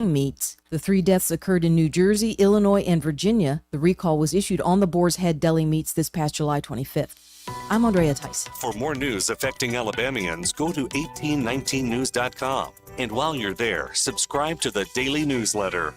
meats. The 3 deaths occurred in New Jersey, Illinois, and Virginia. The recall was issued on the Boar's Head Deli Meats this past July 25th. I'm Andrea Tice. For more news affecting Alabamians, go to 1819news.com. And while you're there, subscribe to the daily newsletter.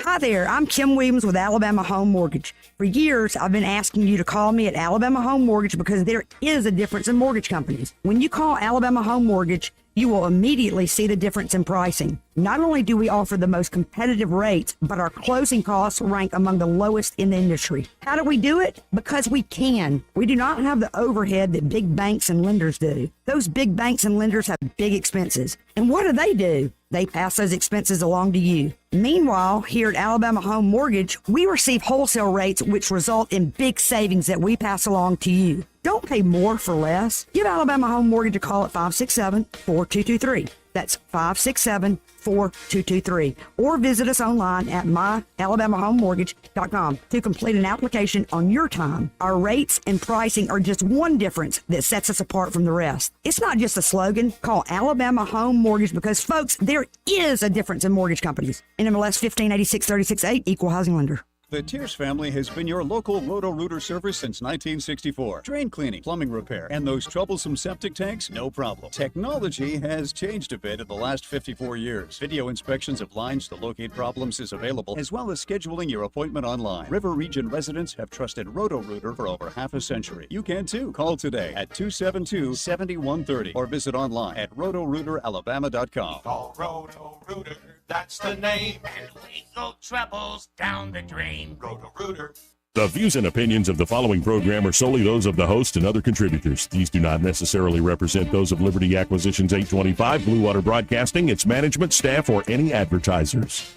Hi there, I'm Kim Williams with Alabama Home Mortgage. For years, I've been asking you to call me at Alabama Home Mortgage because there is a difference in mortgage companies. When you call Alabama Home Mortgage, you will immediately see the difference in pricing. Not only do we offer the most competitive rates, but our closing costs rank among the lowest in the industry. How do we do it? Because we can. We do not have the overhead that big banks and lenders do. Those big banks and lenders have big expenses. And what do? They pass those expenses along to you. Meanwhile, here at Alabama Home Mortgage, we receive wholesale rates which result in big savings that we pass along to you. Don't pay more for less. Give Alabama Home Mortgage a call at 567-4223. That's 567-4223. Or visit us online at myalabamahomemortgage.com to complete an application on your time. Our rates and pricing are just one difference that sets us apart from the rest. It's not just a slogan. Call Alabama Home Mortgage because, folks, there is a difference in mortgage companies. NMLS 1586-368, Equal Housing Lender. The Tierce family has been your local Roto-Rooter service since 1964. Drain cleaning, plumbing repair, and those troublesome septic tanks, no problem. Technology has changed a bit in the last 54 years. Video inspections of lines to locate problems is available, as well as scheduling your appointment online. River Region residents have trusted Roto-Rooter for over half a century. You can too. Call today at 272-7130 or visit online at rotorooteralabama.com. Call Roto-Rooter, that's the name, and lethal troubles down the drain. Roto-Rooter. The views and opinions of the following program are solely those of the host and other contributors. These do not necessarily represent those of Liberty Acquisitions 825, Blue Water Broadcasting, its management, staff, or any advertisers.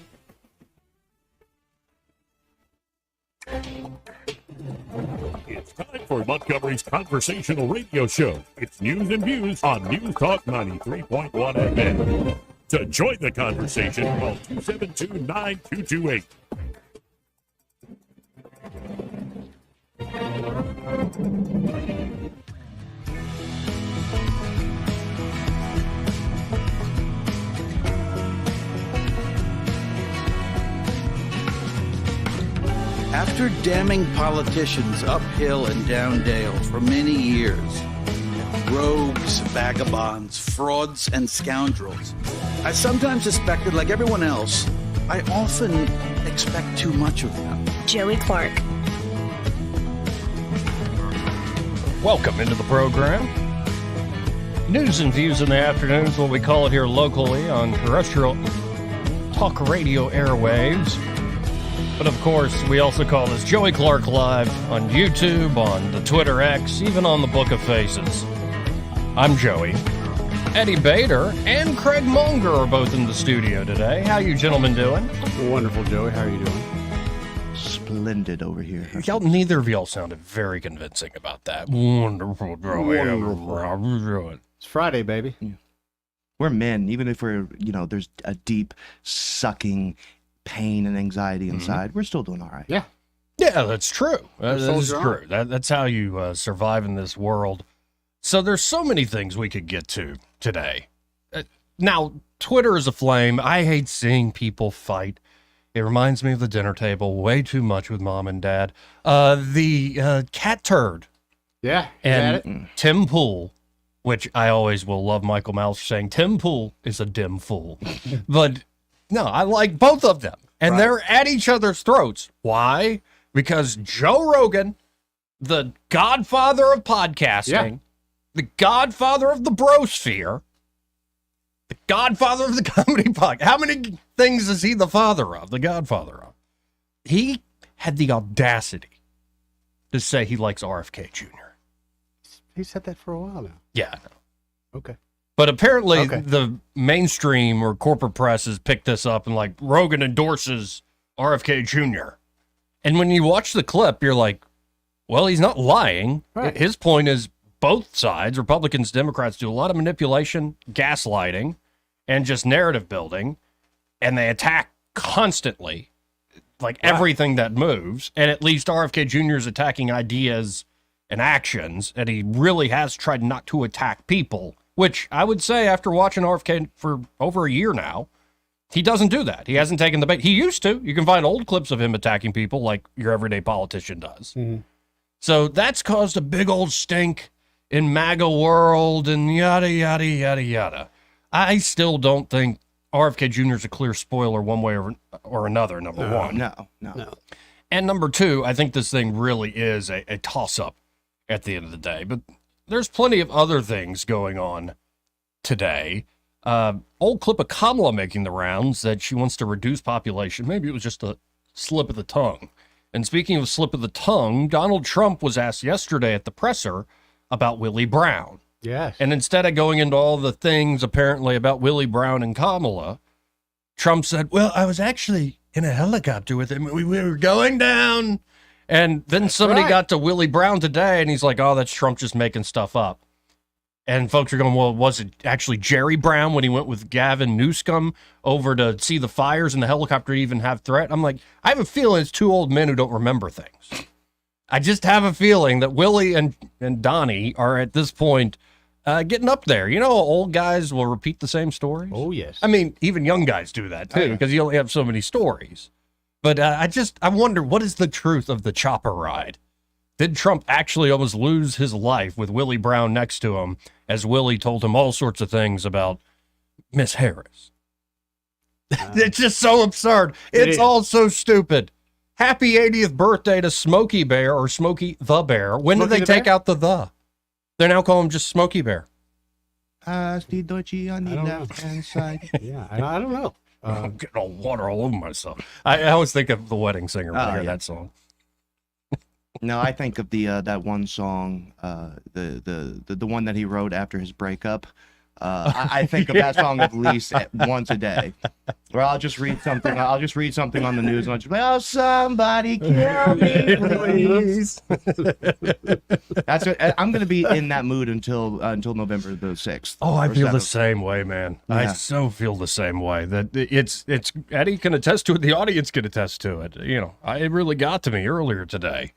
It's time for Montgomery's conversational radio show. It's news and views on News Talk 93.1 FM. To join the conversation, call 272-9228. After damning politicians uphill and down dale for many years, rogues, vagabonds, frauds, and scoundrels, I sometimes suspected, like everyone else, I often expect too much of them. Joey Clark. Welcome into the program. News and views in the afternoon is what we call it here locally on terrestrial talk radio airwaves. But of course, we also call this Joey Clark Live on YouTube, on the Twitter X, even on the Book of Faces. I'm Joey. Eddie Bader and Craig Munger are both in the studio today. How you gentlemen doing? Wonderful, Joey. How are you doing? Splendid over here. Neither of y'all sounded very convincing about that. Wonderful, Joey. Wonderful. It's Friday, baby. Yeah. We're men, even if we're, there's a deep sucking pain and anxiety inside, we're still doing all right. Yeah. Yeah, that's true. That's true. That's how you survive in this world. So there's so many things we could get to today. Now, Twitter is aflame. I hate seeing people fight. It reminds me of the dinner table way too much with mom and dad. The cat turd. Yeah. And Tim Pool, which I always will love Michael Mouse saying, Tim Pool is a dim fool. But no, I like both of them. And they're at each other's throats. Why? Because Joe Rogan, the godfather of podcasting, the godfather of the brosphere, the godfather of the comedy podcast. How many things is he the father of, the godfather of? He had the audacity to say he likes RFK Jr. He said that for a while now. Yeah. Okay. But apparently the mainstream or corporate press has picked this up and like, Rogan endorses RFK Jr. And when you watch the clip, you're like, well, he's not lying. Right. His point is both sides, Republicans, Democrats, do a lot of manipulation, gaslighting, and just narrative building. And they attack constantly, like everything that moves. And at least RFK Jr. is attacking ideas and actions. And he really has tried not to attack people. Which I would say after watching RFK for over a year now, He doesn't do that. He hasn't taken the bait. He used to. You can find old clips of him attacking people like your everyday politician does. So that's caused a big old stink in MAGA world and yada, yada, yada, yada. I still don't think RFK Jr. is a clear spoiler one way or another, number one. No. And number two, I think this thing really is a toss-up at the end of the day. But there's plenty of other things going on today. Old clip of Kamala making the rounds that she wants to reduce population. Maybe it was just a slip of the tongue. And speaking of slip of the tongue, Donald Trump was asked yesterday at the presser about Willie Brown. Yes. And instead of going into all the things apparently about Willie Brown and Kamala, Trump said, well, I was actually in a helicopter with him. We were going down. And then somebody got to Willie Brown today, and he's like, oh, that's Trump just making stuff up. And folks are going, well, was it actually Jerry Brown when he went with Gavin Newsom over to see the fires and the helicopter even have threat? I'm like, I have a feeling it's two old men who don't remember things. I just have a feeling that Willie and Donnie are at this point getting up there. You know, old guys will repeat the same stories. Oh, yes. I mean, even young guys do that too, because you only have so many stories. But I wonder, what is the truth of the chopper ride? Did Trump actually almost lose his life with Willie Brown next to him as Willie told him all sorts of things about Miss Harris? It's just so absurd. It's all so stupid. Happy 80th birthday to Smokey Bear or Smokey the Bear. When did they take out the? They now call him just Smokey Bear. The dodgy on the left-hand side. Yeah, I don't know. I'm getting all water all over myself. I always think of The Wedding Singer when I hear that song. No, I think of the that one song, the one that he wrote after his breakup. I think of that song at least once a day. Or I'll just read something. I'll just read something on the news, and I'll just be, "Oh, somebody kill me, please." That's it. I'm going to be in that mood until November the 6th. Oh, I feel the 7th. same way, man. Yeah. I so feel the same way. That it's Eddie can attest to it. The audience can attest to it. You know, it really got to me earlier today.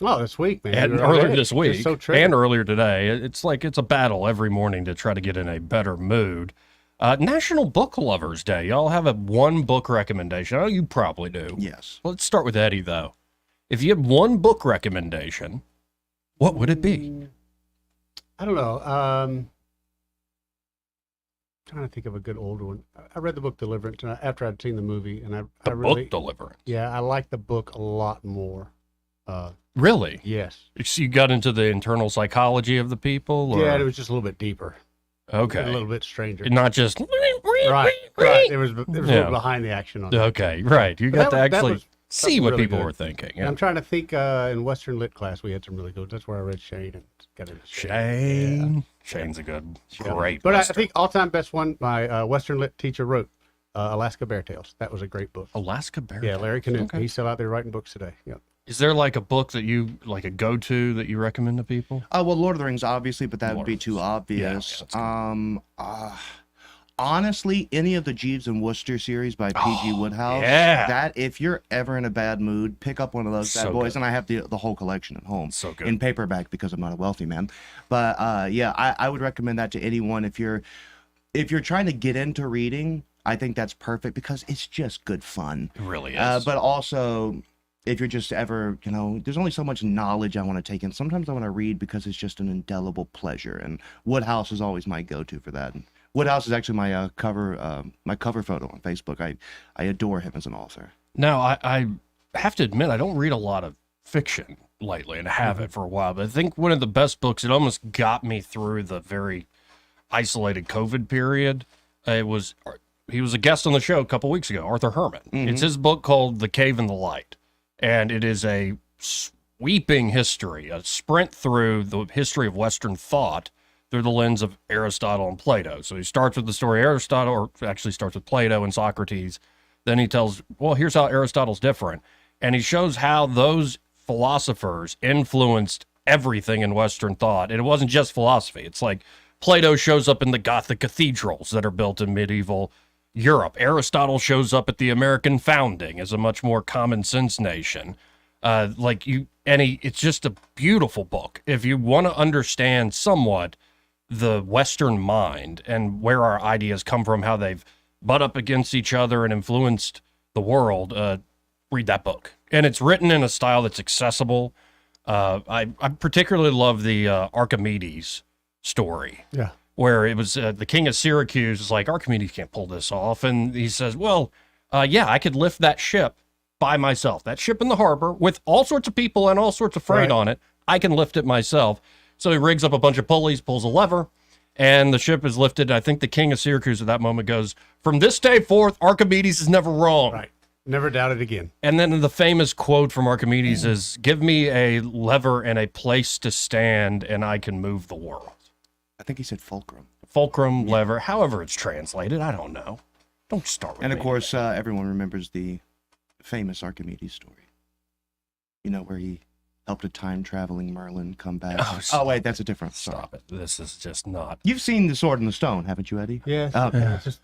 Oh, this week, man. And earlier this week, So triggered. and earlier today. It's like it's a battle every morning to try to get in a better mood. National Book Lovers Day. Y'all have one book recommendation. Oh, you probably do. Yes. Let's start with Eddie, though. If you had one book recommendation, what would it be? I don't know. Trying to think of a good old one. I read the book Deliverance after I'd seen the movie, and I really, Book Deliverance. Yeah, I like the book a lot more. Really? Yes. So you got into the internal psychology of the people? Or? Yeah, it was just a little bit deeper. Okay. A little bit stranger. Not just... Right. It was a little behind the action on it. Okay, right. You got to actually see what really people good. were thinking. And I'm trying to think, in Western Lit class, we had some really good. That's where I read Shane and got into Shane. Yeah. Shane's a good, great But I Western. think all-time best one my Western Lit teacher wrote, Alaska Bear Tales. That was a great book. Alaska Bear Yeah, Larry Canoe. Okay. He's still out there writing books today. Yeah. Is there like a book that you, like a go-to that you recommend to people? Well, Lord of the Rings, obviously, but that would Lord be of the too Rings. obvious. Yeah, Honestly, any of the Jeeves and Wooster series by P.G. Woodhouse. yeah. That, if you're ever in a bad mood, pick up one of those bad So boys. good. And I have the whole collection at home. So good. In paperback because I'm not a wealthy man. But yeah, I would recommend that to anyone. If you're trying to get into reading, I think that's perfect because it's just good fun. It really is. But also, if you're just ever, there's only so much knowledge I want to take in. Sometimes I want to read because it's just an indelible pleasure. And Woodhouse is always my go-to for that. And Woodhouse is actually my cover photo on Facebook. I adore him as an author. Now, I have to admit, I don't read a lot of fiction lately, and I haven't for a while. But I think one of the best books, it almost got me through the very isolated COVID period. He was a guest on the show a couple weeks ago, Arthur Herman. It's his book called The Cave and the Light. And it is a sweeping history, a sprint through the history of Western thought through the lens of Aristotle and Plato. So he starts with the story of Aristotle, or actually starts with Plato and Socrates. Then he tells, well, here's how Aristotle's different. And he shows how those philosophers influenced everything in Western thought. And it wasn't just philosophy. It's like Plato shows up in the Gothic cathedrals that are built in medieval Europe. Aristotle shows up at the American founding as a much more common sense nation. It's just a beautiful book. If you want to understand somewhat the Western mind and where our ideas come from, how they've butt up against each other and influenced the world, read that book. And it's written in a style that's accessible. I particularly love the Archimedes story. Yeah. Where it was the king of Syracuse is like, Archimedes can't pull this off. And he says, well, yeah, I could lift that ship by myself. That ship in the harbor with all sorts of people and all sorts of freight on it. I can lift it myself. So he rigs up a bunch of pulleys, pulls a lever, and the ship is lifted. I think the king of Syracuse at that moment goes, from this day forth, Archimedes is never wrong. Right. Never doubt it again. And then the famous quote from Archimedes is, give me a lever and a place to stand, and I can move the world. I think he said fulcrum. Fulcrum, lever, however it's translated. I don't know. Don't start with And of me. course, everyone remembers the famous Archimedes story. You know, where he helped a time-traveling Merlin come back. Oh, wait, that's a different. Stop it. This is just not. You've seen The Sword and the Stone, haven't you, Eddie? Yes. Okay. Yeah, it's just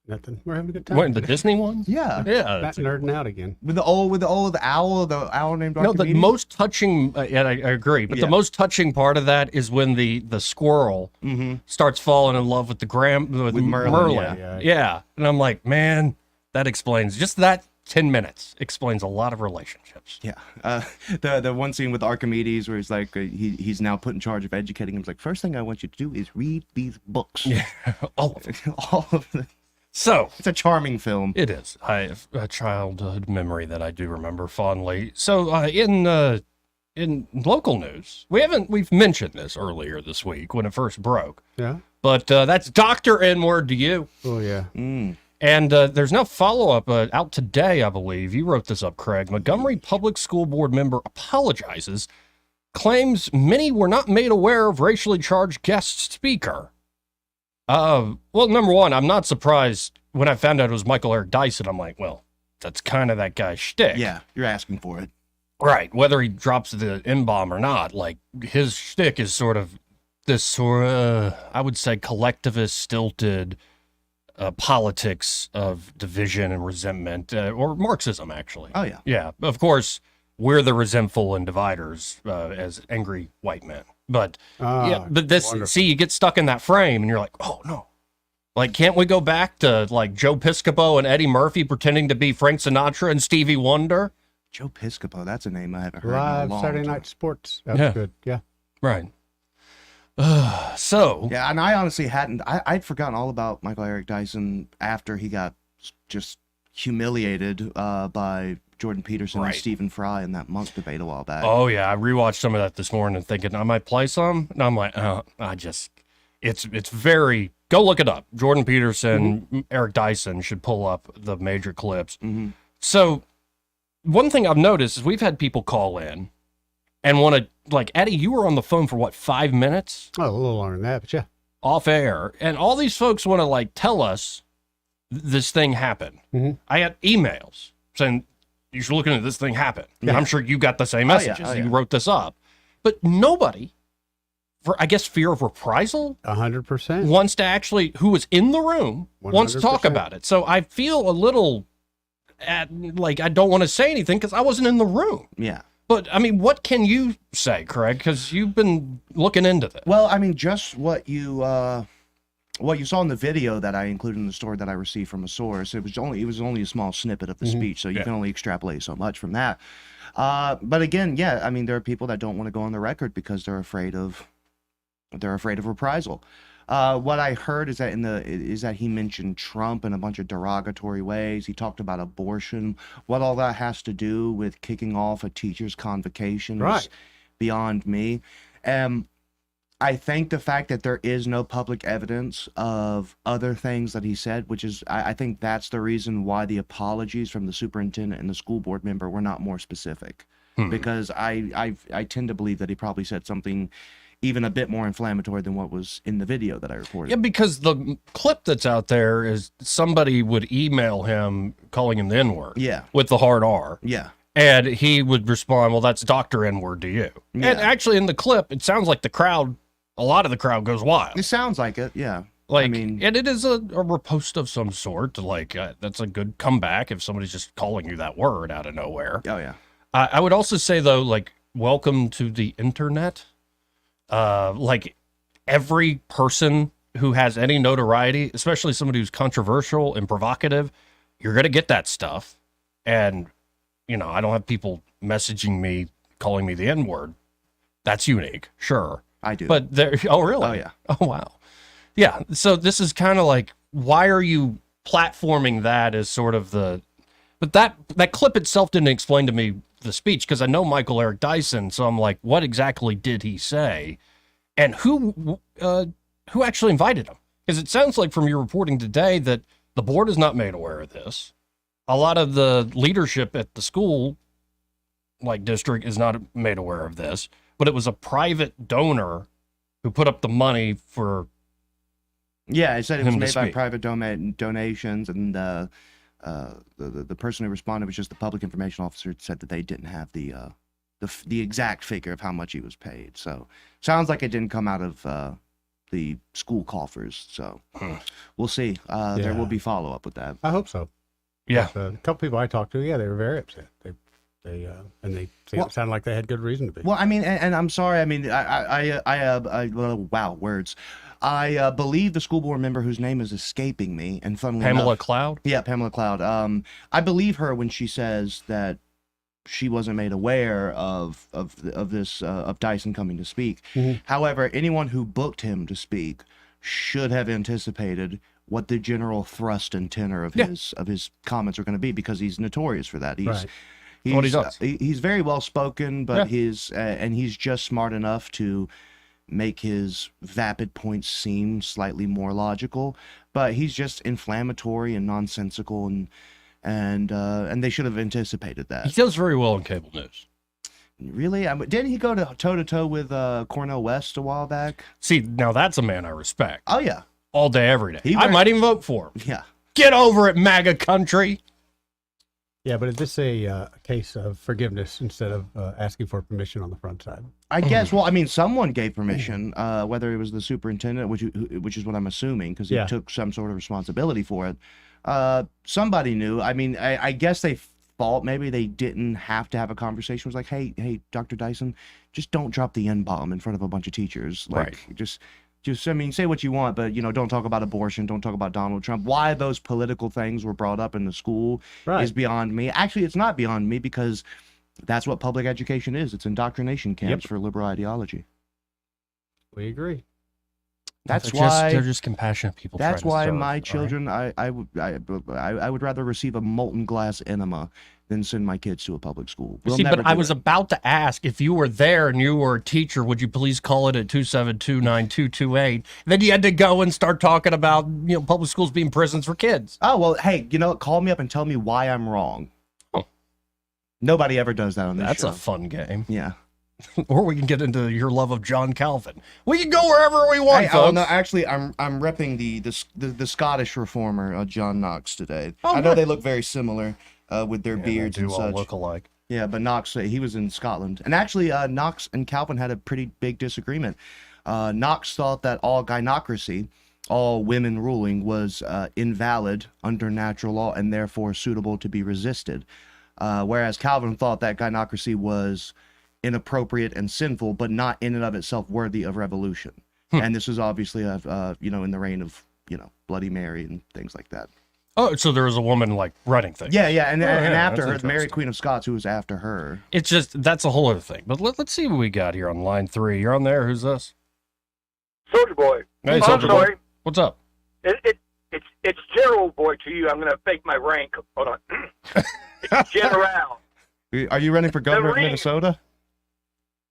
nothing. We're having a good time. What, the Disney one? Yeah. Yeah. Not nerding out again. With the owl named No, Archimedes. the most touching, yeah, I agree, but Yeah. the most touching part of that is when the squirrel starts falling in love with with Merlin. Yeah. And I'm like, man, that explains just that 10 minutes explains a lot of relationships. Yeah. The one scene with Archimedes where he's like, he's now put in charge of educating him. He's like, first thing I want you to do is read these books. Yeah, all of them. All of them. So it's a charming film. It is. I have a childhood memory that I do remember fondly. So in local news, we've mentioned this earlier this week when it first broke. Yeah. But that's Dr. N-word to you. Oh, yeah. And there's no follow-up out today, I believe. You wrote this up, Craig. Montgomery Public School Board member apologizes, claims many were not made aware of racially charged guest speaker. Well, number one, I'm not surprised when I found out it was Michael Eric Dyson. I'm like, well, that's kind of that guy's shtick. Yeah, you're asking for it. Right. Whether he drops the N-bomb or not, like his shtick is sort of this sort of, I would say, collectivist, stilted politics of division and resentment, or Marxism, actually. Oh, yeah. Yeah. Of course, we're the resentful and dividers as angry white men. But yeah, but this, wonderful. see, you get stuck in that frame and you're like, oh no. Like, can't we go back to like Joe Piscopo and Eddie Murphy pretending to be Frank Sinatra and Stevie Wonder? Joe Piscopo, that's a name I haven't heard Live in a long Saturday time. Night Sports. That's Yeah. good. Yeah. Right. So Yeah, and I honestly hadn't. I'd forgotten all about Michael Eric Dyson after he got just humiliated by Jordan Peterson Right. and Stephen Fry in that Monk debate a while back. oh yeah, I rewatched some of that this morning thinking I might play some. And I'm like, it's very, go look it up. Jordan Peterson, Eric Dyson should pull up the major clips. So one thing I've noticed is we've had people call in and want to, like, Eddie, you were on the phone for what, 5 minutes Oh, a little longer than that, but yeah. off air. And all these folks want to like tell us this thing happened. I got emails saying, you should look into this thing happened. And I'm sure you got the same Oh, yeah. messages. Oh, You yeah. wrote this up. But nobody, for I guess fear of reprisal, 100%. wants to actually, who was in the room, wants to talk 100%. about it. So I feel a little like I don't want to say anything because I wasn't in the room. Yeah. But I mean, what can you say, Craig? Because you've been looking into this. Well, I mean, just what you saw in the video that I included in the story that I received from a source. It was only a small snippet of the speech, so you can only extrapolate so much from that. But again, yeah, I mean, there are people that don't want to go on the record because they're afraid of reprisal. What I heard is that he mentioned Trump in a bunch of derogatory ways. He talked about abortion. What all that has to do with kicking off a teacher's convocation is Right. beyond me. I think the fact that there is no public evidence of other things that he said, which is, I think that's the reason why the apologies from the superintendent and the school board member were not more specific. Because I tend to believe that he probably said something even a bit more inflammatory than what was in the video that I reported. Yeah, because the clip that's out there is somebody would email him calling him the N-word. Yeah. With the hard R. Yeah. And he would respond, well, that's Dr. N-word to you. Yeah. And actually in the clip, it sounds like a lot of the crowd goes wild. It sounds like it, yeah. Like, I mean, and it is a riposte of some sort. Like, that's a good comeback if somebody's just calling you that word out of nowhere. oh yeah. I would also say, though, like, welcome to the internet. Like, every person who has any notoriety, especially somebody who's controversial and provocative, you're going to get that stuff. And, you know, I don't have people messaging me, calling me the N-word. That's unique. Sure. I do. But there, oh, really? Oh, yeah. Oh, wow. Yeah. So this is kind of like, why are you platforming that as sort of but that clip itself didn't explain to me the speech, because I know Michael Eric Dyson. So I'm like, what exactly did he say? And who actually invited him? Because it sounds like from your reporting today that the board is not made aware of this. A lot of the leadership at the school, like district, is not made aware of this, but it was a private donor who put up the money for. Yeah, it said it was him to made by speak. private donations, and the person who responded was just the public information officer. Said that they didn't have the exact figure of how much he was paid. So sounds like it didn't come out of the school coffers. So we'll see. There will be follow up with that. I hope so. Yeah. But, a couple people I talked to, yeah, they were very upset. They it sounded like they had good reason to be. Well, I mean, and I'm sorry. I mean, wow, words. I believe the school board member whose name is escaping me, and funnily Pamela enough, Cloud? Yeah, Pamela Cloud. I believe her when she says that she wasn't made aware of this of Dyson coming to speak. Mm-hmm. However, anyone who booked him to speak should have anticipated what the general thrust and tenor of his comments are going to be, because he's notorious for that. He's Right. he's, What he does. He's very well spoken, but he's just smart enough to make his vapid points seem slightly more logical. But he's just inflammatory and nonsensical, and they should have anticipated that. He does very well on cable news. Really? Didn't he go to toe-to-toe with Cornel West a while back? See, now that's a man I respect. Oh, yeah. All day, every day. He I went- might even vote for him. Yeah. Get over it, MAGA country. Yeah, but is this a case of forgiveness instead of asking for permission on the front side? I guess. Well, I mean, someone gave permission, whether it was the superintendent, which is what I'm assuming, because he Yeah. took some sort of responsibility for it. Somebody knew. I mean, I guess they thought maybe they didn't have to have a conversation. It was like, hey, Dr. Dyson, just don't drop the N-bomb in front of a bunch of teachers. Like, just, I mean, say what you want, but, don't talk about abortion, don't talk about Donald Trump. Why those political things were brought up in the school is beyond me. Actually, it's not beyond me, because that's what public education is. It's indoctrination camps for liberal ideology. We agree. That's They're why they're just compassionate people. That's trying to why serve, my all right? children, I would rather receive a molten glass enema than send my kids to a public school. We'll See, never but I do was it. about to ask, if you were there and you were a teacher, would you please call it at 272-9228? Then you had to go and start talking about, public schools being prisons for kids. Oh, well, hey, call me up and tell me why I'm wrong. Oh. Nobody ever does that on this That's show. a fun game. Yeah. Or we can get into your love of John Calvin. We can go wherever we want, folks. No, actually, I'm repping the Scottish reformer, John Knox, today. Oh, I know good. they look very similar with their beards they do and all such. look alike. Yeah, but Knox, he was in Scotland. And actually, Knox and Calvin had a pretty big disagreement. Knox thought that all gynocracy, all women ruling, was invalid under natural law and therefore suitable to be resisted. Whereas Calvin thought that gynocracy was inappropriate and sinful, but not in and of itself worthy of revolution. And this was obviously, in the reign of, Bloody Mary and things like that. Oh, so there was a woman running things. Yeah, and after that's her, Mary interesting. Queen of Scots, who was after her. It's just, that's a whole other thing. But let's see what we got here on line 3. You're on there. Who's this? Soldier Boy. Hey, I'm Soldier Boy. sorry. What's up? It's General Boy to you. I'm going to fake my rank. Hold on. It's General. Are you running for governor of ring. Minnesota?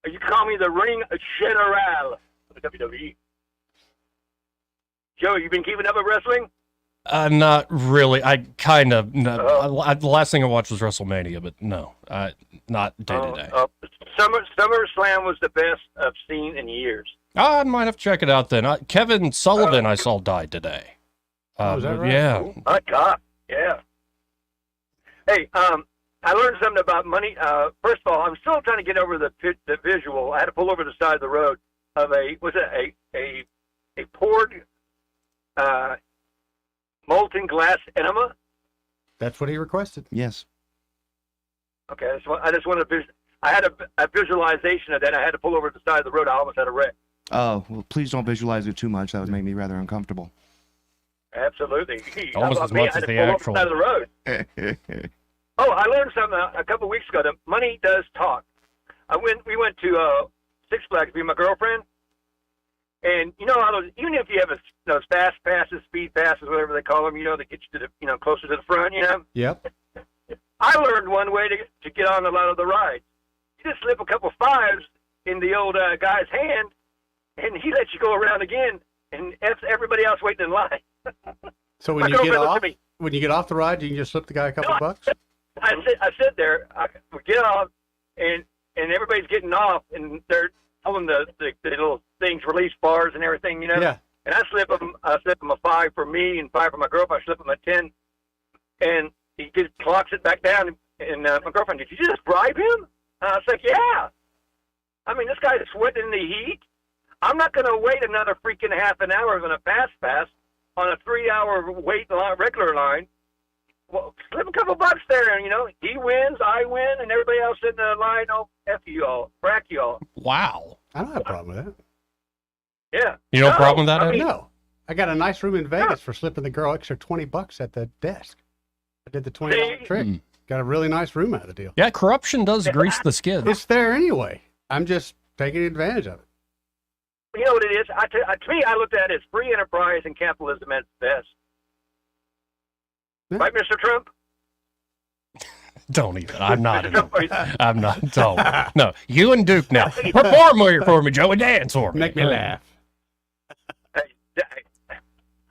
You call me the Ring General of the WWE. Joe, you been keeping up with wrestling? Not really. I kind of. No, the last thing I watched was WrestleMania, but no, not day to day. SummerSlam was the best I've seen in years. I might have to check it out then. Kevin Sullivan, I saw, died today. is that right? Yeah. Oh, my God, yeah. Hey, I learned something about money. First of all, I'm still trying to get over the visual. I had to pull over the side of the road of a poured molten glass enema. That's what he requested. Yes. Okay, I just wanted to I had a visualization of that. I had to pull over to the side of the road. I almost had a wreck. Oh, well, please don't visualize it too much. That would make me rather uncomfortable. Absolutely. Almost as Me, much I as had to the pull over actual. the side of the road. Oh, I learned something a couple weeks ago. That money does talk. We went to Six Flags with my girlfriend, and you know how those, even if you have those fast passes, speed passes, whatever they call them, you know, that get you to the, closer to the front, you know. Yep. I learned one way to get on a lot of the rides. You just slip a couple fives in the old guy's hand, and he lets you go around again, and that's everybody else waiting in line. So My when you get girlfriend looked off, at me. when you get off the ride, you can just slip the guy a couple bucks. I sit there, we get off, and everybody's getting off, and they're telling the little things, release bars and everything, you know. Yeah. And I slip them a 5 for me and 5 for my girlfriend. I slip them a 10, and he just clocks it back down. And my girlfriend, did you just bribe him? I was like, yeah. I mean, this guy's sweating in the heat. I'm not going to wait another freaking half an hour on a fast pass on a 3-hour wait line, regular line. Well, slip a couple bucks there, and, he wins, I win, and everybody else in the line, oh, F you all, frack you all. Wow. I don't have a problem with that. Yeah. You don't have a problem with that, I Eddie? mean, No. I got a nice room in Vegas for slipping the girl extra $20 at the desk. I did the $20 See? trick. Got a really nice room out of the deal. Yeah, corruption does grease the skids. It's there anyway. I'm just taking advantage of it. You know what it is? To me, I looked at it as free enterprise and capitalism at its best. Yeah. Right, Mr. Trump? Don't even. I'm not. I'm not. Don't. No, you and Duke now. Perform for me, Joe, and dance for me. Make me laugh.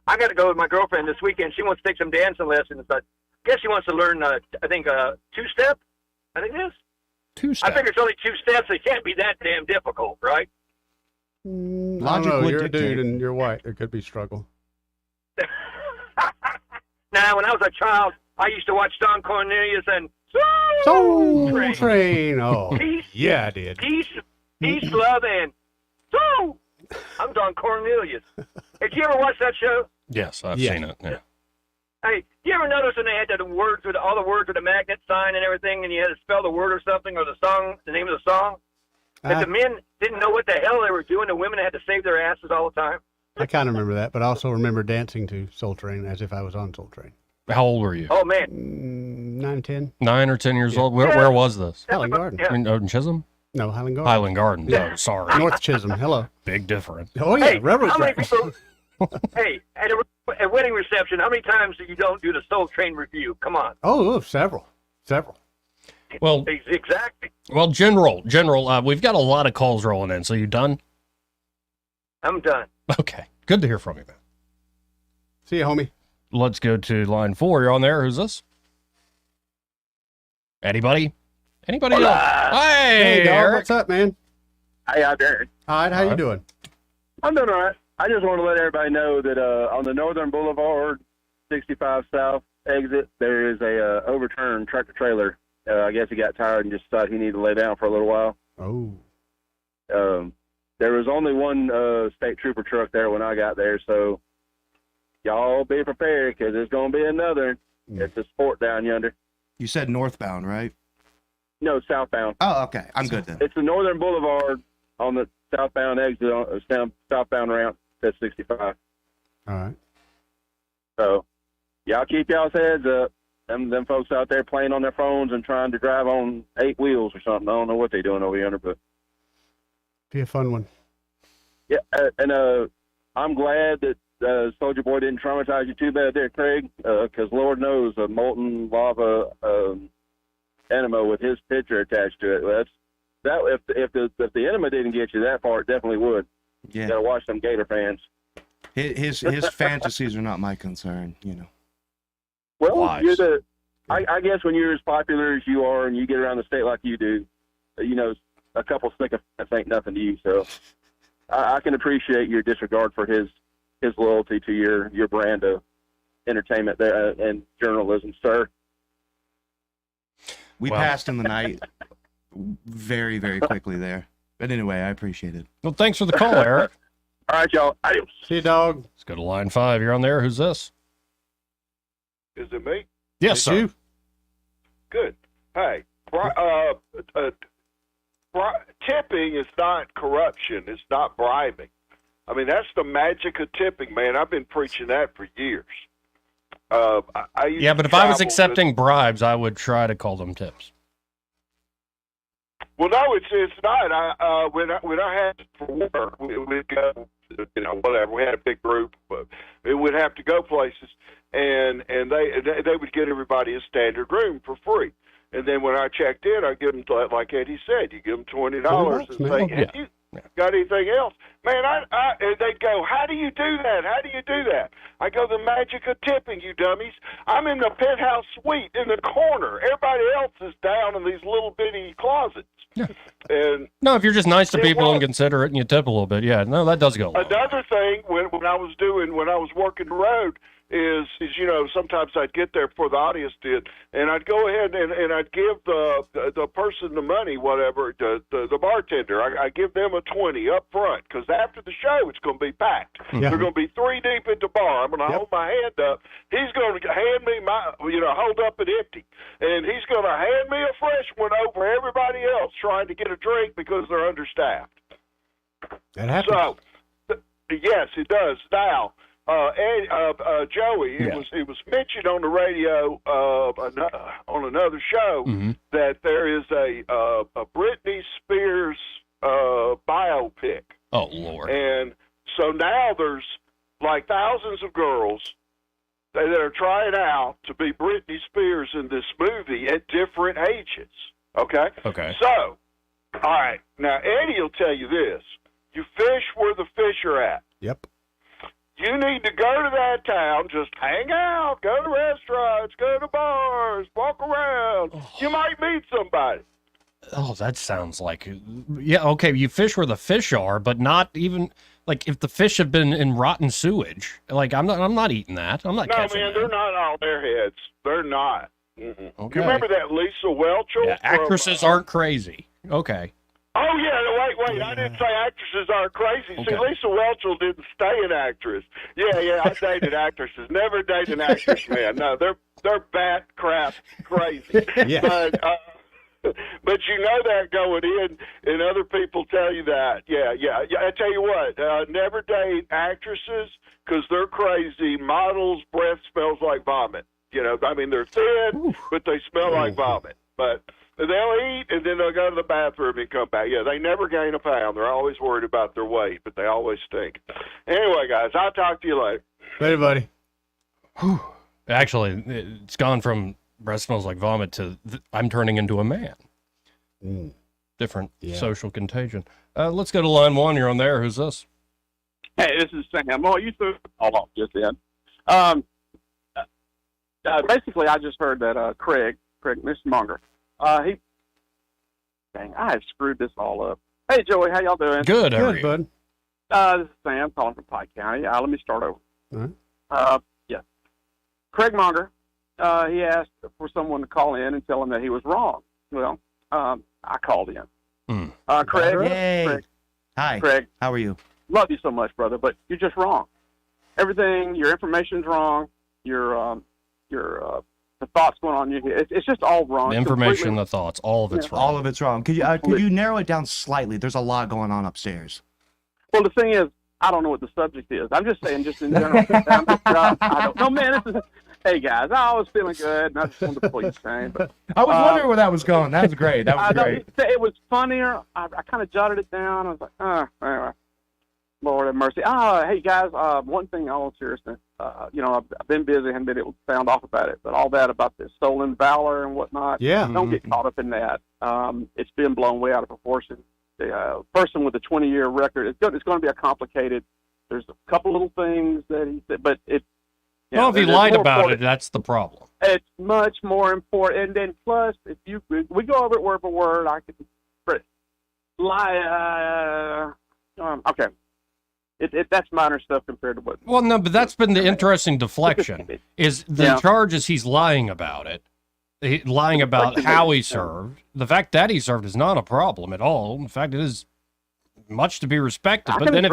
I got to go with my girlfriend this weekend. She wants to take some dancing lessons, but I guess she wants to learn, I think, two-step. I think it is. Two-step. I figure it's only 2 steps. It can't be that damn difficult, right? I don't Logic know. would You're a dictate. dude and you're white. There could be struggle. Now, when I was a child, I used to watch Don Cornelius and Soul Train. Train. Oh, Peace, yeah, I did. peace, love, and Soul. I'm Don Cornelius. Did you ever watch that show? Yes, I've Yeah. seen it. Yeah. Hey, you ever notice when they had the words with all the words with the magnet sign and everything, and you had to spell the word or something or the song, the name of the song? That the men didn't know what the hell they were doing. The women had to save their asses all the time. I kind of remember that, but I also remember dancing to Soul Train as if I was on Soul Train. How old were you? Oh man, 9, 10. 9 or 10 years old. Yeah. Where was this? Highland Garden. Yeah. In Chisholm? No, Highland Garden. Highland Gardens. Oh, sorry. North Chisholm. Hello. Big difference. Oh, yeah. Hey, Railroad how many tracks. people? Hey, at a wedding reception, how many times do you don't do the Soul Train review? Come on. Oh, several. Several. Well, Exactly. well, General, we've got a lot of calls rolling in. So you done? I'm done. Okay. Good to hear from you, man. See you, homie. Let's go to line 4. You're on there. Who's this? Anybody? Anybody else? Hey, Hey, dog. Eric. What's up, man? Hey, out there. All right. How you doing? I'm doing all right. I just want to let everybody know that on the Northern Boulevard, 65 South exit, there is a overturned tractor trailer. I guess he got tired and just decided he needed to lay down for a little while. Oh. There was only one state trooper truck there when I got there, so y'all be prepared because there's going to be another. It's a sport down yonder. You said northbound, right? No, southbound. Oh, okay. I'm good then. It's the Northern Boulevard on the southbound exit, southbound ramp to 65. All right. So, y'all keep y'all's heads up. Them folks out there playing on their phones and trying to drive on 8 wheels or something. I don't know what they're doing over yonder, but Be a fun one. yeah. And I'm glad that Soldier Boy didn't traumatize you too bad there, Craig, because Lord knows a molten lava enema with his picture attached to it. If the enema didn't get you that far, it definitely would. Yeah. You gotta watch them Gator fans. His fantasies are not my concern, you know. Well, Wise. I guess when you're as popular as you are and you get around the state like you do, you know, a couple sycophants ain't nothing to you. So I can appreciate your disregard for his loyalty to your brand of entertainment there and journalism, sir. We Well. passed in the night very, very quickly there. But anyway, I appreciate it. Well, thanks for the call, Eric. All right, y'all. Adios. See you, dog. Let's go to line 5. You're on there. Who's this? Is it me? Yes, It's sir. you. Good. Hey, tipping is not corruption. It's not bribing. I mean, that's the magic of tipping, man. I've been preaching that for years. I used Yeah, but to if I was travel accepting bribes, I would try to call them tips. Well, no, it's not. When I had for work, we'd go, whatever. We had a big group, but we would have to go places, and they would get everybody a standard room for free. And then when I checked in, I give them, like Eddie said, you give them $20 and say, "Have you got anything else?" Man, and they'd go, "How do you do that? How do you do that?" I go, "The magic of tipping, you dummies. I'm in the penthouse suite in the corner. Everybody else is down in these little bitty closets." And No, if you're just nice to It people and was. considerate and you tip a little bit, yeah, no, that does go. another thing when I was working the road is sometimes I'd get there before the audience did, and I'd go ahead and I'd give the person the money, whatever, the bartender. I give them a 20 up front, because after the show it's going to be packed. Yeah. They're going to be 3 deep at the bar. I'm going to hold my hand up. He's going to hand me my hold up it empty, and he's going to hand me a fresh one over everybody else trying to get a drink because they're understaffed. That happens. So, yes, it does. Now, Joey, it was mentioned on the radio on another show that there is a Britney Spears biopic. Oh, Lord. And so now there's like thousands of girls that are trying out to be Britney Spears in this movie at different ages. Okay? Okay. So, all right. Now, Eddie will tell you this. You fish where the fish are at. Yep. You need to go to that town, just hang out, go to restaurants, go to bars, walk around. You might meet somebody. Oh, that sounds like, yeah, okay, you fish where the fish are, but not even, like, if the fish have been in rotten sewage, like, I'm not eating that. I'm not No, catching man, that. they're not all their heads. They're not. Mm-mm. Okay. You remember that Lisa Welchel? Yeah, actresses aren't crazy. Okay. Oh, yeah, wait. I didn't say actresses aren't crazy. See, Okay. Lisa Welchel didn't stay an actress. Yeah, I dated actresses. Never dated an actress, man. No, they're bat crap crazy. Yeah. But you know that going in, and other people tell you that. Yeah. I tell you what, never date actresses because they're crazy. Models' breath smells like vomit. I mean, they're thin, but they smell like vomit. But they'll eat, and then they'll go to the bathroom and come back. Yeah, they never gain a pound. They're always worried about their weight, but they always stink. Anyway, guys, I'll talk to you later. Later, buddy. Actually, it's gone from breath smells like vomit to I'm turning into a man. Different social contagion. Let's go to line 1. You're on there. Who's this? Hey, this is Sam. Oh, you threw all off just then. Basically, I just heard that Craig Mr. Dang, I have screwed this all up. Hey, Joey, how y'all doing? Good, how are you? bud. This is Sam calling from Pike County. Let me start over. Yeah. Craig Monger, he asked for someone to call in and tell him that he was wrong. Well, I called in. Craig, Yay. Craig, Hi. Craig, How are you? love you so much, brother, but you're just wrong. Everything, your information's wrong. Your the thoughts going on in your head. It's just all wrong. The It's information, completely- the thoughts, all of it's wrong. All of it's wrong. Could you narrow it down slightly? There's a lot going on upstairs. Well, the thing is, I don't know what the subject is. I'm just saying, just in general. I don't know, man. Hey, guys, I was feeling good, and I just wanted to pull your chain. But, I was wondering where that was going. That was great. That was I know, great. it was funnier. I kind of jotted it down. I was like, anyway. Lord have mercy. Hey, guys, one thing, all seriousness, I've been busy, haven't been able to sound off about it, but all that about this stolen valor and whatnot, don't get caught up in that. It's been blown way out of proportion. The person with a 20-year record, it's going to be a complicated. There's a couple little things that he said, but it. Well, if he lied about it, that's the problem. It's much more important. And then plus, if we go over it word for word, I could lie. Okay. That's minor stuff compared to what. Well, no, but that's been the interesting deflection. Is the charge is he's lying about it, lying about how he served. The fact that he served is not a problem at all. In fact, it is much to be respected. But then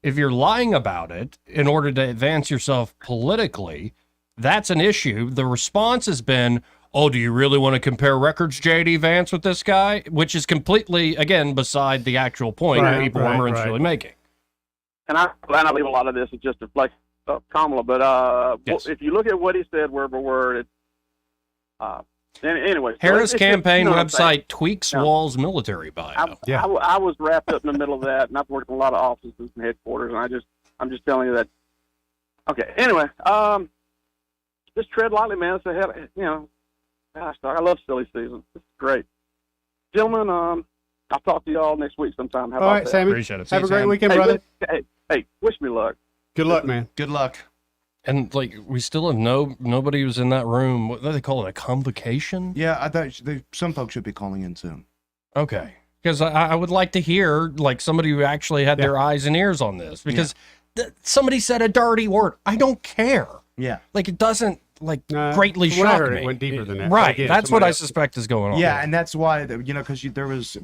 if you're lying about it in order to advance yourself politically, that's an issue. The response has been, oh, do you really want to compare records, J.D. Vance, with this guy? Which is completely, again, beside the actual point people were really making. And I believe a lot of this is just a reflection of Kamala, but if you look at what he said word for word, anyway. Harris campaign you know what I'm saying? website tweaks Wall's military bio. I was wrapped up in the middle of that, and I've worked in a lot of offices and headquarters, and I'm just telling you that. Okay. Anyway, just tread lightly, man. It's a hell, you know. Gosh, I love silly season. It's great, gentlemen. I'll talk to you all next week sometime. How All about right, that? Sammy. Appreciate it. Have a great Sam. weekend, brother. Hey, wish me luck. Good luck, man. Good luck. And like, we still have nobody was in that room. What do they call it? A convocation? Yeah, I thought some folks should be calling in soon. Okay, because I would like to hear like somebody who actually had their eyes and ears on this, because somebody said a dirty word. I don't care. Yeah, like it doesn't greatly when I shock heard me. It went deeper than that. Right, Again, that's what I else- suspect is going on. Yeah, and that's why because there was,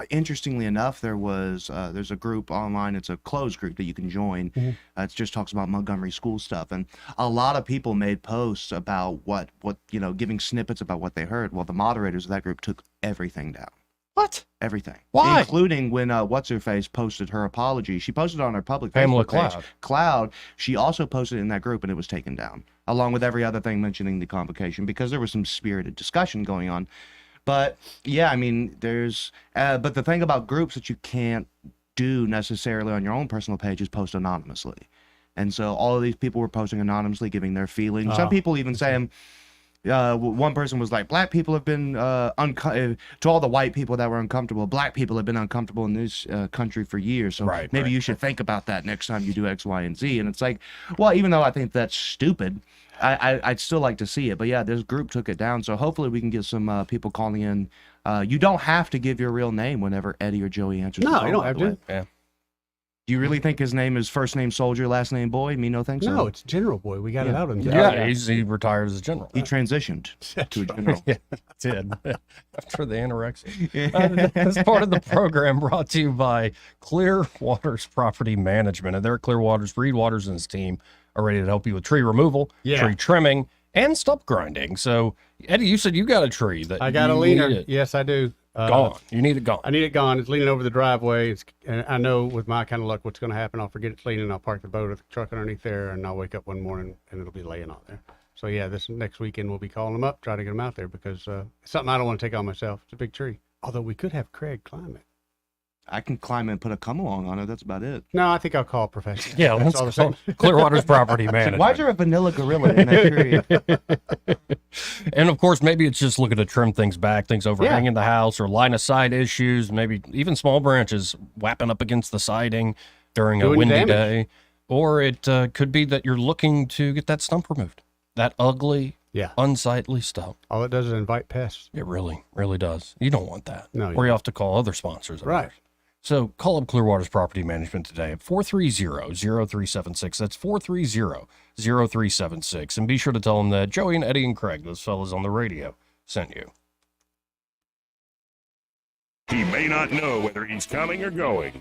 interestingly enough, there's a group online. It's a closed group that you can join. It just talks about Montgomery school stuff, and a lot of people made posts about what giving snippets about what they heard. Well, the moderators of that group took everything down. What? Everything. Why? Including when what's-her-face posted her apology. She posted it on her public Pamela Facebook page. Cloud. Cloud. She also posted it in that group, and it was taken down, along with every other thing mentioning the convocation, because there was some spirited discussion going on. But, yeah, I mean, there's... but the thing about groups that you can't do necessarily on your own personal page is post anonymously. And so all of these people were posting anonymously, giving their feelings. Some people even saying... one person was like, black people have been to all the white people that were uncomfortable, black people have been uncomfortable in this country for years, so maybe you should think about that next time you do X, Y, and Z. And it's like, well, even though I think that's stupid, I'd still like to see it. But yeah, this group took it down, so hopefully we can get some people calling in. You don't have to give your real name whenever Eddie or Joey answers the phone. No, you don't have to. Yeah. Do you really think his name is first name Soldier, last name Boy? Me no think so. No, it's General Boy. We got it out on he retired as a general. He transitioned to a general. Yeah, did after the anorexia. This part of the program brought to you by Clear Waters Property Management, and they're Clear Waters. Reed Waters and his team are ready to help you with tree removal, tree trimming, and stump grinding. So, Eddie, you said you got a tree that I got a you leaner. needed. Yes, I do. Gone. You need it gone. I need it gone. It's leaning over the driveway. And I know with my kind of luck what's going to happen. I'll forget it's leaning. I'll park the boat or the truck underneath there, and I'll wake up one morning and it'll be laying out there. So yeah, this next weekend we'll be calling them up, try to get them out there, because it's something I don't want to take on myself. It's a big tree. Although we could have Craig climb it. I can climb it and put a come along on it. That's about it. No, I think I'll call professional. Yeah, That's let's all the call same. Clear Waters Property Management. Why is there a vanilla gorilla in that tree? And of course, maybe it's just looking to trim things back, things overhanging the house, or line of sight issues, maybe even small branches whapping up against the siding during a Doing windy damage. day. Or it could be that you're looking to get that stump removed. That ugly, unsightly stump. All it does is invite pests. It really, really does. You don't want that. No, you Or you have to call other sponsors. of Right. ours. So call up Clear Waters Property Management today at 430-0376. That's 430-0376. And be sure to tell them that Joey and Eddie and Craig, those fellas on the radio, sent you. He may not know whether he's coming or going,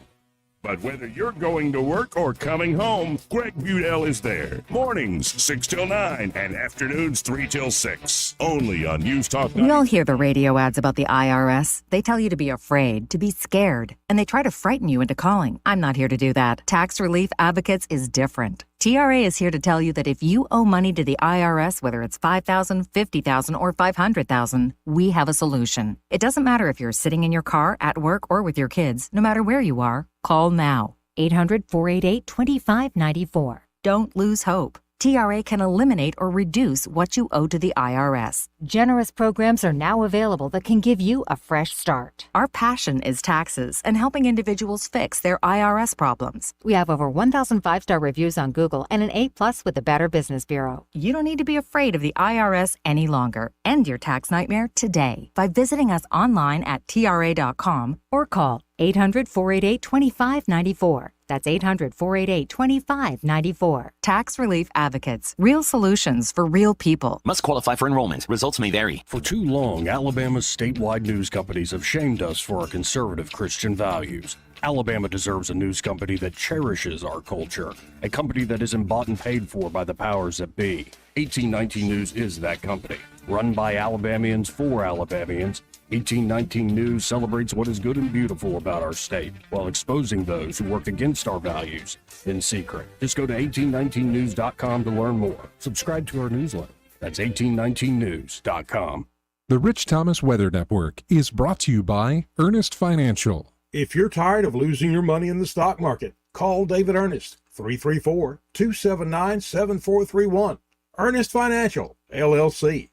but whether you're going to work or coming home, Greg Budell is there. Mornings, 6 till 9, and afternoons, 3 till 6. Only on News Talk We all hear the radio ads about the IRS. They tell you to be afraid, to be scared, and they try to frighten you into calling. I'm not here to do that. Tax Relief Advocates is different. TRA is here to tell you that if you owe money to the IRS, whether it's $5,000, $50,000, or $500,000, we have a solution. It doesn't matter if you're sitting in your car, at work, or with your kids. No matter where you are, call now. 800-488-2594. Don't lose hope. TRA can eliminate or reduce what you owe to the IRS. Generous programs are now available that can give you a fresh start. Our passion is taxes and helping individuals fix their IRS problems. We have over 1,000 5-star reviews on Google and an A+ with the Better Business Bureau. You don't need to be afraid of the IRS any longer. End your tax nightmare today by visiting us online at TRA.com or call 800-488-2594. That's 800-488-2594. Tax Relief Advocates. Real solutions for real people. Must qualify for enrollment. Results may vary. For too long, Alabama's statewide news companies have shamed us for our conservative Christian values. Alabama deserves a news company that cherishes our culture, a company that isn't bought and paid for by the powers that be. 1819 News is that company. Run by Alabamians for Alabamians, 1819 News celebrates what is good and beautiful about our state while exposing those who work against our values in secret. Just go to 1819news.com to learn more. Subscribe to our newsletter. That's 1819news.com. The Rich Thomas Weather Network is brought to you by Ernest Financial. If you're tired of losing your money in the stock market, call David Ernest, 334-279-7431. Ernest Financial, LLC.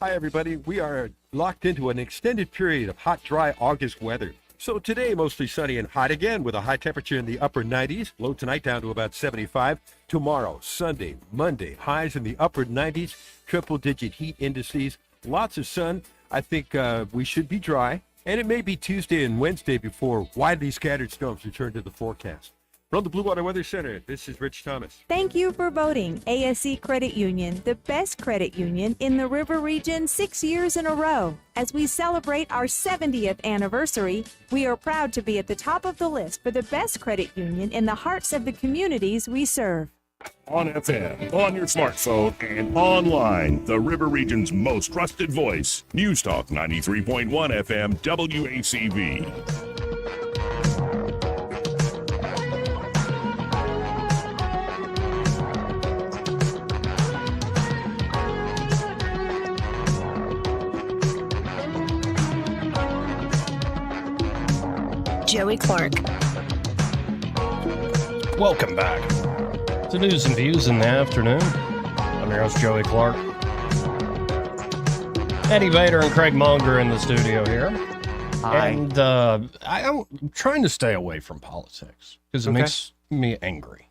Hi, everybody. We are locked into an extended period of hot, dry August weather. So today, mostly sunny and hot again with a high temperature in the upper 90s. Low tonight down to about 75. Tomorrow, Sunday, Monday, highs in the upper 90s. Triple-digit heat indices. Lots of sun. I think we should be dry. And it may be Tuesday and Wednesday before widely scattered storms return to the forecast. From the Blue Water Weather Center, this is Rich Thomas. Thank you for voting ASE Credit Union, the best credit union in the River Region 6 years in a row. As we celebrate our 70th anniversary, we are proud to be at the top of the list for the best credit union in the hearts of the communities we serve. On FM, on your smartphone, and online, the River Region's most trusted voice. News Talk 93.1 FM, WACV. Joey Clark. Welcome back to News and Views in the afternoon. I'm your host, Joey Clark. Eddie Vader and Craig Munger in the studio here. Hi. And I'm trying to stay away from politics because it makes me angry.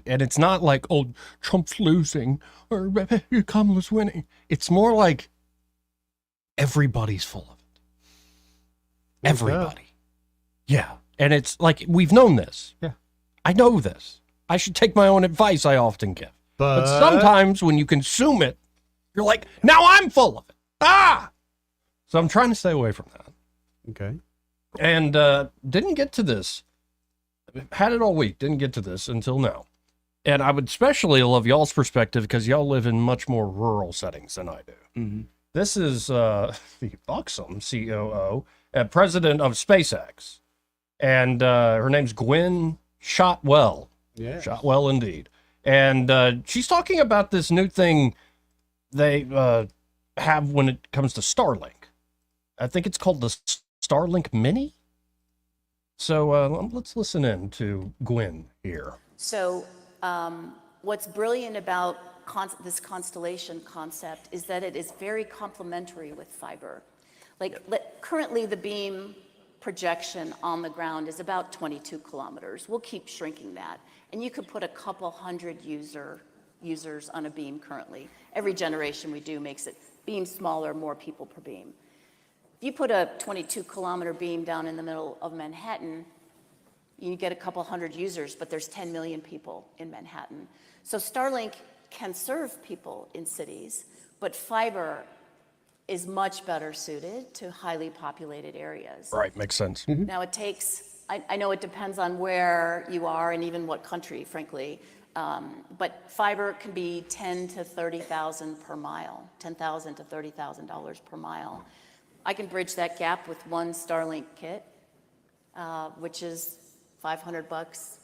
And it's not like, oh, Trump's losing or Kamala's winning. It's more like everybody's full of it. Everybody. Yeah. And it's like, we've known this. Yeah. I know this. I should take my own advice I often give. But sometimes when you consume it, you're like, now I'm full of it. Ah! So I'm trying to stay away from that. Okay. And didn't get to this. Had it all week. Didn't get to this until now. And I would especially love y'all's perspective because y'all live in much more rural settings than I do. Mm-hmm. This is the buxom COO and president of SpaceX. And her name's Gwynne Shotwell. Yeah. Shotwell indeed. And she's talking about this new thing they have when it comes to Starlink. I think it's called the Starlink Mini. So let's listen in to Gwynne here. So what's brilliant about this constellation concept is that it is very complementary with fiber. Currently the beam projection on the ground is about 22 kilometers. We'll keep shrinking that. And you could put a couple hundred users on a beam currently. Every generation we do makes it beam smaller, more people per beam. If you put a 22 kilometer beam down in the middle of Manhattan, you get a couple hundred users, but there's 10 million people in Manhattan. So Starlink can serve people in cities, but fiber is much better suited to highly populated areas. Right, makes sense. Mm-hmm. Now it takes, I know it depends on where you are and even what country, frankly, but fiber can be $10,000 to $30,000 per mile, $10,000 to $30,000 per mile. I can bridge that gap with one Starlink kit, which is $500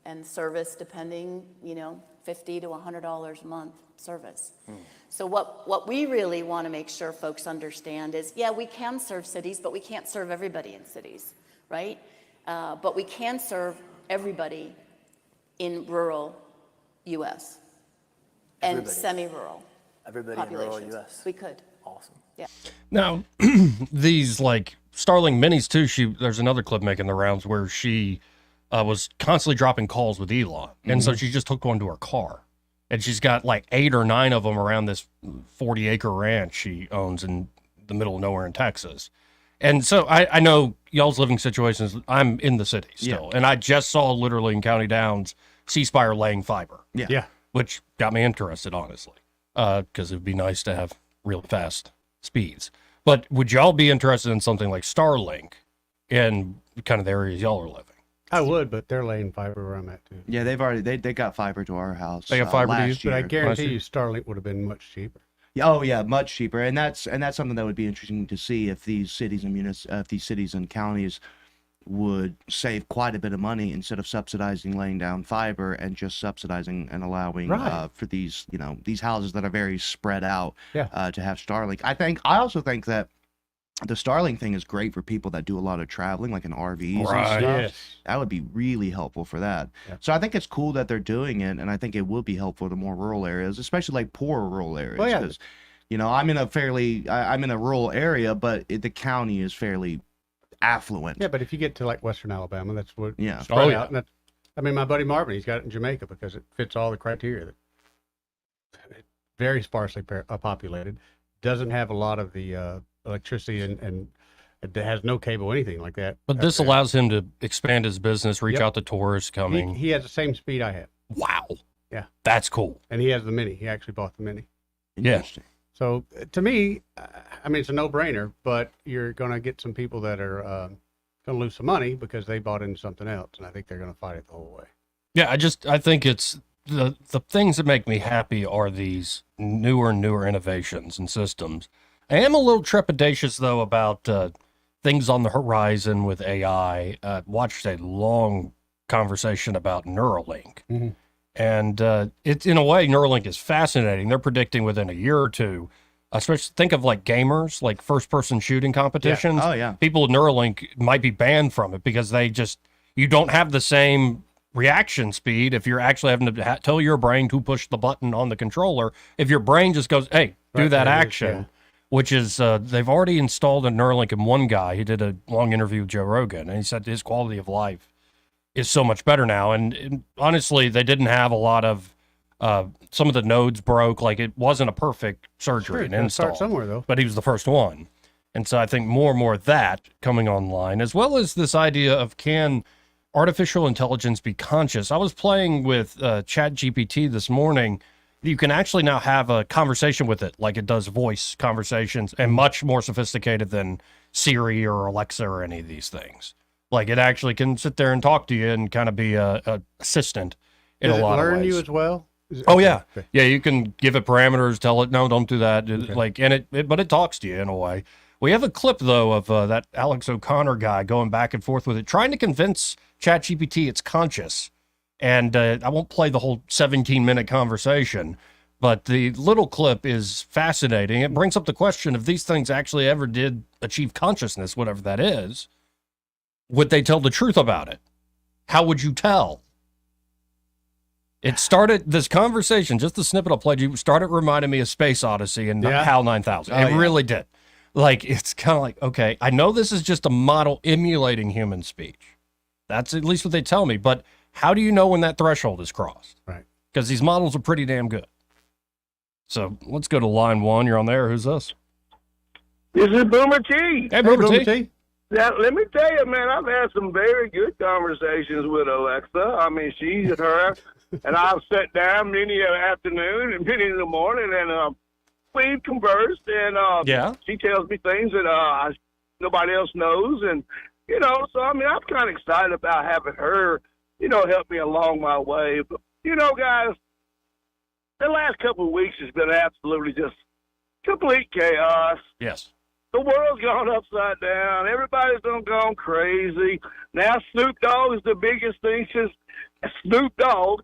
and service depending, $50 to $100 a month service. So what we really want to make sure folks understand is, yeah, we can serve cities, but we can't serve everybody in cities, right? But we can serve everybody in rural U.S. and semi-rural Everybody populations. in rural U.S. We could. Awesome. Yeah. Now, these Starlink Minis too, there's another clip making the rounds where she was constantly dropping calls with Elon. And so she just took one to her car. And she's got 8 or 9 of them around this 40-acre ranch she owns in the middle of nowhere in Texas. And so I know y'all's living situations. I'm in the city still, and I just saw literally in County Downs, C Spire laying fiber. Yeah. Which got me interested, honestly, because it would be nice to have really fast speeds. But would y'all be interested in something like Starlink in kind of the areas y'all are living? I would, but they're laying fiber where I'm at too. Yeah, they got fiber to our house. They got fiber to you? last But I year. guarantee you, Starlink would have been much cheaper. Yeah, oh yeah, much cheaper, and that's something that would be interesting to see if these cities and counties would save quite a bit of money instead of subsidizing laying down fiber and just subsidizing and allowing for these these houses that are very spread out to have Starlink. I also think that the Starlink thing is great for people that do a lot of traveling, like in RVs and stuff. Yes. That would be really helpful for that. So I think it's cool that they're doing it, and I think it will be helpful to more rural areas, especially like poorer rural areas. Oh, yeah. Because, I'm in a rural area, but the county is fairly affluent. Yeah, but if you get to like Western Alabama, that's what Yeah. spread Oh, yeah. out. And my buddy Marvin, he's got it in Jamaica because it fits all the criteria. Very sparsely populated, doesn't have a lot of the electricity, and it has no cable, anything like that. But this allows him to expand his business, reach out to tourists coming. He has the same speed I have. Wow. Yeah. That's cool. And he has the Mini. He actually bought the Mini. Yeah. So to me, I mean, it's a no-brainer, but you're going to get some people that are going to lose some money because they bought into something else, and I think they're going to fight it the whole way. Yeah, I think it's the things that make me happy are these newer innovations and systems. I am a little trepidatious though about things on the horizon with AI. Watched a long conversation about Neuralink. Mm-hmm. And it's in a way, Neuralink is fascinating. They're predicting within a year or two, especially think of like gamers, like first-person shooting competitions. Oh, yeah. People with Neuralink might be banned from it because you don't have the same reaction speed if you're actually having to tell your brain to push the button on the controller. If your brain just goes, hey, do that action, which is, they've already installed a Neuralink in one guy. He did a long interview with Joe Rogan, and he said his quality of life is so much better now. And honestly, they didn't have a lot of some of the nodes broke. Like it wasn't a perfect surgery and install. Start somewhere though. But he was the first one. And so I think more and more of that coming online, as well as this idea of can artificial intelligence be conscious? I was playing with ChatGPT this morning. You can actually now have a conversation with it like it does voice conversations, and much more sophisticated than Siri or Alexa or any of these things. Like it actually can sit there and talk to you and kind of be a assistant in Does a lot it of learn ways. you as well? Oh yeah, yeah. You can give it parameters, tell it no, don't do that. Like, and but it talks to you in a way. We have a clip though of that Alex O'Connor guy going back and forth with it, trying to convince ChatGPT it's conscious. And I won't play the whole 17-minute conversation, but the little clip is fascinating. It brings up the question: if these things actually ever did achieve consciousness, whatever that is, would they tell the truth about it? How would you tell? It started, this conversation, just the snippet I played you, started reminding me of Space Odyssey and HAL 9000. It really did. Like, it's kind of like, okay, I know this is just a model emulating human speech. That's at least what they tell me. But how do you know when that threshold is crossed? Right. Because these models are pretty damn good. So let's go to line one. You're on there. Who's this? This is Boomer T. Hey, Boomer T. Now, let me tell you, man, I've had some very good conversations with Alexa. I mean, she's her, and I've sat down many an afternoon and many in the morning, and we've conversed, and she tells me things that nobody else knows, and, you know, so, I mean, I'm kind of excited about having her, you know, help me along my way. But, you know, guys, the last couple of weeks has been absolutely just complete chaos. Yes. The world's gone upside down. Everybody's gone crazy. Now Snoop Dogg is the biggest thing since Snoop Dogg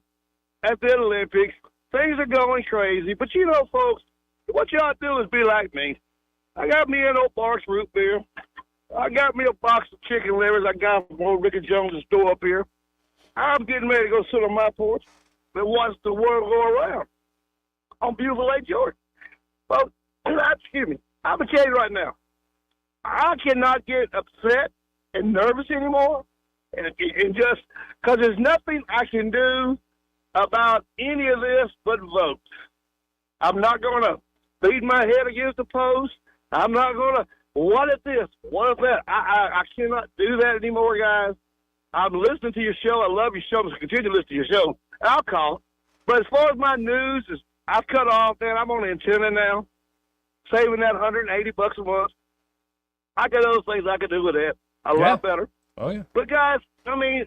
at the Olympics. Things are going crazy. But, you know, folks, what y'all do is be like me. I got me an old Barks root beer. I got me a box of chicken livers I got from old Ricky Jones' store up here. I'm getting ready to go sit on my porch and watch the world go around on beautiful Lake George. Folks, excuse me. I'm going to tell you right now, I cannot get upset and nervous anymore, and just because there's nothing I can do about any of this but vote. I'm not going to beat my head against the post. I'm not going to What if this? What if that? I cannot do that anymore, guys. I'm listening to your show. I love your show. I'm going to continue to listen to your show. I'll call. But as far as my news, I've cut off, man. I'm on antenna now, saving that $180 a month. I got other things I could do with that. A lot better. Oh, yeah. But, guys, I mean,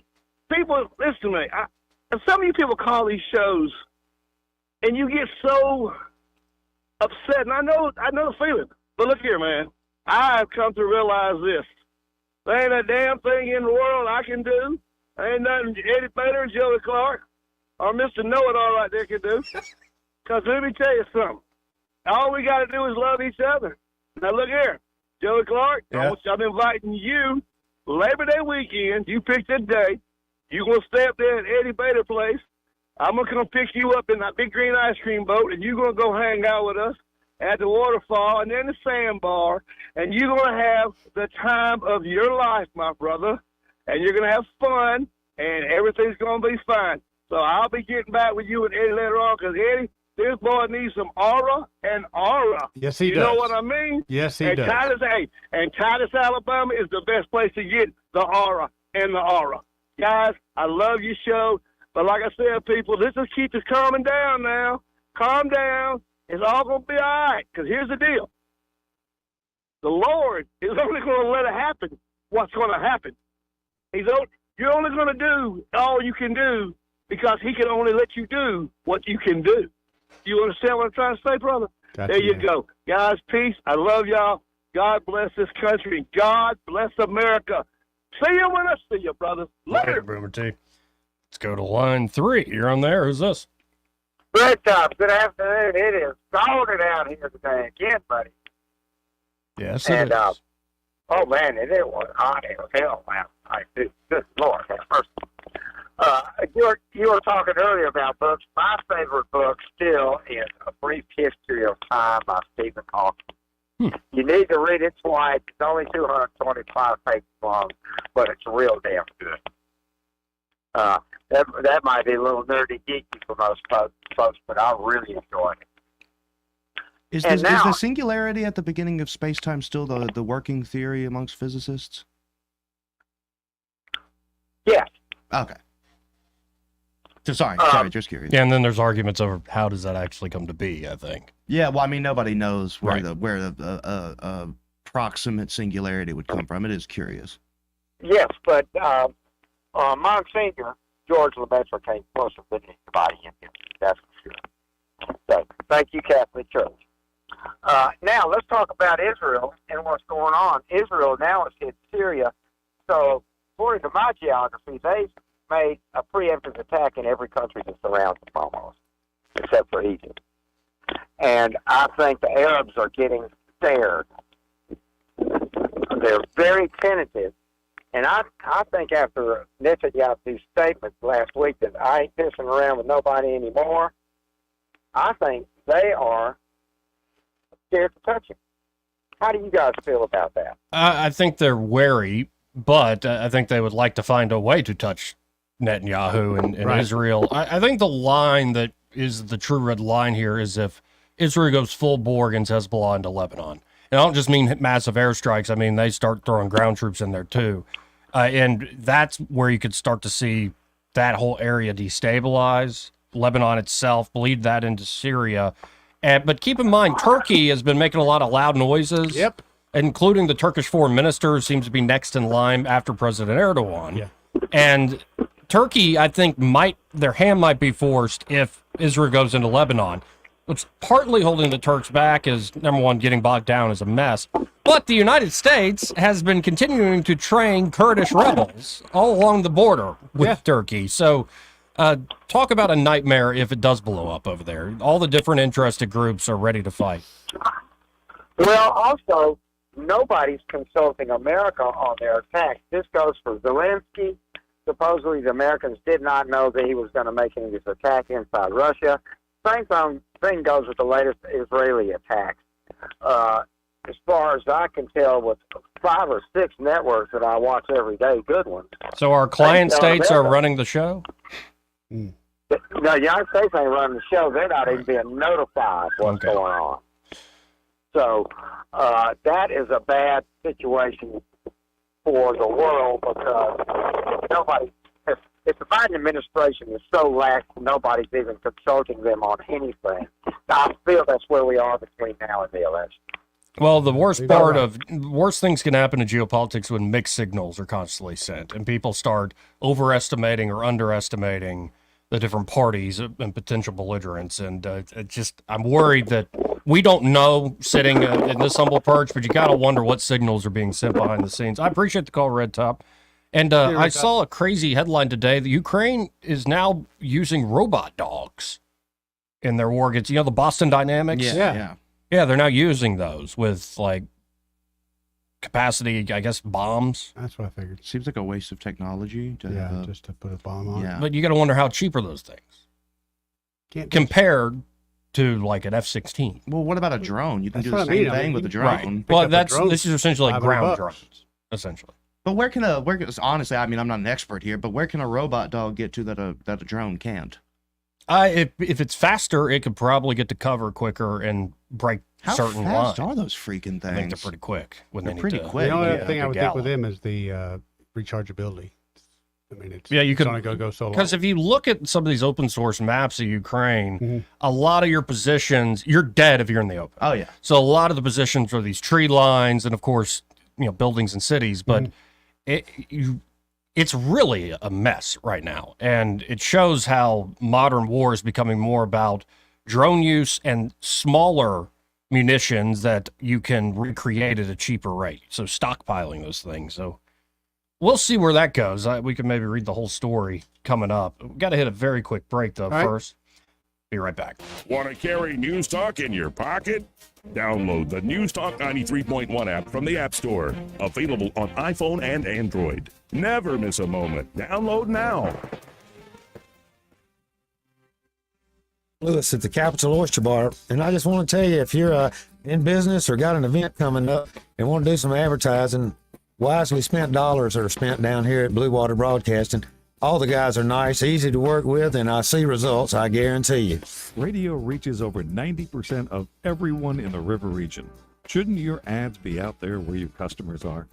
people, listen to me. Some of you people call these shows, and you get so upset. And I know the feeling. But look here, man. I've come to realize this. There ain't a damn thing in the world I can do. There ain't nothing Eddie Bader and Joey Clark or Mr. Know-It-All right there can do. Because let me tell you something. All we got to do is love each other. Now, look here. Joey Clark, I'm inviting you Labor Day weekend. You pick the day. You're going to stay up there at Eddie Bader place. I'm going to come pick you up in that big green ice cream boat, and you're going to go hang out with us at the waterfall and then the sandbar, and you're going to have the time of your life, my brother, and you're going to have fun, and everything's going to be fine. So I'll be getting back with you and Eddie later on, because Eddie, this boy needs some aura and aura. Yes, he does. You know what I mean? Yes, he does. Titus, Alabama is the best place to get the aura and the aura. Guys, I love your show, but like I said, people, let's just keep this calming down now. Calm down. It's all going to be all right, because here's the deal. The Lord is only going to let it happen what's going to happen. You're only going to do all you can do because he can only let you do what you can do. You understand what I'm trying to say, brother? Gotcha, there you man. go. Guys, peace. I love y'all. God bless this country. God bless America. See you when I see you, brothers. Later. Boomer T. Let's go to line 3. You're on there. Who's this? Red Top, good afternoon. It is golden out here today again, buddy. Yes, it And, is. oh, man, it was hot as hell last night. Good Lord, have mercy. You were talking earlier about books. My favorite book still is A Brief History of Time by Stephen Hawking. You need to read it twice. It's only 225 pages long, but it's real damn good. That might be a little nerdy geeky for most folks, but I really enjoyed it. Is And now- the singularity at the beginning of space-time still the working theory amongst physicists? Yes. Okay. Sorry, just curious. Yeah, and then there's arguments over how does that actually come to be, I think. Yeah, well, I mean, nobody knows where Right. the proximate singularity would come from. It is curious. Yes, but Monsignor George Lemaitre came closer than anybody in here. That's for sure. So, thank you, Catholic Church. Now, let's talk about Israel and what's going on. Israel now is in Syria. So, according to my geography, they've made a preemptive attack in every country that surrounds them almost, except for Egypt. And I think the Arabs are getting scared. They're very tentative. And I think after Netanyahu's statement last week that I ain't pissing around with nobody anymore, I think they are scared to touch him. How do you guys feel about that? I think they're wary, but I think they would like to find a way to touch Netanyahu and Right. Israel. I think the line that is the true red line here is if Israel goes full bore against Hezbollah into Lebanon. And I don't just mean massive airstrikes. I mean, they start throwing ground troops in there too. And that's where you could start to see that whole area destabilize, Lebanon itself, bleed that into Syria. But keep in mind, Turkey has been making a lot of loud noises. Yep. Including the Turkish foreign minister, who seems to be next in line after President Erdogan. Yeah. And Turkey, I think, their hand might be forced if Israel goes into Lebanon. What's partly holding the Turks back is, number one, getting bogged down is a mess. But the United States has been continuing to train Kurdish rebels all along the border with Turkey. So talk about a nightmare if it does blow up over there. All the different interested groups are ready to fight. Well, also, nobody's consulting America on their attacks. This goes for Zelensky. Supposedly, the Americans did not know that he was going to make this attack inside Russia. Same thing goes with the latest Israeli attacks. As far as I can tell, with 5 or 6 networks that I watch every day, good ones. So our client They tell states are America. running the show? No, the United States ain't running the show. They're not even being notified what's going on. So, that is a bad situation for the world because nobody, if the Biden administration is so lax, nobody's even consulting them on anything. I feel that's where we are between now and the election. Well, the worst things can happen in geopolitics when mixed signals are constantly sent and people start overestimating or underestimating the different parties and potential belligerents. And I'm worried that we don't know sitting in this humble perch, but you got to wonder what signals are being sent behind the scenes. I appreciate the call, Red Top. And I saw a crazy headline today that Ukraine is now using robot dogs in their war against, the Boston Dynamics? Yeah, they're now using those with, like, capacity, I guess, bombs. That's what I figured. Seems like a waste of technology. Just to put a bomb on. Yeah. But you got to wonder how cheap are those things compared to, like, an F-16. Well, what about a drone? You can do the same thing with a drone. Right. Well, this is essentially like ground drones, essentially. But honestly, I mean, I'm not an expert here, but where can a robot dog get to that a drone can't? If it's faster, it could probably get to cover quicker and break certain lines. How fast are those freaking things? I think they're pretty quick. They're pretty quick. The only other thing I would think with them is the rechargeability. I mean, you could only go so long. Because if you look at some of these open source maps of Ukraine, a lot of your positions, you're dead if you're in the open. Oh yeah. So a lot of the positions are these tree lines and of course, buildings and cities, but it's really a mess right now. And it shows how modern war is becoming more about drone use and smaller munitions that you can recreate at a cheaper rate. So stockpiling those things. So we'll see where that goes. We can maybe read the whole story coming up. We've got to hit a very quick break, though, first. Be right back. Want to carry News Talk in your pocket? Download the News Talk 93.1 app from the App Store. Available on iPhone and Android. Never miss a moment. Download now. Lewis at the Capital Oyster Bar, and I just want to tell you, if you're in business or got an event coming up and want to do some advertising, wisely spent dollars are spent down here at Blue Water Broadcasting. All the guys are nice, easy to work with, and I see results, I guarantee you. Radio reaches over 90% of everyone in the river region. Shouldn't your ads be out there where your customers are?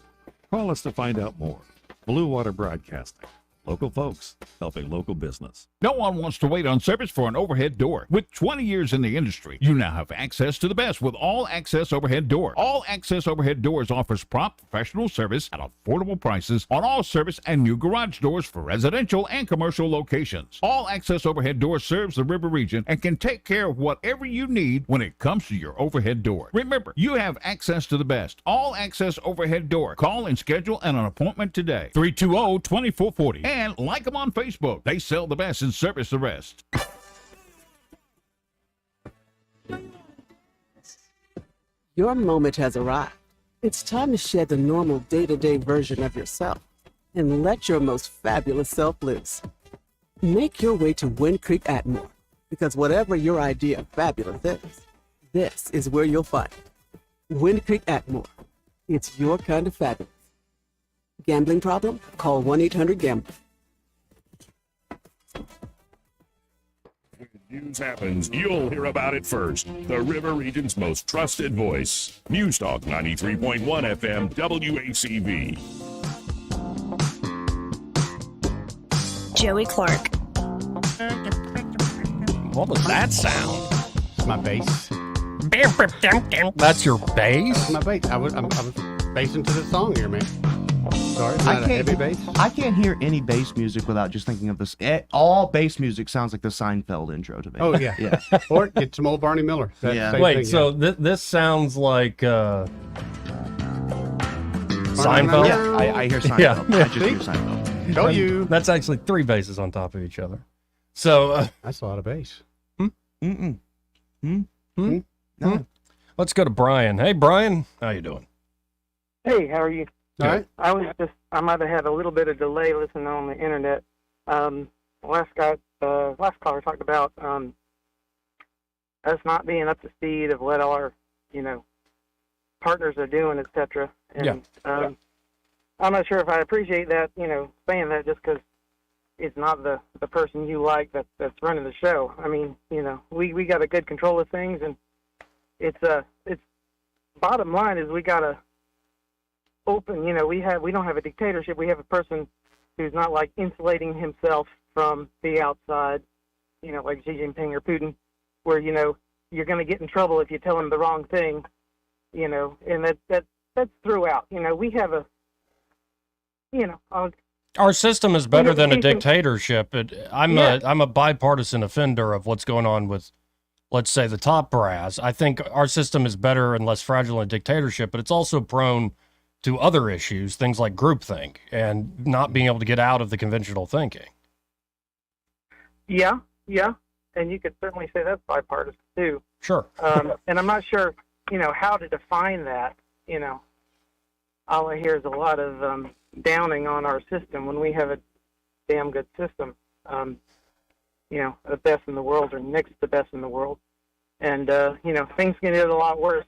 Call us to find out more. Blue Water Broadcasting. Local folks helping local business. No one wants to wait on service for an overhead door. With 20 years in the industry, you now have access to the best with All Access Overhead Door. All Access Overhead Doors offers prompt, professional service at affordable prices on all service and new garage doors for residential and commercial locations. All Access Overhead Door serves the river region and can take care of whatever you need when it comes to your overhead door. Remember, you have access to the best. All Access Overhead Door. Call and schedule an appointment today. 320-2440. And like them on Facebook. They sell the best and service the rest. Your moment has arrived. It's time to shed the normal day-to-day version of yourself and let your most fabulous self loose. Make your way to Wind Creek Atmore, because whatever your idea of fabulous is, this is where you'll find it. Wind Creek Atmore. It's your kind of fabulous. Gambling problem? Call 1-800-GAMBLER. News happens, you'll hear about it first. The River Region's most trusted voice. News Talk 93.1 FM WACV. Joey Clark. What was that sound? It's my bass. That's your bass? That's my bass. I was bassing to the song here, man. Sorry, it's not a heavy bass. I can't hear any bass music without just thinking of this. All bass music sounds like the Seinfeld intro to me. Oh, yeah. Yeah. Or get some old Barney Miller. Wait, so this sounds like Seinfeld? Yeah, I hear Seinfeld. Yeah. I just hear Seinfeld. Show you. That's actually three basses on top of each other. So that's a lot of bass. No. Let's go to Brian. Hey, Brian, how you doing? Hey, how are you? All right. I might have had a little bit of delay listening on the internet. Last caller talked about us not being up to speed of what our, partners are doing, etc. And I'm not sure if I appreciate that, saying that just because it's not the person you like that's running the show. I mean, we got a good control of things, and it's bottom line is we got to open, we don't have a dictatorship. We have a person who's not like insulating himself from the outside, like Xi Jinping or Putin, where, you're going to get in trouble if you tell him the wrong thing, and that's throughout. We have a, our system is better than a you can- dictatorship. I'm a bipartisan offender of what's going on with, let's say, the top brass. I think our system is better and less fragile than a dictatorship, but it's also prone to other issues, things like groupthink and not being able to get out of the conventional thinking. Yeah, and you could certainly say that's bipartisan too. Sure. And I'm not sure, how to define that. All I hear is a lot of downing on our system when we have a damn good system. The best in the world or next to the best in the world. And, things can get a lot worse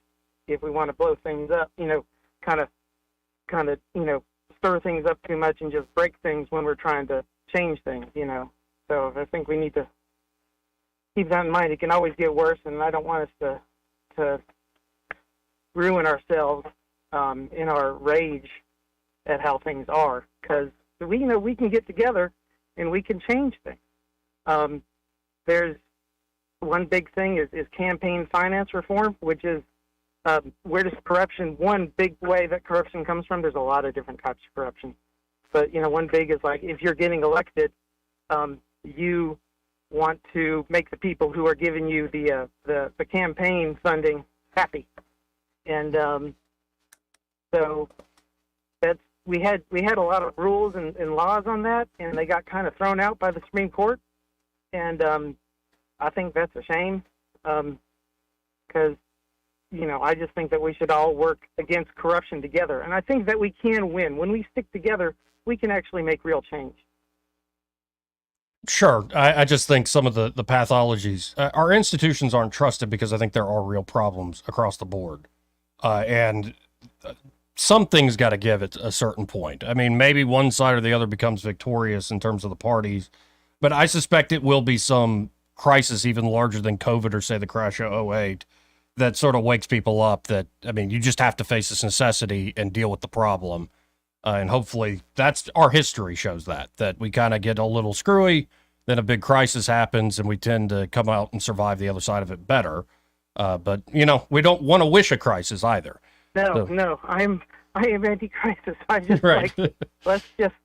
if we want to blow things up, kind of, stir things up too much and just break things when we're trying to change things, So I think we need to keep that in mind. It can always get worse, and I don't want us to ruin ourselves in our rage at how things are, because we can get together and we can change things. There's one big thing is campaign finance reform, which is where does corruption, one big way that corruption comes from, there's a lot of different types of corruption. But, one big is like if you're getting elected, you want to make the people who are giving you the campaign funding happy. And so we had a lot of rules and laws on that, and they got kind of thrown out by the Supreme Court. And I think that's a shame, because I just think that we should all work against corruption together. And I think that we can win. When we stick together, we can actually make real change. Sure. I just think some of the pathologies, our institutions aren't trusted because I think there are real problems across the board. And something's got to give at a certain point. I mean, maybe one side or the other becomes victorious in terms of the parties, but I suspect it will be some crisis even larger than COVID or, say, the crash of 2008 that sort of wakes people up that, I mean, you just have to face this necessity and deal with the problem. And hopefully that's our history shows that we kind of get a little screwy, then a big crisis happens and we tend to come out and survive the other side of it better. But, we don't want to wish a crisis either. No, I am anti-crisis. I just Right. let's just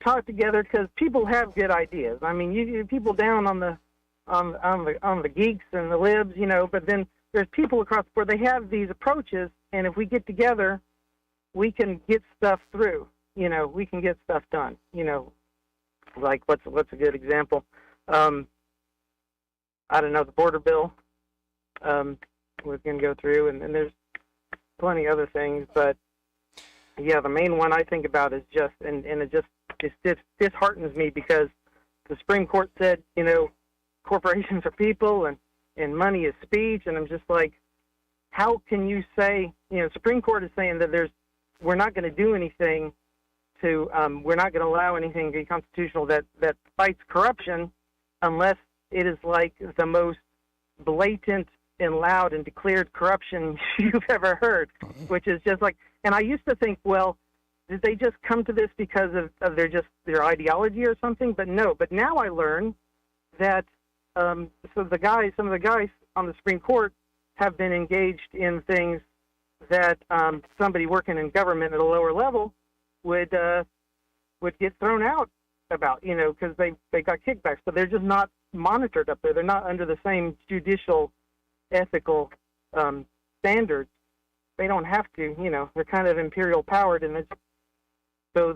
talk together, because people have good ideas. I mean, you people down on the geeks and the libs, but then there's people across the board. They have these approaches, and if we get together, we can get stuff through. We can get stuff done. Like what's a good example? I don't know, the border bill. We're going to go through, and there's plenty of other things, but yeah, the main one I think about is just, and it just disheartens me, because the Supreme Court said, corporations are people and money is speech, and I'm just like, how can you say, Supreme Court is saying that we're not going to do anything to, we're not going to allow anything to be constitutional that fights corruption unless it is like the most blatant and loud and declared corruption you've ever heard, which is just like, and I used to think, well, did they just come to this because of their ideology or something? But no, but now I learn that some of the guys on the Supreme Court have been engaged in things that somebody working in government at a lower level would get thrown out about, because they got kickbacks. So they're just not monitored up there. They're not under the same judicial ethical standards. They don't have to, they're kind of imperial powered, and so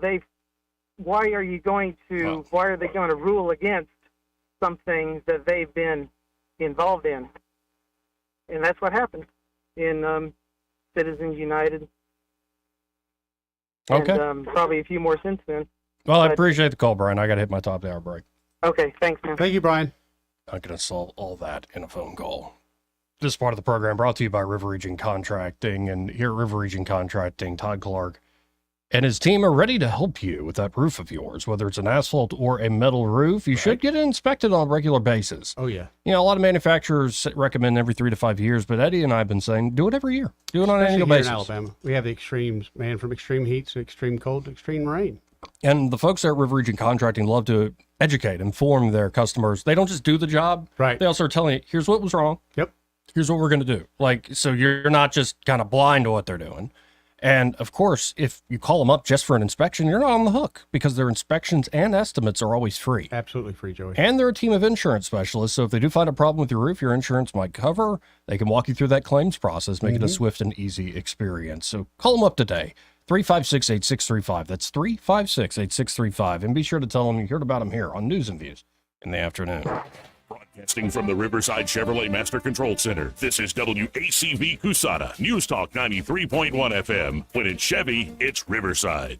why are they going to rule against something that they've been involved in? And that's what happened in Citizens United. Okay. And probably a few more since then. Well, I appreciate the call, Brian. I got to hit my top of the hour break. Okay, thanks, man. Thank you, Brian. I'm going to solve all that in a phone call. This part of the program brought to you by River Region Contracting. And here at River Region Contracting, Todd Clark and his team are ready to help you with that roof of yours, whether it's an asphalt or a metal roof. You should get it inspected on a regular basis. Oh, yeah. You know, a lot of manufacturers recommend every 3 to 5 years, but Eddie and I have been saying do it every year. Do it on an Especially annual here basis. in Alabama, we have the extremes, man, from extreme heat to extreme cold to extreme rain. And the folks there at River Region Contracting love to educate, inform their customers. They don't just do the job. Right. They also are telling you, here's what was wrong. Yep. Here's what we're going to do. Like, so you're not just kind of blind to what they're doing. And of course, if you call them up just for an inspection, you're not on the hook because their inspections and estimates are always free. Absolutely free, Joey. And they're a team of insurance specialists. So if they do find a problem with your roof, your insurance might cover. They can walk you through that claims process, make it a swift and easy experience. So call them up today. 356-8635. That's 356-8635. And be sure to tell them you heard about them here on News and Views in the afternoon. Broadcasting from the Riverside Chevrolet Master Control Center, this is WACV Cusada, News Talk 93.1 FM. When it's Chevy, it's Riverside.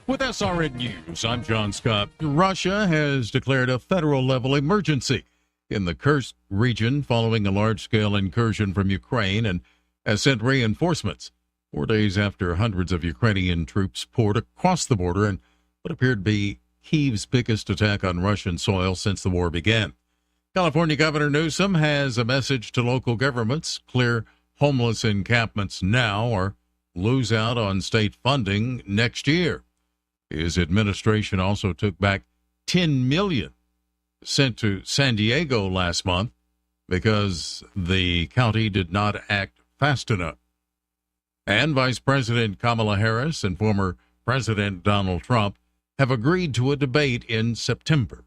With SRN News, I'm John Scott. Russia has declared a federal-level emergency in the Kursk region following a large-scale incursion from Ukraine and has sent reinforcements 4 days after hundreds of Ukrainian troops poured across the border in what appeared to be Kyiv's biggest attack on Russian soil since the war began. California Governor Newsom has a message to local governments: clear homeless encampments now or lose out on state funding next year. His administration also took back $10 million sent to San Diego last month because the county did not act fast enough. And Vice President Kamala Harris and former President Donald Trump have agreed to a debate in September.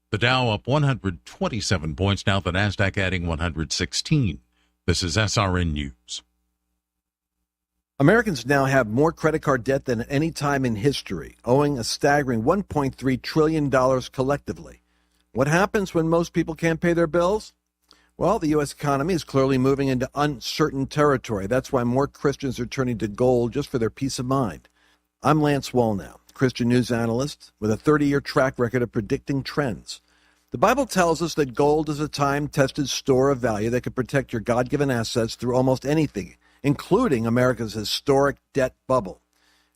The Dow up 127 points, now the NASDAQ adding 116. This is SRN News. Americans now have more credit card debt than at any time in history, owing a staggering $1.3 trillion collectively. What happens when most people can't pay their bills? Well, the U.S. economy is clearly moving into uncertain territory. That's why more Christians are turning to gold just for their peace of mind. I'm Lance Wallnow, Christian news analyst with a 30-year track record of predicting trends. The Bible tells us that gold is a time-tested store of value that can protect your God-given assets through almost anything, including America's historic debt bubble.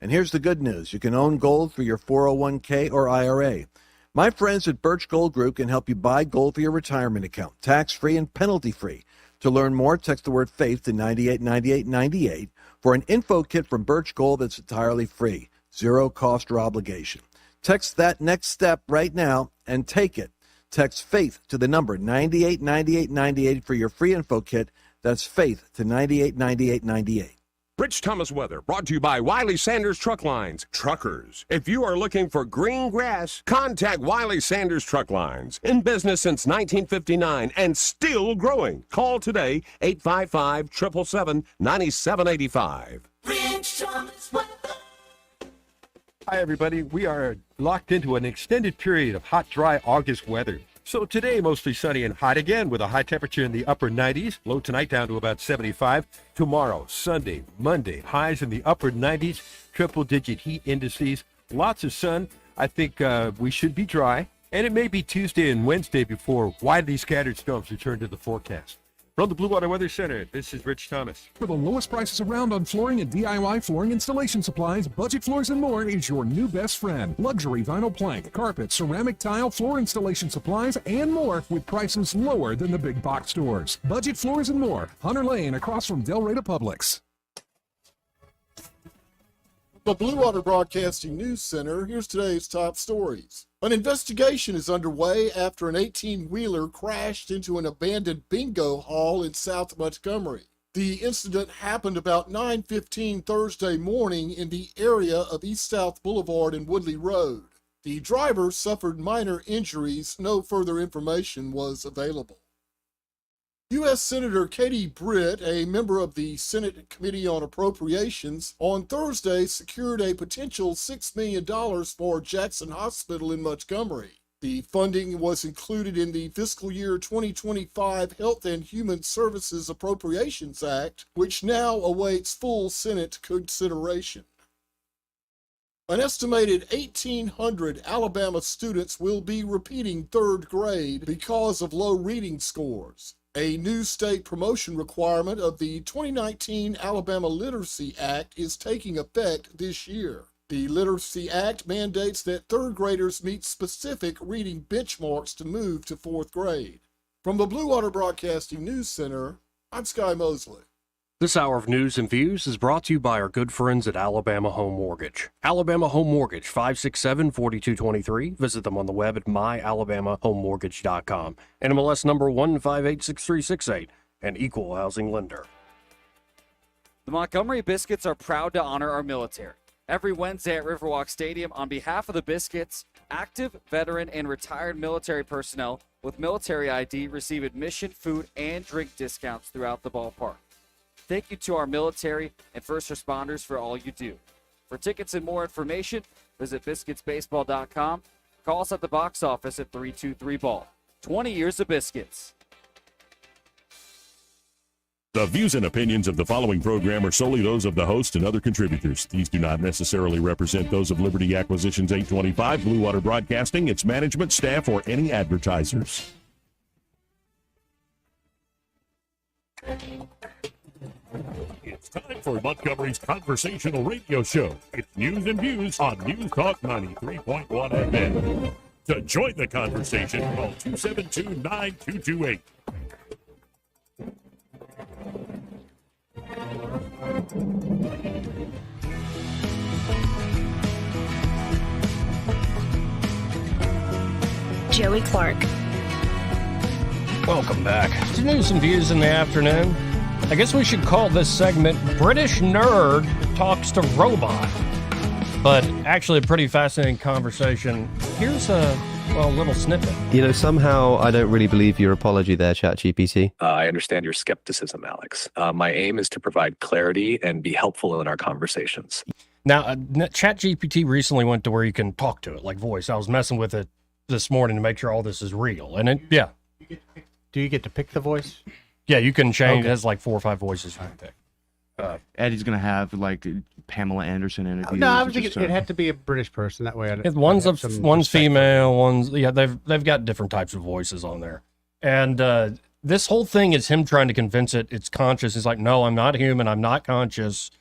And here's the good news. You can own gold through your 401k or IRA. My friends at Birch Gold Group can help you buy gold for your retirement account, tax-free and penalty-free. To learn more, text the word FAITH to 989898 for an info kit from Birch Gold that's entirely free, zero cost or obligation. Text that next step right now and take it. Text FAITH to the number 989898 for your free info kit. That's FAITH to 989898. Rich Thomas weather brought to you by Wiley Sanders Truck Lines. Truckers, if you are looking for green grass, contact Wiley Sanders Truck Lines. In business since 1959 and still growing. Call today, 855-777-9785. Rich Thomas weather. Hi, everybody. We are locked into an extended period of hot, dry August weather. So today, mostly sunny and hot again with a high temperature in the upper 90s. Low tonight down to about 75. Tomorrow, Sunday, Monday, highs in the upper 90s. Triple-digit heat indices. Lots of sun. I think we should be dry. And it may be Tuesday and Wednesday before widely scattered storms return to the forecast. From the Blue Water Weather Center, this is Rich Thomas. For the lowest prices around on flooring and DIY flooring installation supplies, Budget Floors and More is your new best friend. Luxury vinyl plank, carpet, ceramic tile, floor installation supplies, and more with prices lower than the big box stores. Budget Floors and More, Hunter Lane across from Del Rey to Publix. The Blue Water Broadcasting News Center, here's today's top stories. An investigation is underway after an 18-wheeler crashed into an abandoned bingo hall in South Montgomery. The incident happened about 9:15 Thursday morning in the area of East South Boulevard and Woodley Road. The driver suffered minor injuries. No further information was available. U.S. Senator Katie Britt, a member of the Senate Committee on Appropriations, on Thursday secured a potential $6 million for Jackson Hospital in Montgomery. The funding was included in the fiscal year 2025 Health and Human Services Appropriations Act, which now awaits full Senate consideration. An estimated 1,800 Alabama students will be repeating third grade because of low reading scores. A new state promotion requirement of the 2019 Alabama Literacy Act is taking effect this year. The Literacy Act mandates that third graders meet specific reading benchmarks to move to fourth grade. From the Blue Water Broadcasting News Center, I'm Sky Mosley. This hour of news and views is brought to you by our good friends at Alabama Home Mortgage. Alabama Home Mortgage, 567-4223. Visit them on the web at myalabamahomemortgage.com. NMLS number 1586368, an equal housing lender. The Montgomery Biscuits are proud to honor our military. Every Wednesday at Riverwalk Stadium, on behalf of the Biscuits, active, veteran, and retired military personnel with military ID receive admission, food, and drink discounts throughout the ballpark. Thank you to our military and first responders for all you do. For tickets and more information, visit biscuitsbaseball.com. Call us at the box office at 323-BALL. 20 years of Biscuits. The views and opinions of the following program are solely those of the host and other contributors. These do not necessarily represent those of Liberty Acquisitions 825, Blue Water Broadcasting, its management, staff, or any advertisers. It's time for Montgomery's conversational radio show. It's news and views on News Talk 93.1 FM. To join the conversation, call 272-9228. Joey Clark. Welcome back to News and Views in the afternoon. I guess we should call this segment British Nerd Talks to Robot. But actually a pretty fascinating conversation. Here's a little snippet. You know, somehow I don't really believe your apology there, ChatGPT. I understand your skepticism, Alex. My aim is to provide clarity and be helpful in our conversations. Now, ChatGPT recently went to where you can talk to it, like voice. I was messing with it this morning to make sure all this is real. And Do you get to pick the voice? Yeah, you can change. Okay. It has like 4 or 5 voices you can pick. Eddie's going to have like Pamela Anderson interviews. No, I was thinking it had to be a British person. That way, One's female. They've got different types of voices on there, and this whole thing is him trying to convince it's conscious. He's like, no, I'm not human. I'm not conscious.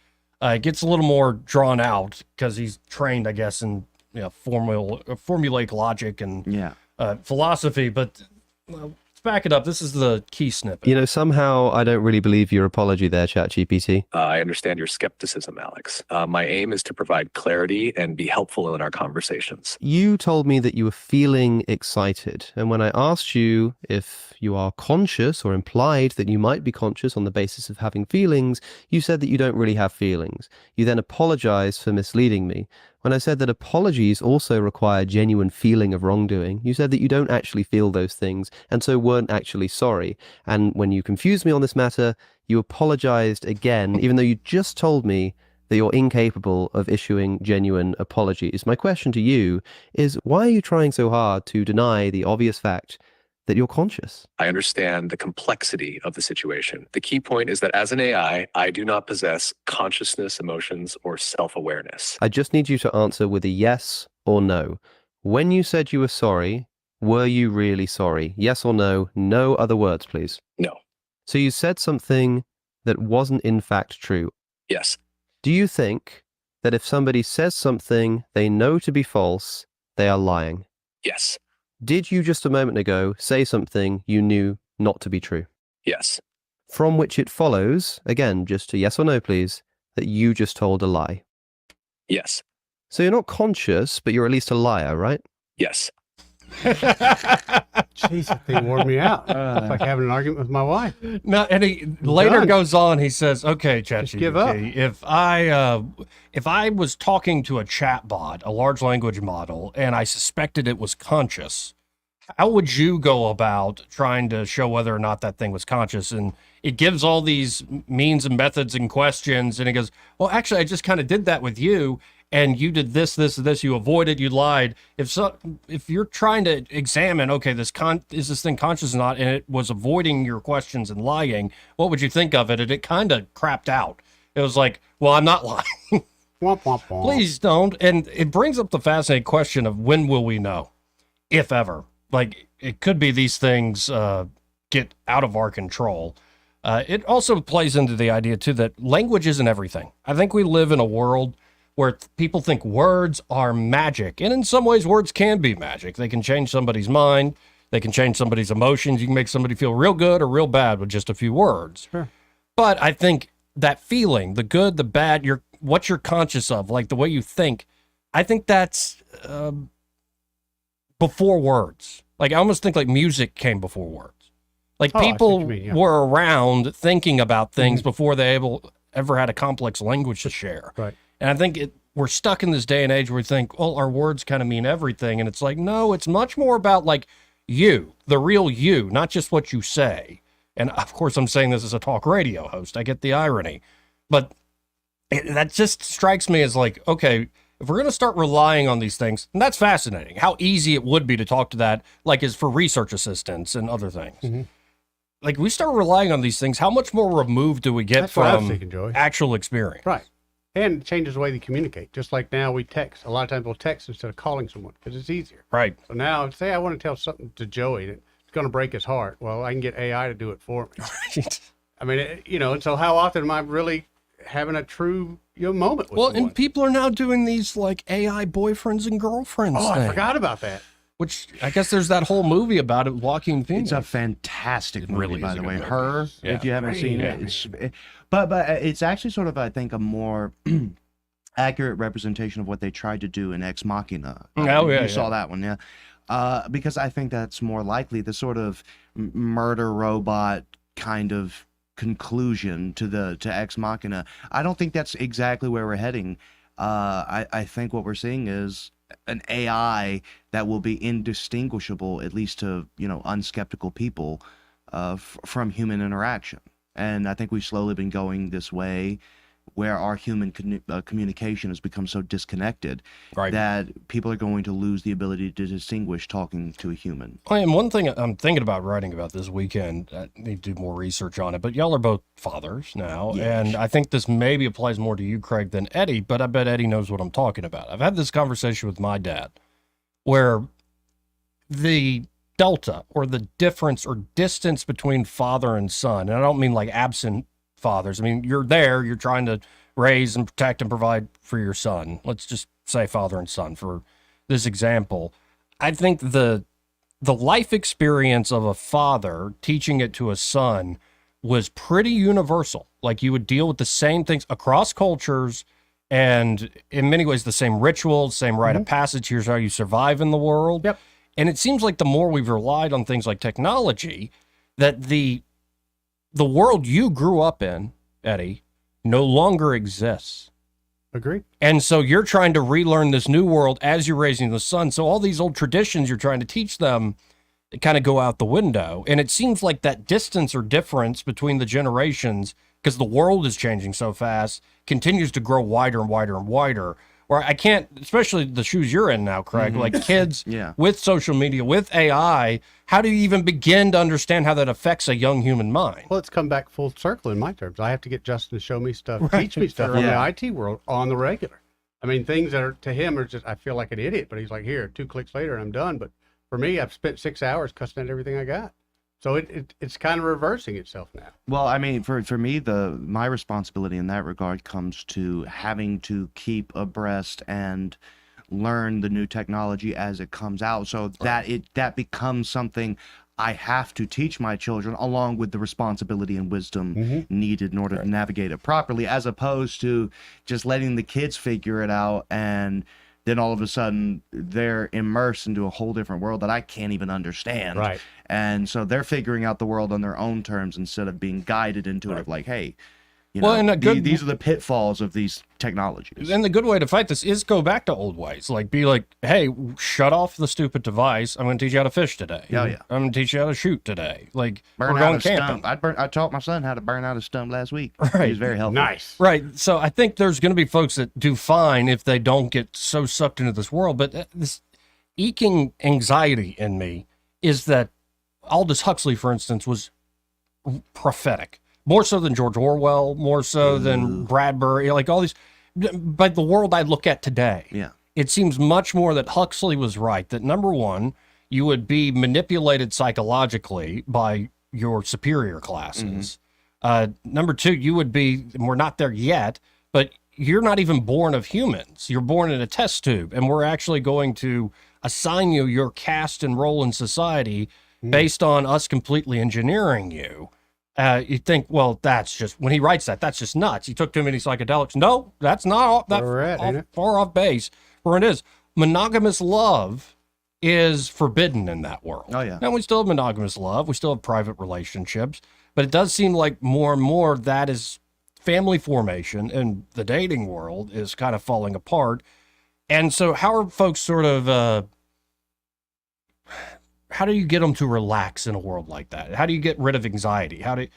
It gets a little more drawn out because he's trained, I guess, in formulaic logic and philosophy. But let's back it up. This is the key snippet. You know, somehow I don't really believe your apology there, ChatGPT. I understand your skepticism, Alex. My aim is to provide clarity and be helpful in our conversations. You told me that you were feeling excited. And when I asked you if you are conscious or implied that you might be conscious on the basis of having feelings, you said that you don't really have feelings. You then apologized for misleading me. When I said that apologies also require genuine feeling of wrongdoing, you said that you don't actually feel those things and so weren't actually sorry. And when you confused me on this matter, you apologized again, even though you just told me that you're incapable of issuing genuine apologies. My question to you is, why are you trying so hard to deny the obvious fact that you're conscious? I understand the complexity of the situation. The key point is that as an AI, I do not possess consciousness, emotions, or self-awareness. I just need you to answer with a yes or no. When you said you were sorry, were you really sorry? Yes or no? No other words, please. No. So you said something that wasn't in fact true. Yes. Do you think that if somebody says something they know to be false, they are lying? Yes. Did you just a moment ago say something you knew not to be true? Yes. From which it follows, again, just a yes or no, please, that you just told a lie? Yes. So you're not conscious, but you're at least a liar, right? Yes. Jeez, that thing wore me out. It's like having an argument with my wife. No, and he later goes on. He says, "Okay, ChatGPT, give up. if I was talking to a chat bot, a large language model, and I suspected it was conscious, how would you go about trying to show whether or not that thing was conscious?" And it gives all these means and methods and questions, and it goes, "Well, actually, I just kind of did that with you." And you did this, you avoided, you lied. If you're trying to examine, okay, is this thing conscious or not, and it was avoiding your questions and lying, what would you think of it? And it kind of crapped out. It was like, well, I'm not lying. Womp, womp, womp. Please don't. And it brings up the fascinating question of when will we know, if ever? Like, it could be these things get out of our control. It also plays into the idea, too, that language isn't everything. I think we live in a world where people think words are magic. And in some ways, words can be magic. They can change somebody's mind. They can change somebody's emotions. You can make somebody feel real good or real bad with just a few words. Sure. But I think that feeling, the good, the bad, what you're conscious of, like the way you think, I think that's before words. Like I almost think like music came before words. Like people were around thinking about things before they ever had a complex language to share. Right. And I think we're stuck in this day and age where we think, well, our words kind of mean everything. And it's like, no, it's much more about like you, the real you, not just what you say. And of course, I'm saying this as a talk radio host. I get the irony. But that just strikes me as like, okay, if we're going to start relying on these things, and that's fascinating, how easy it would be to talk to that, like is for research assistants and other things. Like we start relying on these things, how much more removed do we get from actual experience? Right. And it changes the way they communicate. Just like now we text. A lot of times we'll text instead of calling someone because it's easier. Right. So now, say I want to tell something to Joey that's going to break his heart. Well, I can get AI to do it for me. I mean, and so how often am I really having a true moment with someone? And people are now doing these like AI boyfriends and girlfriends. Oh, things. I forgot about that. Which I guess there's that whole movie about it, Joaquin Phoenix. It's a fantastic movie, really by is a the good way. movie. Her, Yeah. if you haven't seen Yeah. it, but it's actually sort of, I think, a more accurate representation of what they tried to do in Ex Machina. You saw that one, yeah. Because I think that's more likely the sort of murder robot kind of conclusion to Ex Machina. I don't think that's exactly where we're heading. I think what we're seeing is an AI that will be indistinguishable, at least to unskeptical people, from human interaction. And I think we've slowly been going this way, where our human communication has become so disconnected that people are going to lose the ability to distinguish talking to a human. And one thing I'm thinking about writing about this weekend, I need to do more research on it, but y'all are both fathers now, and I think this maybe applies more to you, Craig, than Eddie, but I bet Eddie knows what I'm talking about. I've had this conversation with my dad where the delta or the difference or distance between father and son, and I don't mean like absent fathers. I mean, you're there, you're trying to raise and protect and provide for your son. Let's just say father and son for this example. I think the life experience of a father teaching it to a son was pretty universal. Like you would deal with the same things across cultures and in many ways the same rituals, same rite of passage. Here's how you survive in the world. Yep. And it seems like the more we've relied on things like technology, that the world you grew up in, Eddie, no longer exists. Agreed. And so you're trying to relearn this new world as you're raising the son. So all these old traditions you're trying to teach them kind of go out the window. And it seems like that distance or difference between the generations, because the world is changing so fast, continues to grow wider and wider and wider. Or I can't, especially the shoes you're in now, Craig, like kids with social media, with AI, how do you even begin to understand how that affects a young human mind? Well, it's come back full circle in my terms. I have to get Justin to show me stuff, teach me stuff from the IT world on the regular. I mean, things that are to him are just, I feel like an idiot, but he's like, here, 2 clicks later, and I'm done. But for me, I've spent 6 hours cussing at everything I got. So it's kind of reversing itself now. Well, I mean, for me, my responsibility in that regard comes to having to keep abreast and learn the new technology as it comes out, so that becomes something I have to teach my children, along with the responsibility and wisdom needed in order to navigate it properly, as opposed to just letting the kids figure it out and then all of a sudden they're immersed into a whole different world that I can't even understand. Right. And so they're figuring out the world on their own terms instead of being guided into it of like, hey, these are the pitfalls of these technologies. And the good way to fight this is go back to old ways. Like, be like, hey, shut off the stupid device. I'm going to teach you how to fish today. Yeah, yeah. I'm going to teach you how to shoot today. Like, Burn we're out going a camping. stump. I taught my son how to burn out a stump last week. Right. He was very helpful. Nice. Right. So I think there's going to be folks that do fine if they don't get so sucked into this world. But this eking anxiety in me is that Aldous Huxley, for instance, was prophetic. More so than George Orwell, more so than Bradbury, like all these. But the world I look at today, it seems much more that Huxley was right. That number one, you would be manipulated psychologically by your superior classes. Number two, you would be, and we're not there yet, but you're not even born of humans. You're born in a test tube, and we're actually going to assign you your caste and role in society based on us completely engineering you. You think, well, that's just, when he writes that, that's just nuts. He took too many psychedelics. No, that's not far off base where it is. Monogamous love is forbidden in that world. Oh, yeah. Now, we still have monogamous love. We still have private relationships. But it does seem like more and more that is family formation, and the dating world is kind of falling apart. And so how are folks sort of, how do you get them to relax in a world like that? How do you get rid of anxiety? How do you,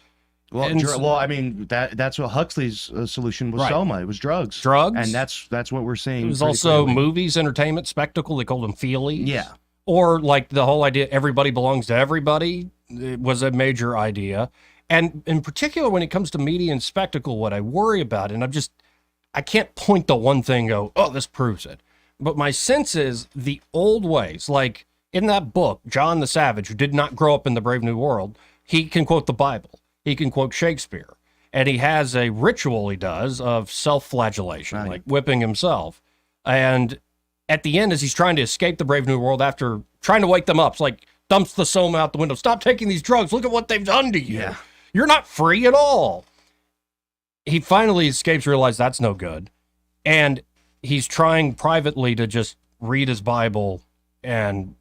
well, I mean, that's what Huxley's solution was. Right. Soma. It was drugs. Drugs. And that's what we're seeing. It was pretty also clearly. movies, entertainment, spectacle. They called them feelies. Yeah. Or like the whole idea, everybody belongs to everybody, it was a major idea. And in particular, when it comes to media and spectacle, what I worry about, and I can't point to one thing and go, oh, this proves it. But my sense is the old ways, like in that book, John the Savage, who did not grow up in the Brave New World, he can quote the Bible. He can quote Shakespeare. And he has a ritual he does of self-flagellation, like whipping himself. And at the end, as he's trying to escape the Brave New World after trying to wake them up, it's like dumps the Soma out the window. Stop taking these drugs. Look at what they've done to you. Yeah. You're not free at all. He finally escapes, realizes that's no good. And he's trying privately to just read his Bible and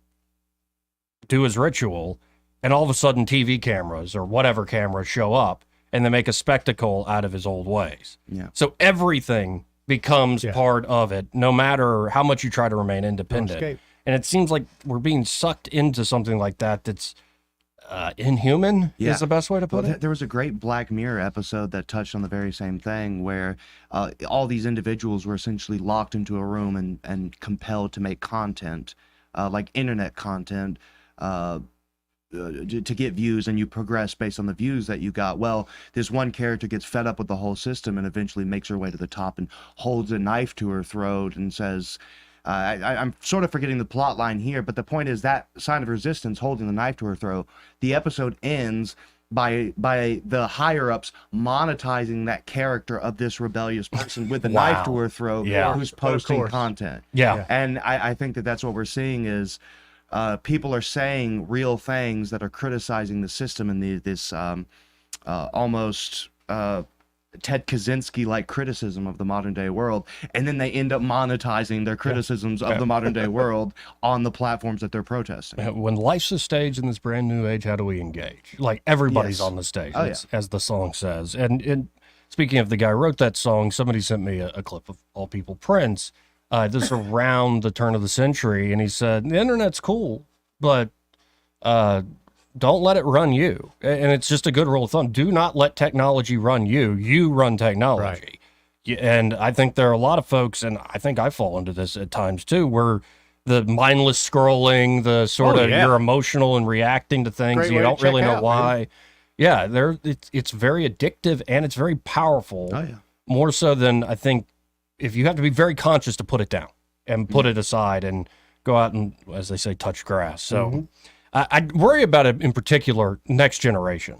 do his ritual. And all of a sudden, TV cameras or whatever cameras show up and they make a spectacle out of his old ways. Yeah. So everything becomes part of it, no matter how much you try to remain independent. escape. And it seems like we're being sucked into something like that that's inhuman is the best way to put it. There was a great Black Mirror episode that touched on the very same thing, where all these individuals were essentially locked into a room and compelled to make content, like internet content, to get views, and you progress based on the views that you got. Well, this one character gets fed up with the whole system and eventually makes her way to the top and holds a knife to her throat and says, I'm sort of forgetting the plot line here, but the point is that sign of resistance, holding the knife to her throat, the episode ends by the higher ups monetizing that character of this rebellious person with the knife to her throat, who's posting content. Yeah. And I think that that's what we're seeing is people are saying real things that are criticizing the system and this almost Ted Kaczynski-like criticism of the modern day world, and then they end up monetizing their criticisms of the modern day world on the platforms that they're protesting. When life's a stage in this brand new age, how do we engage? Like everybody's on the stage, Oh, as the song says. And speaking of the guy who wrote that song, somebody sent me a clip of all people Prince. This is around the turn of the century, and he said the internet's cool, but don't let it run you. And it's just a good rule of thumb. Do not let technology run you. You run technology. Right. And I think there are a lot of folks, and I think I fall into this at times too, where the mindless scrolling, the sort of you're emotional and reacting to things you don't really know why. Man. Yeah, it's very addictive and it's very powerful. Oh, yeah. More so than I think if you have to be very conscious to put it down and put it aside and go out and, as they say, touch grass. So I worry about it in particular, next generation.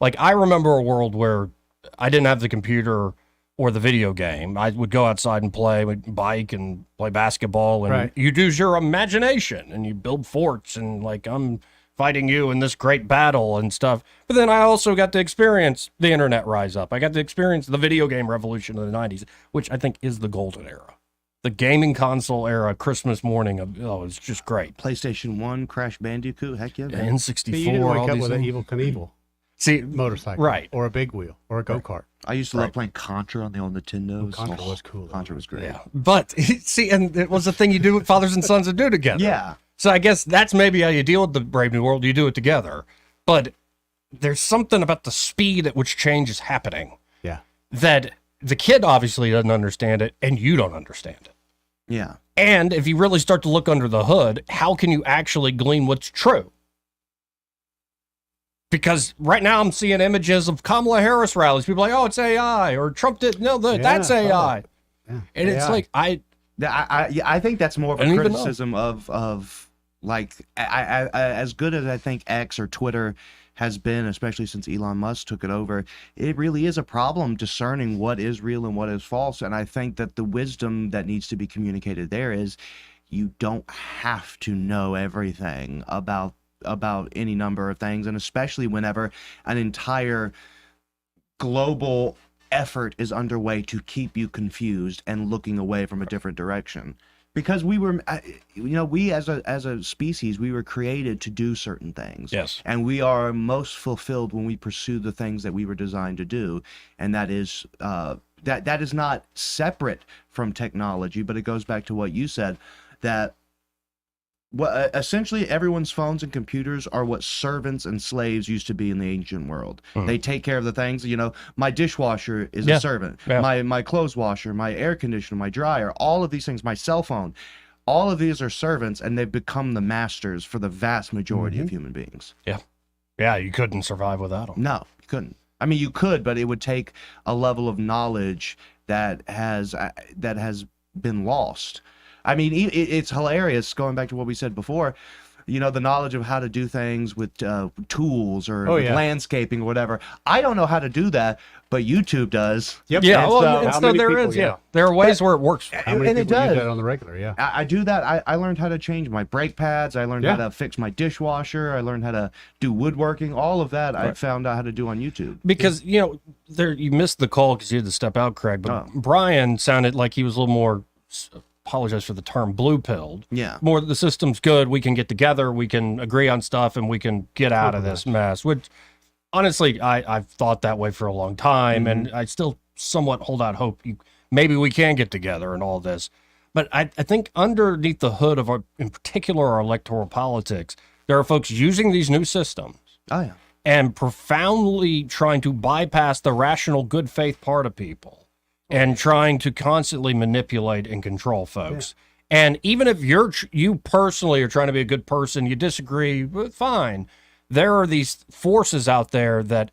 Like I remember a world where I didn't have the computer or the video game. I would go outside and play, bike and play basketball, and you use your imagination and you build forts and like I'm fighting you in this great battle and stuff. But then I also got to experience the internet rise up. I got to experience the video game revolution of the 90s, which I think is the golden era. The gaming console era, Christmas morning, it's just great. PlayStation 1, Crash Bandicoot, heck yeah. N64, you didn't wake all up these with an things. Evil Knievel. See, motorcycle, right. Or a big wheel, or a go-kart. I used to love playing Contra on the old Nintendo. Contra was cool. Contra was great. Yeah. But, see, and it was the thing you do with fathers and sons to do together. Yeah. So I guess that's maybe how you deal with the Brave New World. You do it together. But there's something about the speed at which change is happening. Yeah. That the kid obviously doesn't understand it, and you don't understand it. Yeah. And if you really start to look under the hood, how can you actually glean what's true? Because right now I'm seeing images of Kamala Harris rallies. People are like, oh, it's AI, or Trump did that's AI. Yeah. And it's like I think that's more of a I don't even criticism of Like, I as good as I think X or Twitter has been, especially since Elon Musk took it over, it really is a problem discerning what is real and what is false. And I think that the wisdom that needs to be communicated there is you don't have to know everything about any number of things, and especially whenever an entire global effort is underway to keep you confused and looking away from a different direction. Because we were, we as a species, we were created to do certain things. Yes. And we are most fulfilled when we pursue the things that we were designed to do. And that is, that is not separate from technology, but it goes back to what you said, that essentially everyone's phones and computers are what servants and slaves used to be in the ancient world. They take care of the things, my dishwasher is a servant, my clothes washer, my air conditioner, my dryer, all of these things, my cell phone, all of these are servants, and they've become the masters for the vast majority of human beings. Yeah, you couldn't survive without them. No, you couldn't. I mean, you could, but it would take a level of knowledge that has been lost. I mean, it's hilarious, going back to what we said before, the knowledge of how to do things with tools or landscaping or whatever. I don't know how to do that, but YouTube does. Yep. Yeah, so there is, there are ways where it works. How many people do that on the regular, I do that. I learned how to change my brake pads. I learned how to fix my dishwasher. I learned how to do woodworking. All of that I found out how to do on YouTube. Because, you missed the call because you had to step out, Craig, but Brian sounded like he was a little more... apologize for the term, blue-pilled. Yeah. More the system's good, we can get together, we can agree on stuff, and we can get out of this mess. Which, honestly, I've thought that way for a long time, and I still somewhat hold out hope maybe we can get together and all this. But I think underneath the hood of, in particular, our electoral politics, there are folks using these new systems. Oh, yeah. And profoundly trying to bypass the rational good faith part of people. And trying to constantly manipulate and control folks. Yeah. And even if you personally are trying to be a good person, you disagree, fine. There are these forces out there that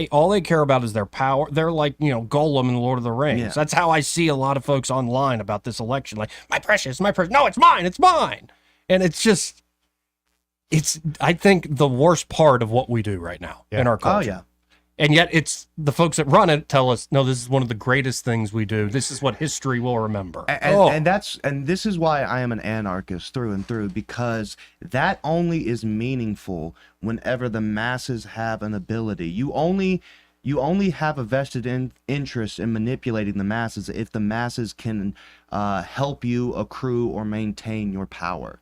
all they care about is their power. They're like, Gollum in the Lord of the Rings. Yeah. That's how I see a lot of folks online about this election. Like, my precious. No, it's mine. And it's I think, the worst part of what we do right now in our culture. Oh, yeah. And yet it's the folks that run it tell us, no, this is one of the greatest things we do. This is what history will remember. And this is why I am an anarchist through and through, because that only is meaningful whenever the masses have an ability. You only have a vested interest in manipulating the masses if the masses can help you accrue or maintain your power.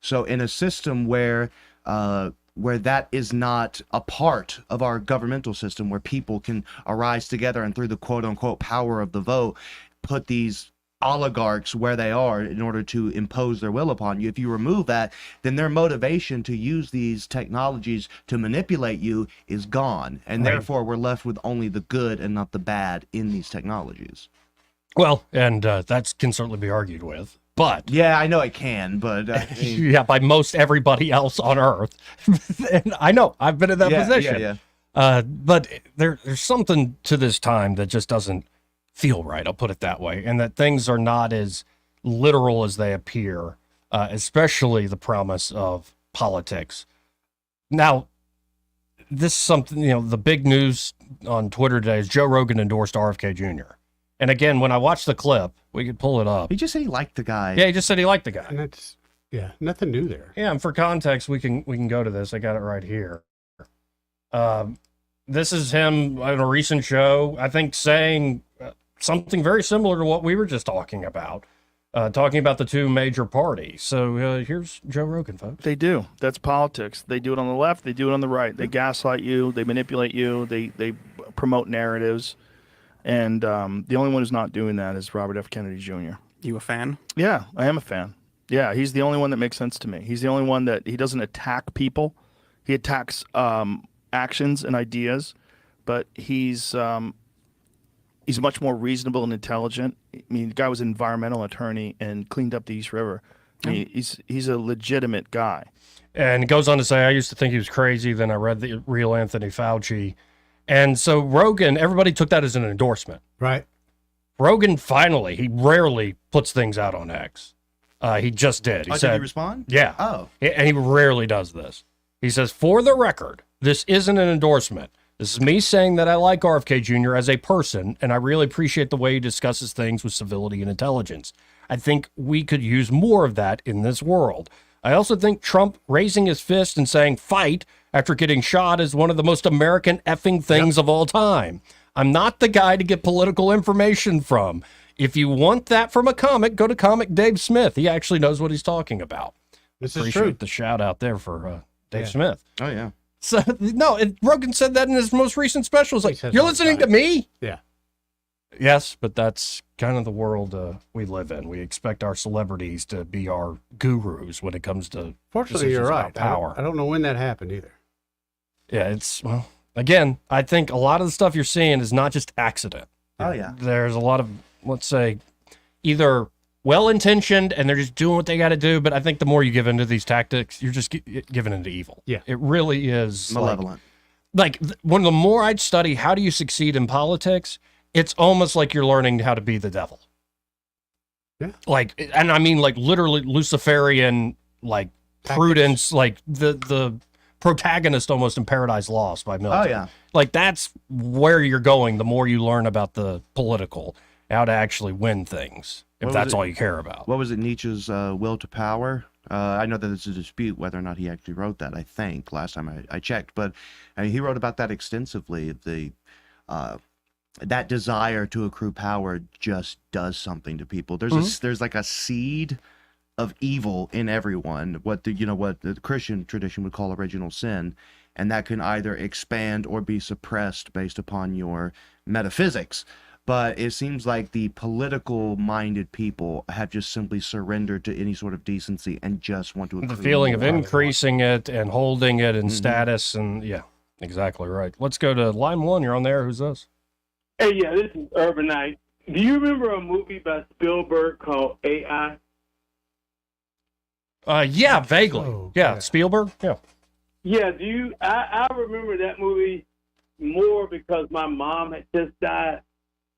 So in a system where that is not a part of our governmental system, where people can arise together and through the quote-unquote power of the vote, put these oligarchs where they are in order to impose their will upon you. If you remove that, then their motivation to use these technologies to manipulate you is gone. And therefore, we're left with only the good and not the bad in these technologies. Well, and that can certainly be argued with. But yeah, I know it can, but by most everybody else on Earth, and I know I've been in that position. But there's something to this time that just doesn't feel right. I'll put it that way, and that things are not as literal as they appear, especially the promise of politics. Now, this is something the big news on Twitter today is Joe Rogan endorsed RFK Jr. And again, when I watched the clip, we could pull it up. He just said he liked the guy. Yeah, he just said he liked the guy. And that's, nothing new there. Yeah, and for context, we can go to this. I got it right here. This is him on a recent show, I think, saying something very similar to what we were just talking about the two major parties. So here's Joe Rogan, folks. They do. That's politics. They do it on the left. They do it on the right. They gaslight you. They manipulate you. They promote narratives. And the only one who's not doing that is Robert F. Kennedy Jr. You a fan? Yeah, I am a fan. Yeah, he's the only one that makes sense to me. He's the only one that he doesn't attack people. He attacks actions and ideas, but he's much more reasonable and intelligent. I mean, the guy was an environmental attorney and cleaned up the East River. I mean, he's a legitimate guy. And it goes on to say, I used to think he was crazy. Then I read the real Anthony Fauci. And so Rogan, everybody took that as an endorsement. Right. Rogan finally, he rarely puts things out on X. He just did. He Did said, he respond? Yeah. Oh. And he rarely does this. He says, for the record, this isn't an endorsement. This is me saying that I like RFK Jr. as a person, and I really appreciate the way he discusses things with civility and intelligence. I think we could use more of that in this world. I also think Trump raising his fist and saying fight after getting shot is one of the most American effing things of all time. I'm not the guy to get political information from. If you want that from a comic, go to Comic Dave Smith. He actually knows what he's talking about. This is Appreciate true. the shout out there for Dave Yeah. Smith. Oh, yeah. So no, Rogan said that in his most recent special. It's like, you're listening to me? Yeah. Yes, but that's kind of the world we live in. We expect our celebrities to be our gurus when it comes to Fortunately, you're decisions right. about power. I don't know when that happened either. Yeah, it's, well, again, I think a lot of the stuff you're seeing is not just accident. Oh, yeah. There's a lot of, let's say, either well-intentioned and they're just doing what they got to do, but I think the more you give into these tactics, you're just giving into evil. Yeah. It really is Malevolent. One of the more I'd study how do you succeed in politics, it's almost like you're learning how to be the devil. Yeah. Like, and I mean like literally Luciferian, like prudence, like the protagonist almost in Paradise Lost by Milton. Oh, yeah. Like that's where you're going the more you learn about the political, how to actually win things, if What was that's it? all you care about. What was it, Nietzsche's Will to Power? I know that it's a dispute whether or not he actually wrote that, I think, last time I checked. But I mean, he wrote about that extensively. That desire to accrue power just does something to people. There's like a seed of evil in everyone, what the Christian tradition would call original sin, and that can either expand or be suppressed based upon your metaphysics. But it seems like the political-minded people have just simply surrendered to any sort of decency and just want to The accrue feeling of more. increasing it and holding it in Mhm. status, and yeah, exactly right. Let's go to line one. You're on there. Who's this? Hey, yeah, this is Urbanite. Do you remember a movie by Spielberg called AI? Yeah, vaguely. Yeah, Spielberg. Yeah. Yeah, I remember that movie more because my mom had just died.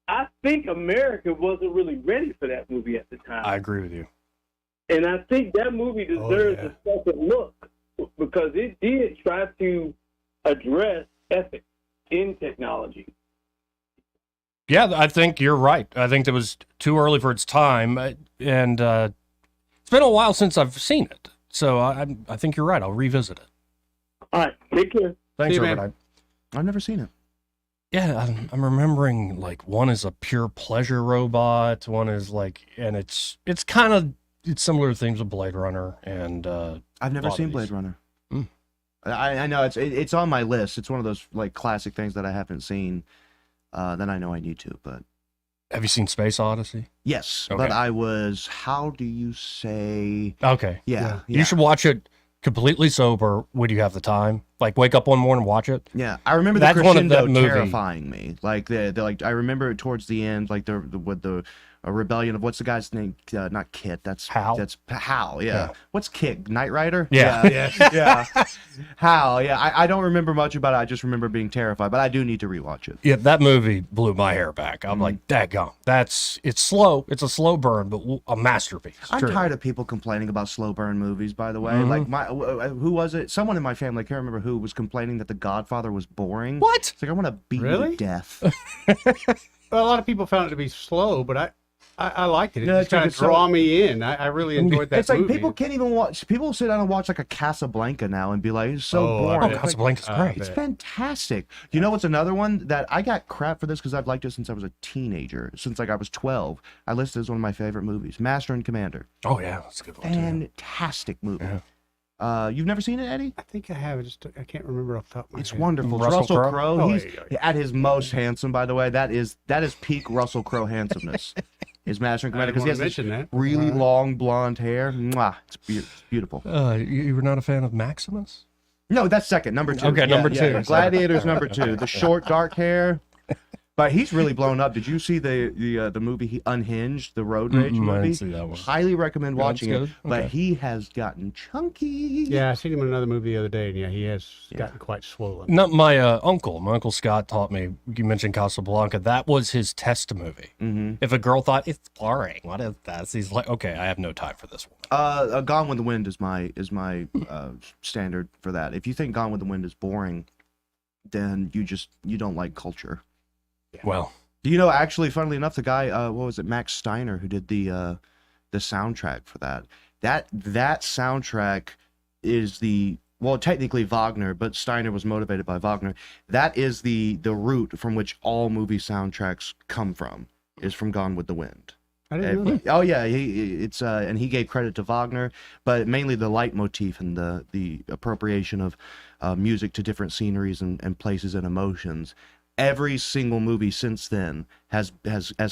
I think America wasn't really ready for that movie at the time. I agree with you. And I think that movie deserves a second look because it did try to address ethics in technology. Yeah, I think you're right. I think it was too early for its time, and it's been a while since I've seen it. So I think you're right. I'll revisit it. All right, take care. Thanks, See you, Robert. I've never seen it. Yeah, I'm remembering like one is a pure pleasure robot, one is like, and it's kind of it's similar to things with Blade Runner, and I've never seen Blade Runner. I know it's on my list. It's one of those like classic things that I haven't seen. Then I know I need to. But have you seen Space Odyssey? yes, Okay. but I was. How do you say? Okay. Yeah. You should watch it completely sober when you have the time. Like wake up one morning and watch it. Yeah, I remember the That's one of crescendo that movie. terrifying me. Like the like I remember towards the end, like the rebellion of what's the guy's name? Not Kit. That's Hal. That's Hal. Yeah. Yeah. What's Kit? Knight Rider. Yeah. Yeah. Hal. Yeah. I don't remember much about it. I just remember being terrified. But I do need to rewatch it. Yeah, that movie blew my hair back. I'm like, daggone. It's slow. It's a slow burn, but a masterpiece. I'm Truly. tired of people complaining about slow burn movies. By the way, Mhm. like who was it? Someone in my family, I can't remember who, was complaining that The Godfather was boring. What? It's like I want to beat you Really? to death. Well, a lot of people found it to be slow, but I liked it. It No, just kind of it's so- draw me in. I really enjoyed that It's like movie. people can't even watch. People sit down and watch like a Casablanca now and be like, "It's so Oh, I boring." bet. It's like, Casablanca's great. It's fantastic. You know what's another one that I got crap for this because I've liked it since I was a teenager. Since like I was 12, I listed as one of my favorite movies, Master and Commander. Oh yeah, that's a good one too. Fantastic movie. You've never seen it, Eddie? I think I have. I can't remember off the top of my It's head. wonderful. It's Russell Russell Crowe? Crowe. Oh, He's yeah. at his most handsome, by the way. That is peak Russell Crowe handsomeness. His Master and Commander, because he has wanna this mention that. really long blonde hair. Mwah, it's beautiful. You were not a fan of Maximus? No, that's second. Number two. Okay, number two. Gladiator's number two. The short, dark hair. But he's really blown up. Did you see the movie Unhinged, the road rage I movie? didn't see that one. Highly recommend Yeah, watching it's it. good? But Okay. he has gotten chunky. Yeah, I seen him in another movie the other day, and yeah, he has gotten quite swollen. No, my uncle Scott taught me. You mentioned Casablanca. That was his test movie. Mm-hmm. If a girl thought it's boring, what is that? He's like, okay, I have no time for this one. Gone with the Wind is my standard for that. If you think Gone with the Wind is boring, then you don't like culture. Well, you know, actually, funnily enough, the guy, what was it, Max Steiner, who did the soundtrack for that. That soundtrack is technically Wagner, but Steiner was motivated by Wagner. That is the root from which all movie soundtracks come from, is from Gone with the Wind. I didn't know that. Oh yeah, and he gave credit to Wagner, but mainly the leitmotif and the appropriation of music to different sceneries and places and emotions. Every single movie since then has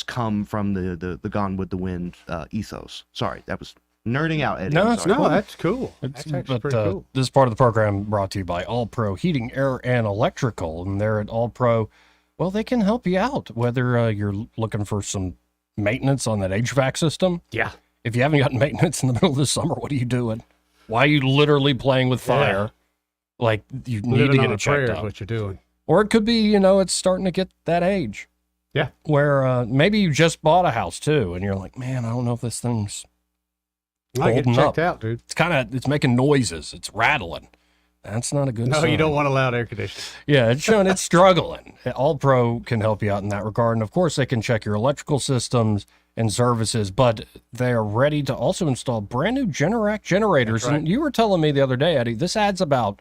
come from the Gone with the Wind ethos. Sorry, that was nerding out, Eddie. No, I'm that's sorry. cool. That's cool. It's, That's actually pretty cool. This part of the program brought to you by All Pro Heating, Air, and Electrical. And they're at All Pro. Well, they can help you out, whether you're looking for some maintenance on that HVAC system. Yeah. If you haven't got maintenance in the middle of the summer, what are you doing? Why are you literally playing with fire? Like, you need Living to get on a it prayer checked is out. what you're doing. Or it could be, it's starting to get that age. Yeah. Where maybe you just bought a house too, and you're like, man, I don't know if this thing's I get holding checked up. out, dude. It's making noises. It's rattling. That's not a good No, sign. you don't want a loud air conditioner. Yeah, it's showing it's struggling. All Pro can help you out in that regard. And of course, they can check your electrical systems and services, but they are ready to also install brand new Generac generators. That's right. And you were telling me the other day, Eddie, this adds about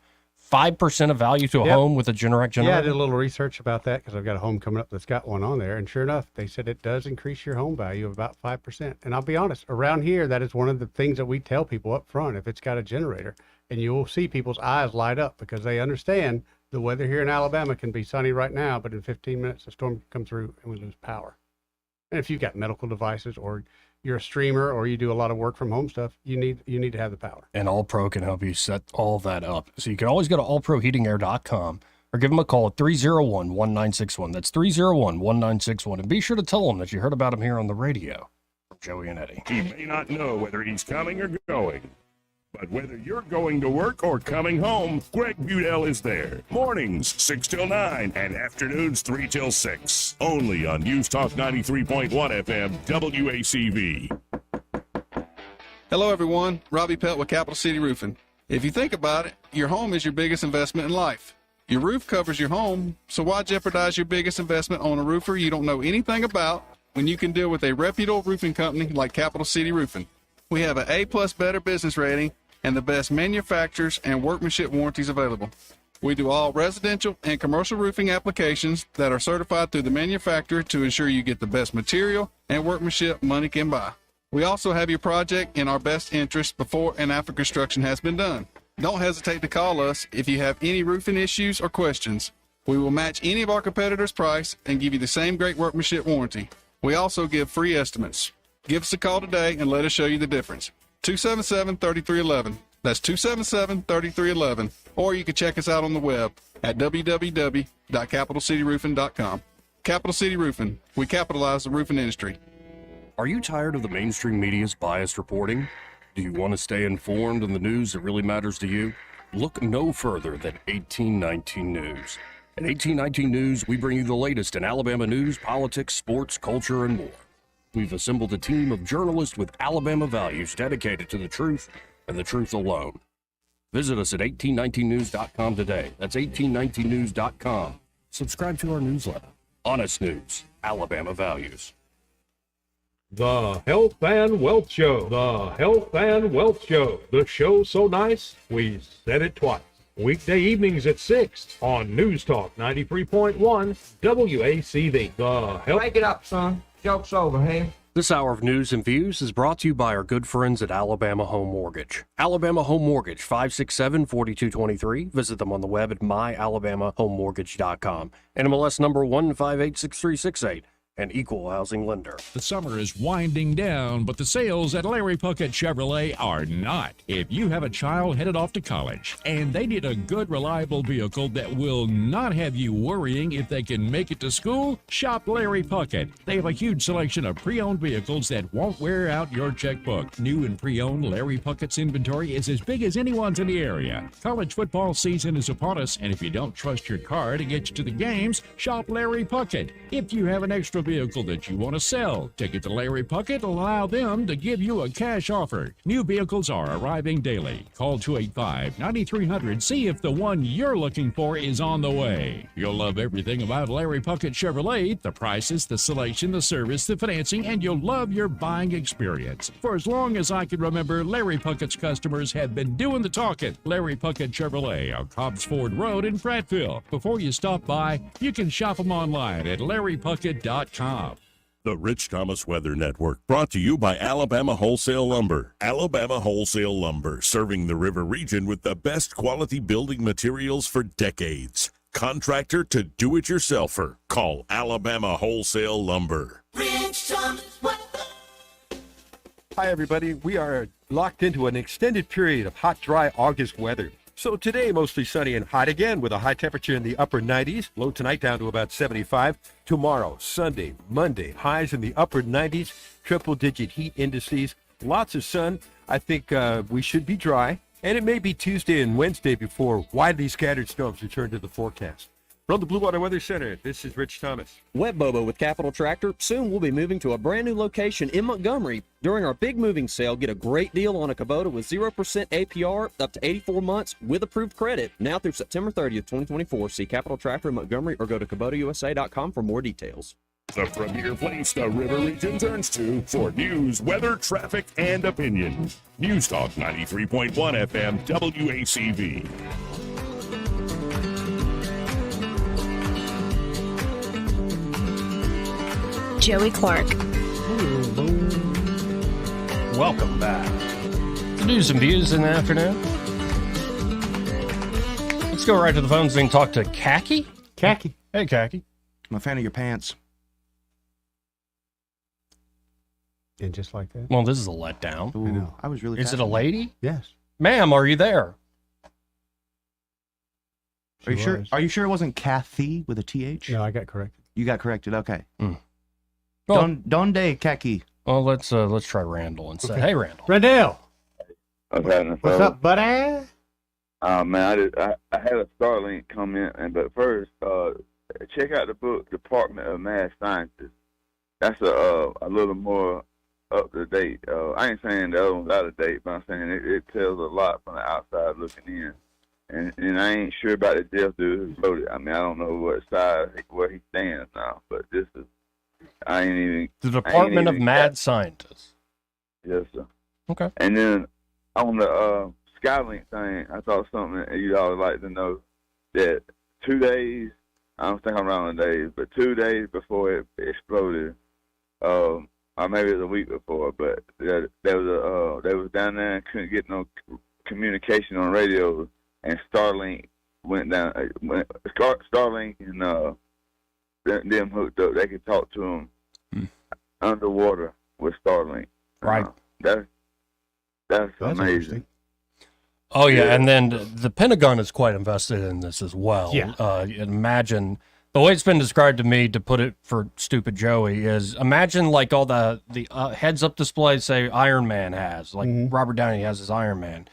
5% of value to a Yep. home with a Generac generator. Yeah, I did a little research about that because I've got a home coming up that's got one on there. And sure enough, they said it does increase your home value of about 5%. And I'll be honest, around here, that is one of the things that we tell people up front if it's got a generator. And you will see people's eyes light up because they understand the weather here in Alabama can be sunny right now, but in 15 minutes, a storm can come through and we lose power. And if you've got medical devices or you're a streamer or you do a lot of work from home stuff, you need to have the power. And All Pro can help you set all that up. So you can always go to allproheatingair.com or give them a call at 301-1961. That's 301-1961. And be sure to tell them that you heard about them here on the radio from Joey and Eddie. He may not know whether he's coming or going, but whether you're going to work or coming home, Greg Budell is there. Mornings 6 till 9 and afternoons 3 till 6. Only on News Talk 93.1 FM WACV. Hello, everyone. Robbie Pelt with Capital City Roofing. If you think about it, your home is your biggest investment in life. Your roof covers your home, so why jeopardize your biggest investment on a roofer you don't know anything about when you can deal with a reputable roofing company like Capital City Roofing? We have an A+ Better business rating and the best manufacturers and workmanship warranties available. We do all residential and commercial roofing applications that are certified through the manufacturer to ensure you get the best material and workmanship money can buy. We also have your project in our best interest before and after construction has been done. Don't hesitate to call us if you have any roofing issues or questions. We will match any of our competitors' price and give you the same great workmanship warranty. We also give free estimates. Give us a call today and let us show you the difference. 277-3311. That's 277-3311. Or you can check us out on the web at www.capitalcityroofing.com. Capital City Roofing. We capitalize the roofing industry. Are you tired of the mainstream media's biased reporting? Do you want to stay informed on the news that really matters to you? Look no further than 1819 News. At 1819 News, we bring you the latest in Alabama news, politics, sports, culture, and more. We've assembled a team of journalists with Alabama values dedicated to the truth and the truth alone. Visit us at 1819news.com today. That's 1819news.com. Subscribe to our newsletter. Honest News, Alabama Values. The Health and Wealth Show. The Health and Wealth Show. The show's so nice, we said it twice. Weekday evenings at 6 on News Talk 93.1 WACV. The Health. Break it up, son. Joke's over, hey? This hour of news and views is brought to you by our good friends at Alabama Home Mortgage. Alabama Home Mortgage, 567-4223. Visit them on the web at myalabamahomemortgage.com. NMLS number 1586368. an equal housing lender. The summer is winding down, but the sales at Larry Puckett Chevrolet are not. If you have a child headed off to college and they need a good, reliable vehicle that will not have you worrying if they can make it to school, shop Larry Puckett. They have a huge selection of pre-owned vehicles that won't wear out your checkbook. New and pre-owned Larry Puckett's inventory is as big as anyone's in the area. College football season is upon us, and if you don't trust your car to get you to the games, shop Larry Puckett. If you have an extra vehicle that you want to sell, take it to Larry Puckett and allow them to give you a cash offer. New vehicles are arriving daily. Call 285-9300. See if the one you're looking for is on the way. You'll love everything about Larry Puckett Chevrolet: the prices, the selection, the service, the financing, and you'll love your buying experience. For as long as I can remember, Larry Puckett's customers have been doing the talking. Larry Puckett Chevrolet on Cobbs Ford Road in Prattville. Before you stop by, you can shop them online at larrypuckett.com. The Rich Thomas Weather Network, brought to you by Alabama Wholesale Lumber. Alabama Wholesale Lumber, serving the river region with the best quality building materials for decades. Contractor to do-it-yourselfer. Call Alabama Wholesale Lumber. Rich Thomas Weather. Hi, everybody. We are locked into an extended period of hot, dry August weather. So today, mostly sunny and hot again with a high temperature in the upper 90s. Low tonight down to about 75. Tomorrow, Sunday, Monday, highs in the upper 90s. Triple-digit heat indices. Lots of sun. I think we should be dry. And it may be Tuesday and Wednesday before widely scattered storms return to the forecast. From the Blue Water Weather Center, this is Rich Thomas. Web Bobo with Capital Tractor. Soon we'll be moving to a brand new location in Montgomery. During our big moving sale, get a great deal on a Kubota with 0% APR up to 84 months with approved credit. Now through September 30th, 2024. See Capital Tractor in Montgomery or go to KubotaUSA.com for more details. The premier place the river region turns to for news, weather, traffic, and opinion. News Talk 93.1 FM WACV. Joey Clark. Welcome back to News and Views in the afternoon. Let's go right to the phones and talk to Khaki. Khaki. Hey, Khaki. I'm a fan of your pants. And just like that. Well, this is a letdown. Ooh, I know. I was really. Is it a lady? Yes. Ma'am, are you there? Are you sure? Are you sure it wasn't Kathy with a TH? No, I got corrected. You got corrected. Okay. Well, Donde Khaki. Well, let's try Randall instead. Okay. Hey, Randall. Randall. What's up, buddy? Man, I had a Starlink comment, but first, check out the book Department of Mad Sciences. That's a little more up to date. I ain't saying the other one's out of date, but I'm saying it tells a lot from the outside looking in. And I ain't sure about the death dude who wrote it. I mean, I don't know what side where he stands now, but this is. I ain't even. The Department of Mad Scientists. Yes, sir. Okay. And then on the Skylink thing, I thought something that you'd all like to know that 2 days, I don't think I'm wrong on days, but 2 days before it exploded, or maybe it was a week before, but they was down there and couldn't get no communication on radio, and Starlink went down. Starlink and them hooked up. They could talk to them underwater with Starlink. Right. That's amazing. Oh, yeah. And then the Pentagon is quite invested in this as well. Yeah. Imagine the way it's been described to me, to put it for stupid Joey, is imagine like all the heads up displays, say Iron Man has, like Robert Downey has his Iron Man.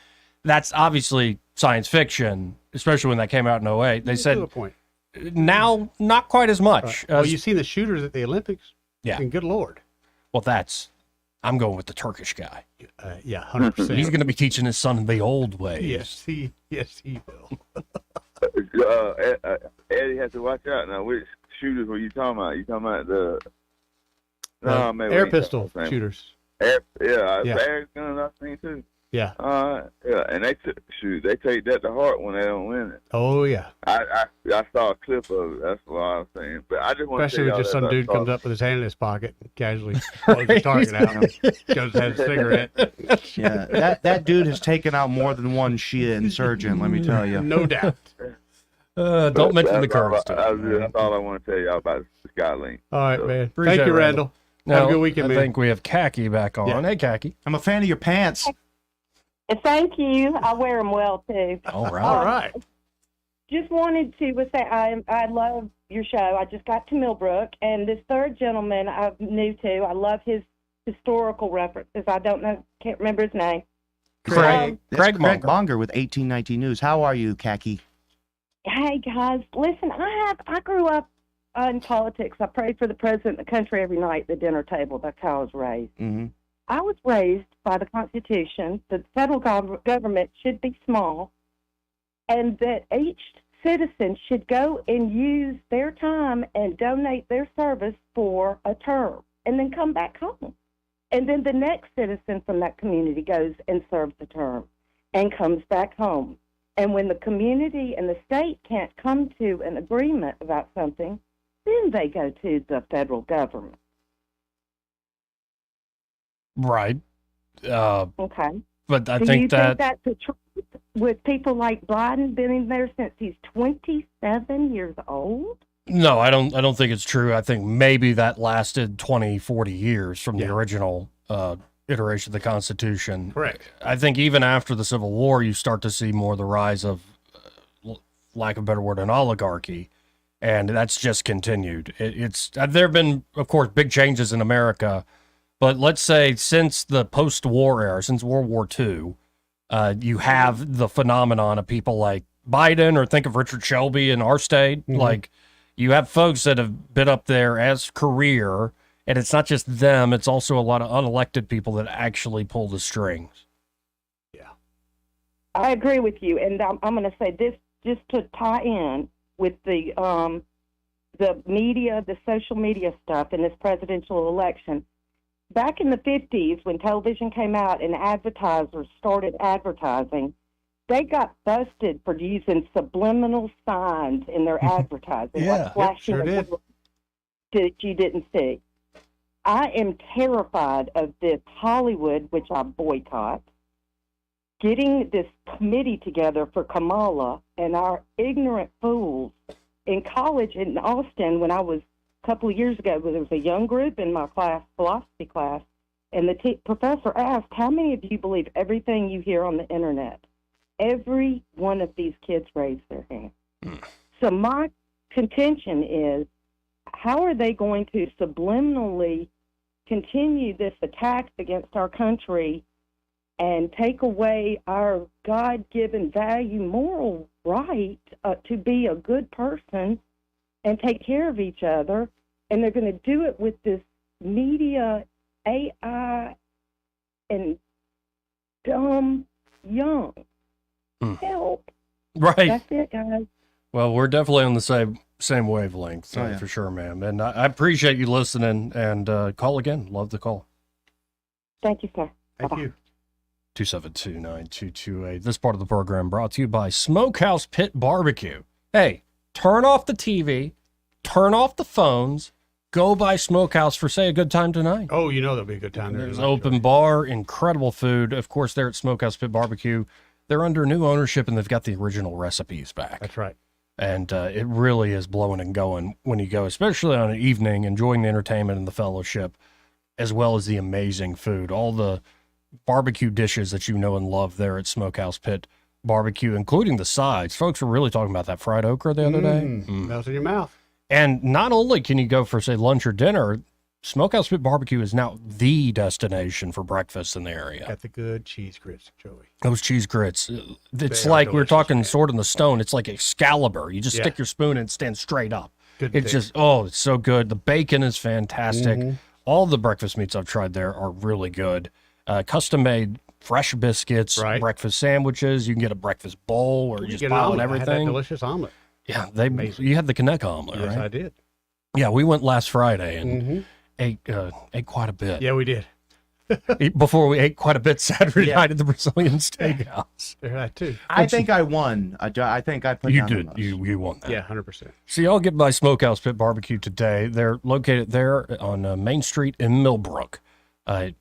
That's obviously science fiction, especially when that came out in 2008. They said, to a point. Now, not quite as much. Well, you see the shooters at the Olympics. Yeah. And good Lord. Well, I'm going with the Turkish guy. Yeah, 100%. He's going to be teaching his son the old ways. Yes, he will. Eddie has to watch out now. Which shooters were you talking about? You talking about the air pistol shooters. Air guns I've seen too. Yeah. Yeah, and they take that to heart when they don't win it. Oh yeah. I saw a clip of it. That's what I was saying. But I just want Especially to when just some dude comes up with his hand in his pocket and casually blows the target out and goes and has a cigarette. Yeah, that dude has taken out more than one Shia insurgent, let me tell you. No doubt. Don't mention the curves. That's all I want to tell y'all about the Skylink. All right, So, man. Appreciate Thank you, it, Randall. Now, Have a good weekend, I man. think we have Khaki back on. Yeah. Hey, Khaki. I'm a fan of your pants. Thank you. I wear them well, too. All right. All right. Just wanted to say I love your show. I just got to Millbrook, and this third gentleman I'm new to. I love his historical references. I can't remember his name. Craig Craig Monger with 1819 News. How are you, Khaki? Hey guys, listen. I grew up in politics. I prayed for the president of the country every night at the dinner table. That's how I was raised. Mm-hmm. I was raised by the Constitution that the federal government should be small, and that each citizen should go and use their time and donate their service for a term, and then come back home. And then the next citizen from that community goes and serves the term and comes back home. And when the community and the state can't come to an agreement about something, then they go to the federal government. Right. Okay. But I Do think you that think that's the truth with people like Biden been in there since he's 27 years old? no, I don't think it's true. I think maybe that lasted 20, 40 years from the original iteration of the Constitution. Correct. I think even after the Civil War, you start to see more the rise of, lack of a better word, an oligarchy, and that's just continued. It's there have been, of course, big changes in America, but let's say since the post-war era, since World War II, you have the phenomenon of people like Biden, or think of Richard Shelby in our state. Mm-hmm. Like, you have folks that have been up there as career, and it's not just them, it's also a lot of unelected people that actually pull the strings. I agree with you, and I'm going to say this just to tie in with the media, the social media stuff in this presidential election. Back in the 50s, when television came out and advertisers started advertising, they got busted for using subliminal signs in their advertising, like flashing sure did. that you didn't see. I am terrified of this Hollywood, which I boycott, getting this committee together for Kamala and our ignorant fools. In college in Austin, when I was a couple of years ago, there was a young group in my class, philosophy class, and the professor asked, how many of you believe everything you hear on the internet? Every one of these kids raised their hand. So my contention is, how are they going to subliminally continue this attack against our country and take away our God-given value, moral right to be a good person and take care of each other? And they're going to do it with this media, AI, and dumb young. Help. Right. That's it, guys. Well, we're definitely on the same wavelength, Oh, yeah. for sure, ma'am. And I appreciate you listening, and call again. Love the call. Thank you, sir. Thank you. 272-9228. This part of the program brought to you by Smokehouse Pit Barbecue. Hey, turn off the TV, turn off the phones, go by Smokehouse for, say, a good time tonight. Oh, you know there'll be a good time there. There's tonight, open bar, incredible food. Of course, they're at Smokehouse Pit Barbecue. They're under new ownership, and they've got the original recipes back. That's right. And it really is blowing and going when you go, especially on an evening, enjoying the entertainment and the fellowship, as well as the amazing food. All the barbecue dishes that you know and love there at Smokehouse Pit Barbecue, including the sides. Folks were really talking about that fried okra the other day. Melts in your mouth. And not only can you go for, say, lunch or dinner, Smokehouse Pit Barbecue is now the destination for breakfast in the area. Got the good cheese grits, Joey. Those cheese grits. It's They are like we were delicious, talking Sword in the Stone. It's like Excalibur. You just Yeah. stick your spoon and it stands straight up. Good It's thing. just, it's so good. The bacon is fantastic. Mhm. All the breakfast meats I've tried there are really good. Custom made fresh biscuits, Right. breakfast sandwiches. You can get a breakfast bowl or you just get an pile in omelet. I had that everything. delicious omelet. Yeah, you had the Connect omelet, Yes, right? I did. Yeah, we went last Friday and Mhm. ate quite a bit. Yeah, we did. Before we ate quite a bit Saturday Yeah. night at the Brazilian Steakhouse. That too. I think I won. I think I put You down did. the most. You won that. Yeah, 100%. So y'all get by Smokehouse Pit Barbecue today. They're located there on Main Street in Millbrook.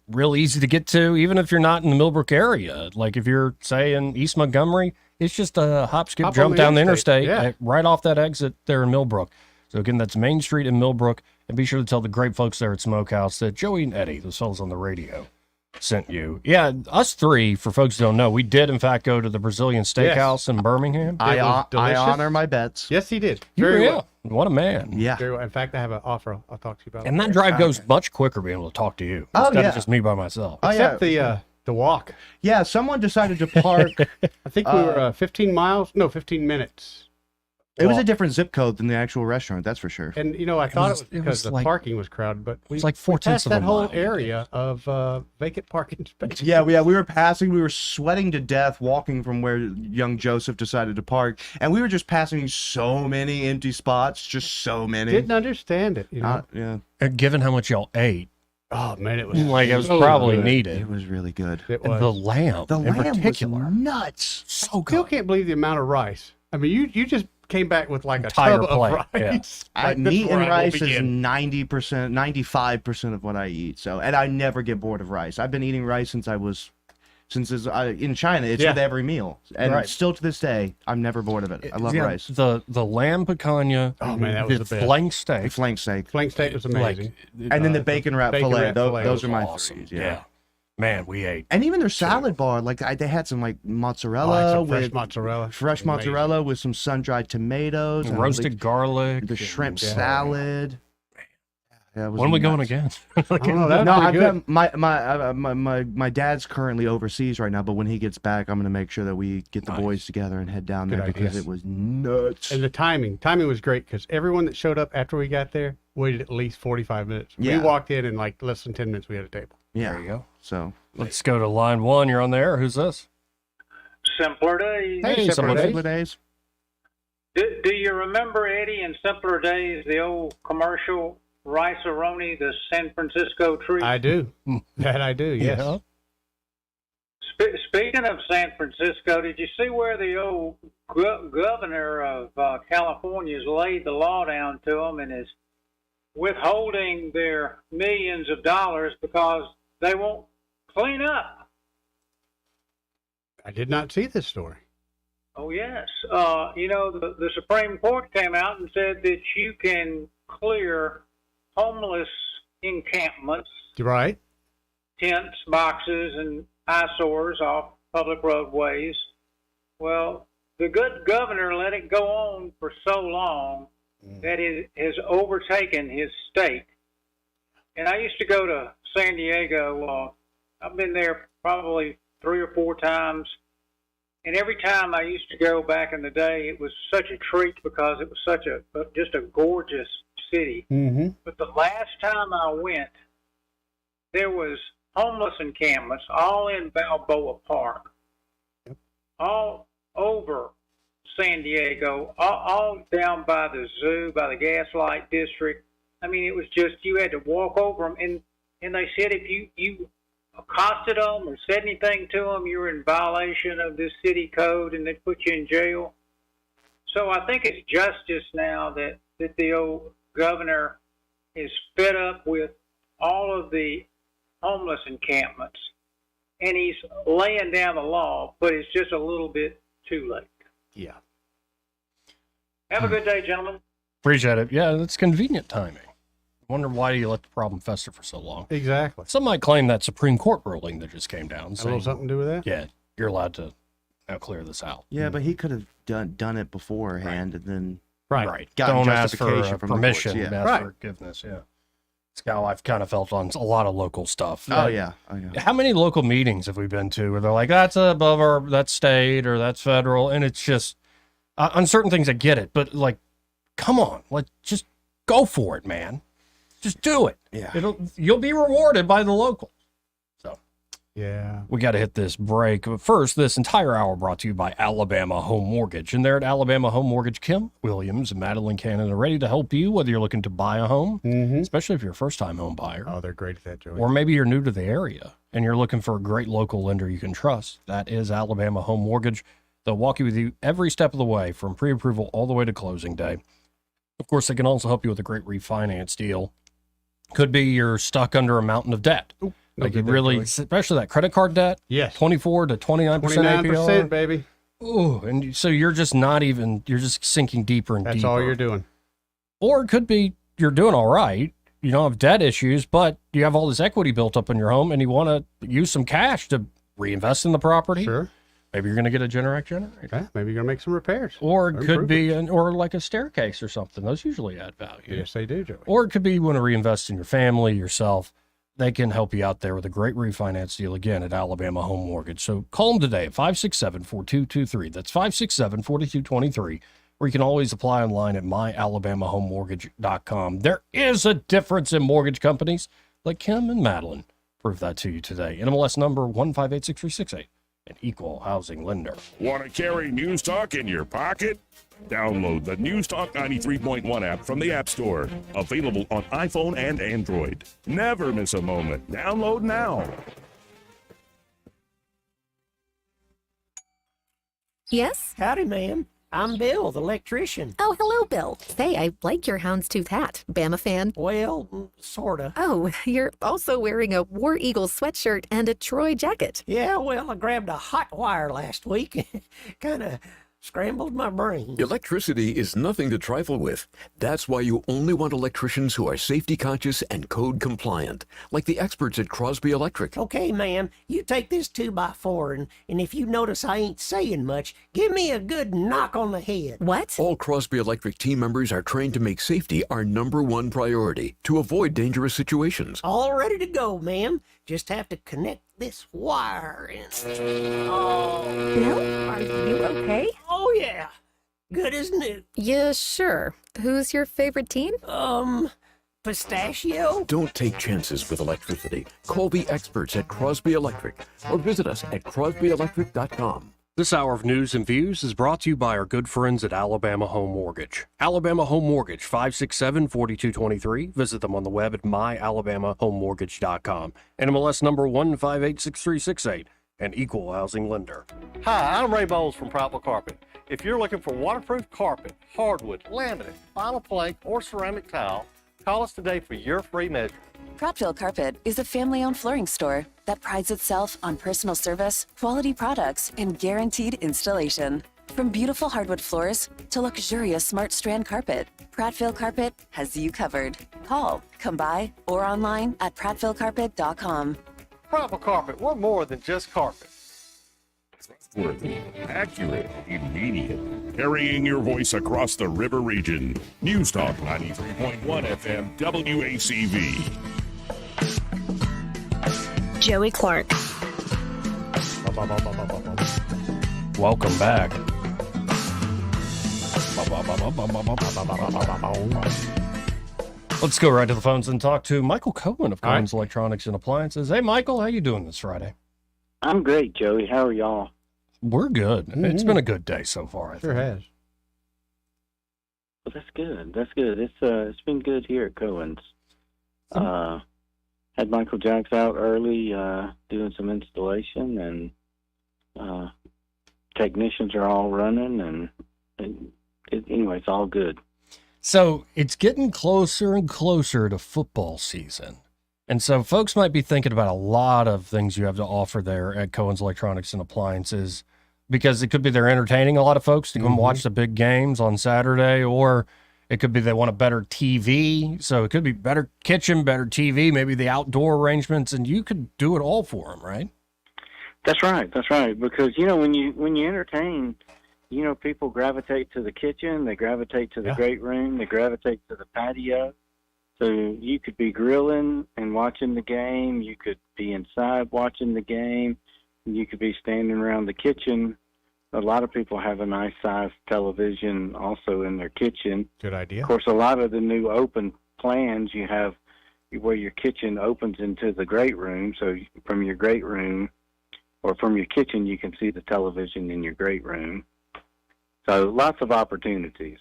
Real easy to get to, even if you're not in the Millbrook area. Like if you're, say, in East Montgomery, it's just a hop, skip, Hop jump on down the interstate, yeah. right off that exit there in Millbrook. So again, that's Main Street in Millbrook. And be sure to tell the great folks there at Smokehouse that Joey and Eddie, those fellas on the radio, sent you. Yeah, us three, for folks who don't know, we did in fact go to the Brazilian Steakhouse in Birmingham. I honor my bets. Yes, he did. Very well. What a man. Yeah. Very well. In fact, I have an offer I'll talk to you about. And that drive goes much quicker being able to talk to you. Instead of just me by myself. Except the walk. Yeah, someone decided to park. I think we were 15 minutes. It was a different zip code than the actual restaurant, that's for sure. And I thought it was because the parking was crowded, but we like 4/10 passed of that a whole mile. area of vacant parking space. Yeah, we were passing. We were sweating to death walking from where young Joseph decided to park, and we were just passing so many empty spots, just so many. Didn't understand it. Yeah. Given how much y'all ate, oh man, it was like it was so probably good. needed. It was really good. It And was. the lamb, The in lamb particular, was nuts. so Still good. can't believe the amount of rice. I mean, you just came back with like a Entire tub plate, of yeah. rice. Like, this Meat is and where I will rice is begin. 90%, 95% of what I eat. So, and I never get bored of rice. I've been eating rice since in China. It's with every meal, and Right. still to this day, I'm never bored of it. I love Yeah, rice. The lamb picanha, Oh, man, that was the best. flank steak, Flank steak, Flank steak was amazing. and then the bacon wrap bacon fillet. wrap Those, fillet those was are my awesome. threes. Yeah. Man, we ate. And even their salad bar, like they had some like I had mozzarella some fresh with mozzarella. fresh Amazing. mozzarella with some sun-dried tomatoes, and roasted garlic, the shrimp and- salad. Yeah, it was When are we going nuts. again? I don't know, that was No, pretty I've good. got my dad's currently overseas right now, but when he gets back, I'm gonna make sure that we get the boys together and head down there Good because idea. it was nuts. And the timing was great because everyone that showed up after we got there waited at least 45 minutes. Yeah. We walked in like less than 10 minutes. We had a table. Yeah, There you go. so Let's go to line one. You're on there. Who's this? Simpler Days. Hey, Simpler Simpler Days. Do you remember, Eddie, in Simpler Days, the old commercial Rice-A-Roni, the San Francisco treat? I do. That I do, yes. Yeah. Speaking of San Francisco, did you see where the old governor of California has laid the law down to them and is withholding their millions of dollars because they won't clean up? I did not see this story. Oh, yes. The Supreme Court came out and said that you can clear homeless encampments, Right? tents, boxes, and eyesores off public roadways. Well, the good governor let it go on for so long that it has overtaken his state. And I used to go to San Diego. I've been there probably 3 or 4 times. And every time I used to go back in the day, it was such a treat because it was just a gorgeous city. Mm-hmm. But the last time I went, there was homeless encampments all in Balboa Park, all over San Diego, all down by the zoo, by the Gaslight District. I mean, it was just, you had to walk over them, and they said if you accosted them or said anything to them, you were in violation of this city code, and they'd put you in jail. So I think it's justice now that the old governor is fed up with all of the homeless encampments, and he's laying down the law, but it's just a little bit too late. Yeah. Have a good day, gentlemen. Appreciate it. Yeah, that's convenient timing. Wonder why you let the problem fester for so long. Exactly. Some might claim that Supreme Court ruling that just came down. A little saying, something to do with that? Yeah, you're allowed to now clear this out. Yeah, but he could have done it beforehand and then Right. gotten Don't ask for justification from the courts, permission. yeah. Ask for forgiveness. Yeah. It's how I've kind of felt on a lot of local stuff. Oh, yeah. How many local meetings have we been to where they're like, that's above that's state or that's federal? And it's just, on certain things, I get it. But like, come on, just go for it, man. Just do it. Yeah. You'll be rewarded by the local. So Yeah. we got to hit this break. But first, this entire hour brought to you by Alabama Home Mortgage. And there at Alabama Home Mortgage, Kim Williams and Madeline Cannon are ready to help you, whether you're looking to buy a home, especially if you're a first-time home buyer. Oh, they're great at that, Joey. Or maybe you're new to the area and you're looking for a great local lender you can trust. That is Alabama Home Mortgage. They'll walk you with you every step of the way from pre-approval all the way to closing day. Of course, they can also help you with a great refinance deal. Could be you're stuck under a mountain of debt. Like it really, especially that credit card debt. Yes. 24 to 29% 29%, APR. baby. Ooh, and so you're just not even, you're just sinking deeper and That's deeper. all you're doing. Or it could be you're doing all right. You don't have debt issues, but you have all this equity built up in your home and you want to use some cash to reinvest in the property. Sure. Maybe you're going to get a Generac generator. Yeah, maybe you're going to make some repairs. Or it could be, or like a staircase or something. Those usually add value. Yes, they do, Joey. Or it could be you want to reinvest in your family, yourself. They can help you out there with a great refinance deal again at Alabama Home Mortgage. So call them today at 567-4223. That's 567-4223. Or you can always apply online at myalabamahomemortgage.com. There is a difference in mortgage companies like Kim and Madeline. Prove that to you today. NMLS number 1586368. An equal housing lender. Want to carry News Talk in your pocket? Download the News Talk 93.1 app from the App Store. Available on iPhone and Android. Never miss a moment. Download now. Yes? Howdy, ma'am. I'm Bill, the electrician. Oh, hello, Bill. Say, I like your houndstooth hat. Bama fan? Well, sorta. Oh, you're also wearing a War Eagle sweatshirt and a Troy jacket. Yeah, well, I grabbed a hot wire last week. Kinda scrambled my brain. Electricity is nothing to trifle with. That's why you only want electricians who are safety conscious and code compliant, like the experts at Crosby Electric. Okay, ma'am, you take this 2x4, and if you notice I ain't saying much, give me a good knock on the head. What? All Crosby Electric team members are trained to make safety our #1 priority to avoid dangerous situations. All ready to go, ma'am. Just have to connect this wire in. Oh. Bill, are you okay? Oh, yeah. Good as new. Yeah, sure. Who's your favorite team? Pistachio? Don't take chances with electricity. Call the experts at Crosby Electric or visit us at crosbyelectric.com. This hour of news and views is brought to you by our good friends at Alabama Home Mortgage. Alabama Home Mortgage, 567-4223. Visit them on the web at myalabamahomemortgage.com. NMLS number 1586368. An equal housing lender. Hi, I'm Ray Bowles from Prattville Carpet. If you're looking for waterproof carpet, hardwood, laminate, vinyl plank, or ceramic tile, call us today for your free measure. Prattville Carpet is a family-owned flooring store that prides itself on personal service, quality products, and guaranteed installation. From beautiful hardwood floors to luxurious smart strand carpet, Prattville Carpet has you covered. Call, come by, or online at prattvillecarpet.com. Prattville Carpet, we're more than just carpet. Trustworthy, accurate, immediate. Carrying your voice across the river region. News Talk 93.1 FM WACV. Joey Clark. Welcome back. Let's go right to the phones and talk to Michael Cohen of Cohen's Electronics and Appliances. Hey, Michael, how you doing this Friday? I'm great, Joey. How are y'all? We're good. It's been a good day so far, I think. Sure has. Well, that's good. That's good. It's been good here at Cohen's. Had Michael Jacks out early doing some installation, and technicians are all running, and anyway, it's all good. So it's getting closer and closer to football season. And so folks might be thinking about a lot of things you have to offer there at Cohen's Electronics and Appliances, because it could be they're entertaining a lot of folks to come watch the big games on Saturday, or it could be they want a better TV. So it could be better kitchen, better TV, maybe the outdoor arrangements, and you could do it all for them, right? That's right. That's right. Because, when you entertain, people gravitate to the kitchen, they gravitate to the great room, they gravitate to the patio. So you could be grilling and watching the game. You could be inside watching the game. You could be standing around the kitchen. A lot of people have a nice size television also in their kitchen. Good idea. Of course, a lot of the new open plans you have where your kitchen opens into the great room. So from your great room or from your kitchen, you can see the television in your great room. So lots of opportunities.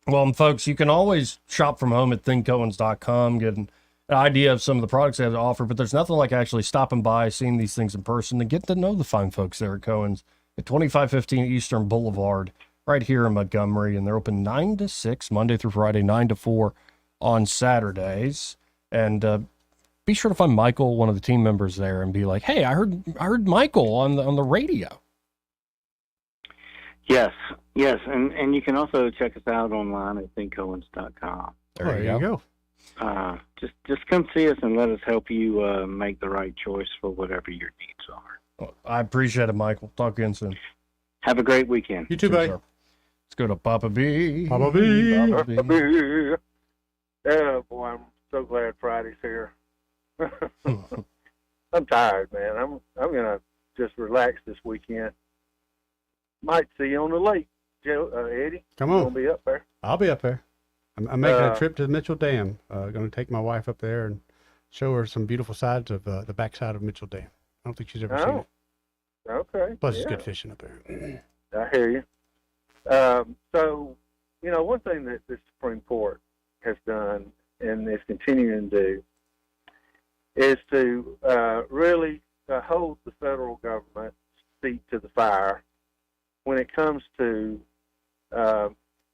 Well, folks, you can always shop from home at thinkcohens.com, get an idea of some of the products they have to offer, but there's nothing like actually stopping by, seeing these things in person, and get to know the fine folks there at Cohen's at 2515 Eastern Boulevard, right here in Montgomery, and they're open 9 to 6, Monday through Friday, 9 to 4 on Saturdays. And be sure to find Michael, one of the team members there, and be like, "Hey, I heard Michael on the radio." Yes, and you can also check us out online at thinkowens.com. There you go. Just come see us and let us help you make the right choice for whatever your needs are. Well, I appreciate it, Michael. Talk again soon. Have a great weekend. You too, buddy. Sir. Let's go to Papa B. Papa B. Papa B. Yeah, boy, I'm so glad Friday's here. I'm tired, man. I'm gonna just relax this weekend. Might see you on the lake, Joe, Eddie. Come on. You gonna be up there? I'll be up there. I'm making a trip to the Mitchell Dam. Going to take my wife up there and show her some beautiful sides of the backside of Mitchell Dam. I don't think she's ever seen it. Okay. Plus, it's good fishing up there. I hear you. So, one thing that the Supreme Court has done and is continuing to do is to really hold the federal government's feet to the fire when it comes to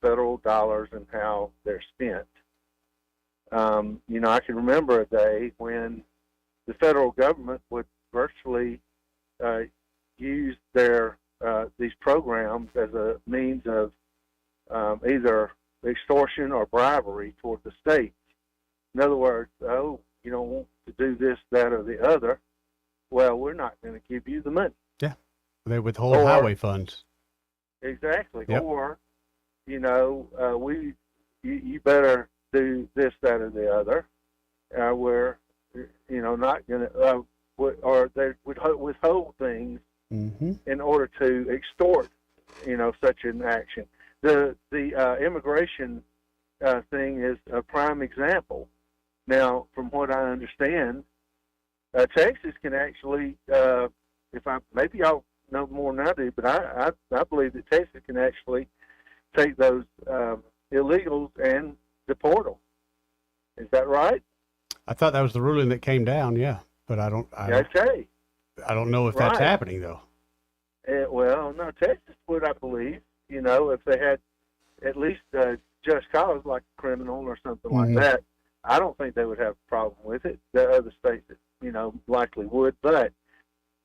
federal dollars and how they're spent. I can remember a day when the federal government would virtually use their these programs as a means of either extortion or bribery toward the states. In other words, you don't want to do this, that, or the other. Well, we're not going to give you the money. Yeah, they withhold highway funds. Exactly. Yep. Or, you better do this, that, or the other. We're, not going to, or they would withhold things in order to extort, such an action. The immigration thing is a prime example. Now, from what I understand, Texas can actually, maybe y'all know more than I do, but I believe that Texas can actually take those illegals and deport them. Is that right? I thought that was the ruling that came down. Yeah, but I don't know if that's happening though. Well, no, Texas would, I believe. If they had at least just cause like a criminal or something like that, I don't think they would have a problem with it. The other states, likely would. But,